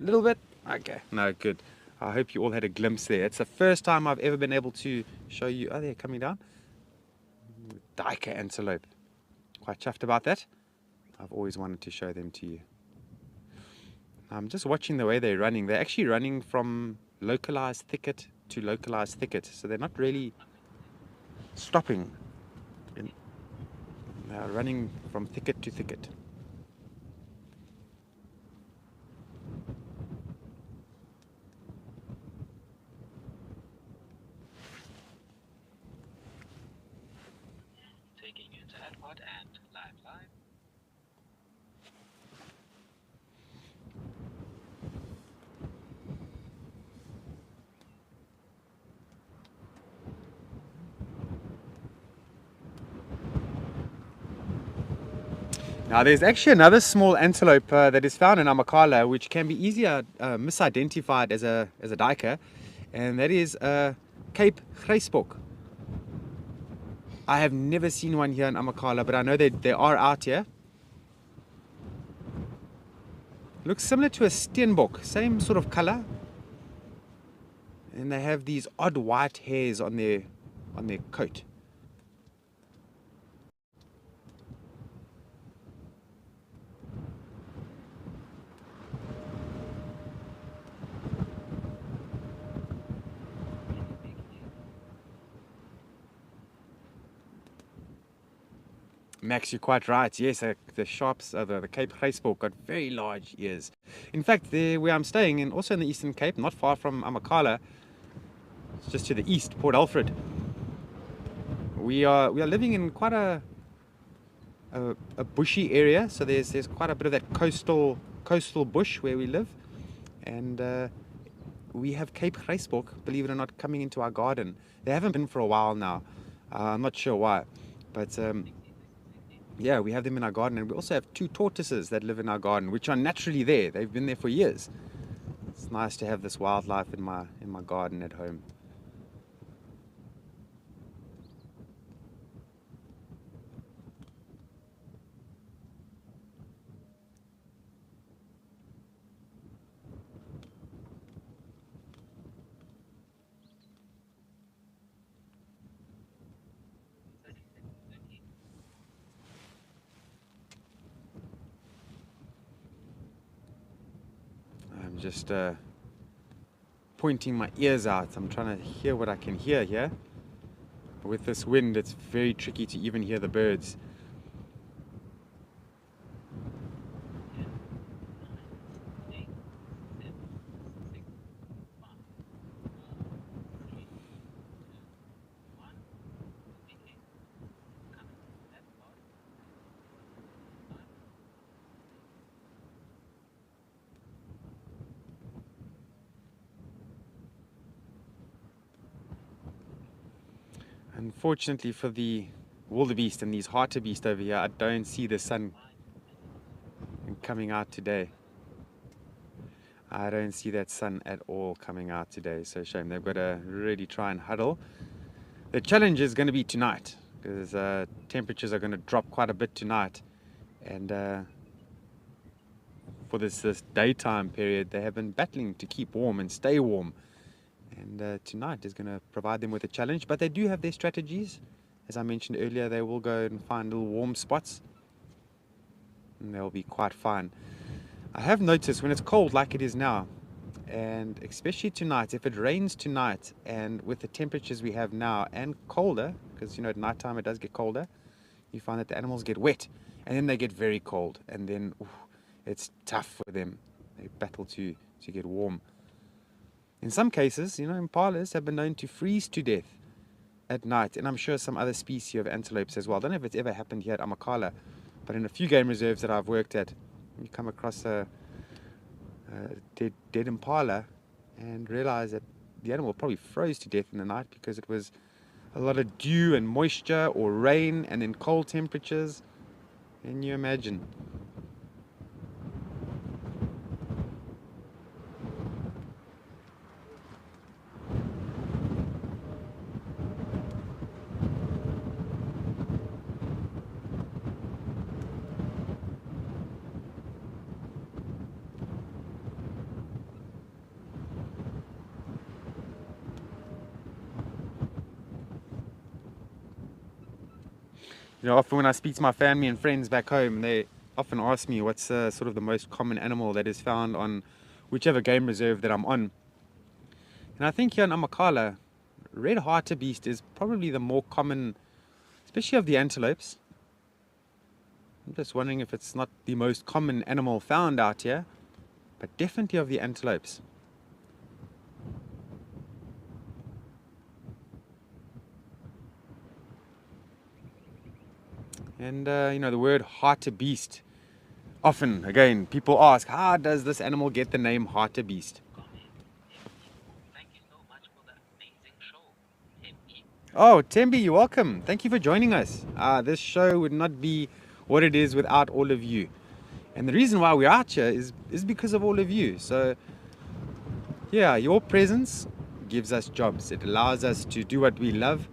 [SPEAKER 8] A little bit? Okay, no, good. I hope you all had a glimpse there. It's the first time I've ever been able to show you. Oh, they're coming down. Duiker antelope. Quite chuffed about that. I've always wanted to show them to you. I'm just watching the way they're running. They're actually running from localized thicket to localized thicket. So they're not really stopping. They're running from thicket to thicket.
[SPEAKER 9] And live.
[SPEAKER 8] Now there's actually another small antelope that is found in Amakhala, which can be easier misidentified as a duiker, and that is Cape Grysbok. I have never seen one here in Amakhala, but I know they are out here. Looks similar to a steenbok, same sort of color. And they have these odd white hairs on their coat. Max, you're quite right. Yes, the sharps, the Cape Grysbok got very large ears. In fact, where I'm staying, and also in the Eastern Cape, not far from Amakhala, it's just to the east, Port Alfred. We are living in quite a bushy area, so there's quite a bit of that coastal bush where we live, and we have Cape Grysbok, believe it or not, coming into our garden. They haven't been for a while now. I'm not sure why, but yeah, we have them in our garden, and we also have 2 tortoises that live in our garden, which are naturally there. They've been there for years. It's nice to have this wildlife in my garden at home. I'm just pointing my ears out. I'm trying to hear what I can hear here. But with this wind, it's very tricky to even hear the birds. Unfortunately for the wildebeest and these hartebeest over here, I don't see the sun coming out today. I don't see that sun at all coming out today, so shame. They've got to really try and huddle. The challenge is going to be tonight, because temperatures are going to drop quite a bit tonight, and for this daytime period they have been battling to keep warm and stay warm, and tonight is going to provide them with a challenge. But they do have their strategies. As I mentioned earlier, they will go and find little warm spots, and they'll be quite fine. I have noticed when it's cold like it is now, and especially tonight, if it rains tonight and with the temperatures we have now and colder, because at night time it does get colder, you find that the animals get wet and then they get very cold, and then it's tough for them. They battle to get warm. In some cases, impalas have been known to freeze to death at night, and I'm sure some other species of antelopes as well. I don't know if it's ever happened here at Amakhala, but in a few game reserves that I've worked at, you come across a dead impala and realize that the animal probably froze to death in the night because it was a lot of dew and moisture or rain and then cold temperatures. Can you imagine? Often when I speak to my family and friends back home, they often ask me what's sort of the most common animal that is found on whichever game reserve that I'm on. And I think here in Amakhala, red hartebeest is probably the more common, especially of the antelopes. I'm just wondering if it's not the most common animal found out here, but definitely of the antelopes. And the word hartebeest, often again people ask, how does this animal get the name hartebeest?
[SPEAKER 9] Thank you so much for the amazing show, Tembi.
[SPEAKER 8] Oh, Tembi, you're welcome. Thank you for joining us. This show would not be what it is without all of you, and the reason why we're out here is because of all of you. So yeah, your presence gives us jobs. It allows us to do what we love.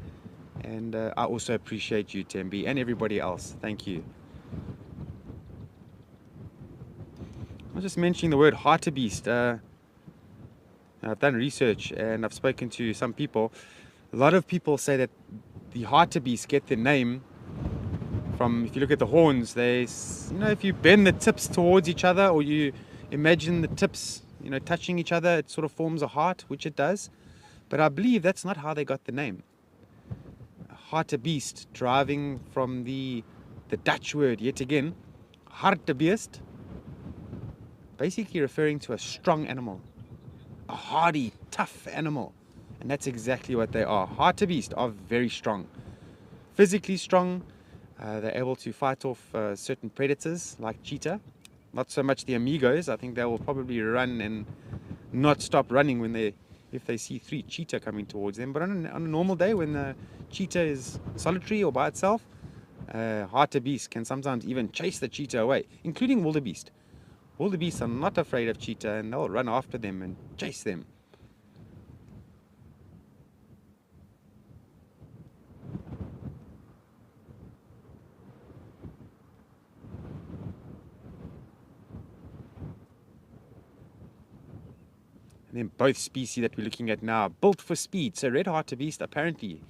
[SPEAKER 8] And I also appreciate you, Tembi, and everybody else. Thank you. I was just mentioning the word hartebeest. I've done research and I've spoken to some people. A lot of people say that the hartebeest get their name from, if you look at the horns, they, if you bend the tips towards each other, or you imagine the tips, touching each other, it sort of forms a heart, which it does. But I believe that's not how they got the name. Hartebeest, deriving from the Dutch word yet again, hartebeest, basically referring to a strong animal, a hardy, tough animal, and that's exactly what they are. Hartebeest are very strong, physically strong. They're able to fight off certain predators like cheetah. Not so much the amigos. I think they will probably run and not stop running if they see 3 cheetah coming towards them. But on a normal day, when the cheetah is solitary or by itself, hartebeest can sometimes even chase the cheetah away, including wildebeest. Wildebeest are not afraid of cheetah, and they'll run after them and chase them. And then both species that we're looking at now are built for speed. So red hartebeest, apparently,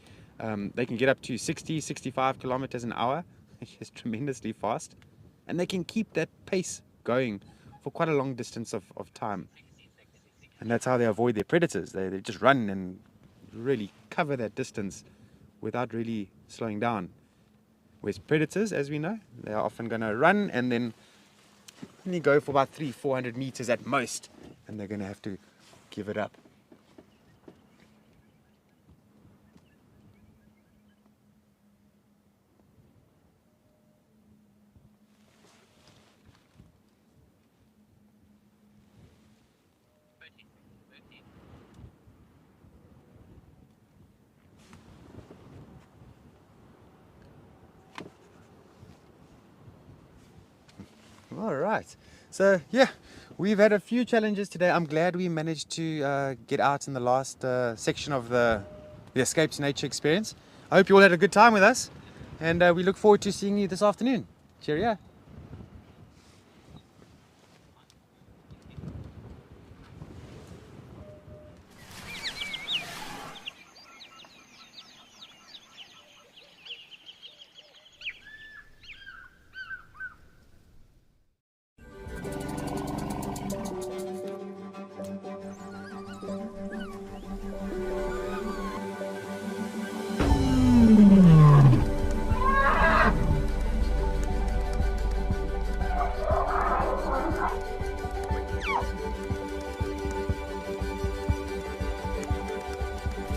[SPEAKER 8] they can get up to 60, 65 kilometers an hour, which is tremendously fast. And they can keep that pace going for quite a long distance of time. And that's how they avoid their predators. They just run and really cover that distance without really slowing down. Whereas predators, as we know, they are often going to run and then only go for about 300-400 meters at most. And they're going to have to give it up. All right. So yeah, we've had a few challenges today. I'm glad we managed to get out in the last section of the the Escape to Nature experience. I hope you all had a good time with us, and we look forward to seeing you this afternoon. Cheerio.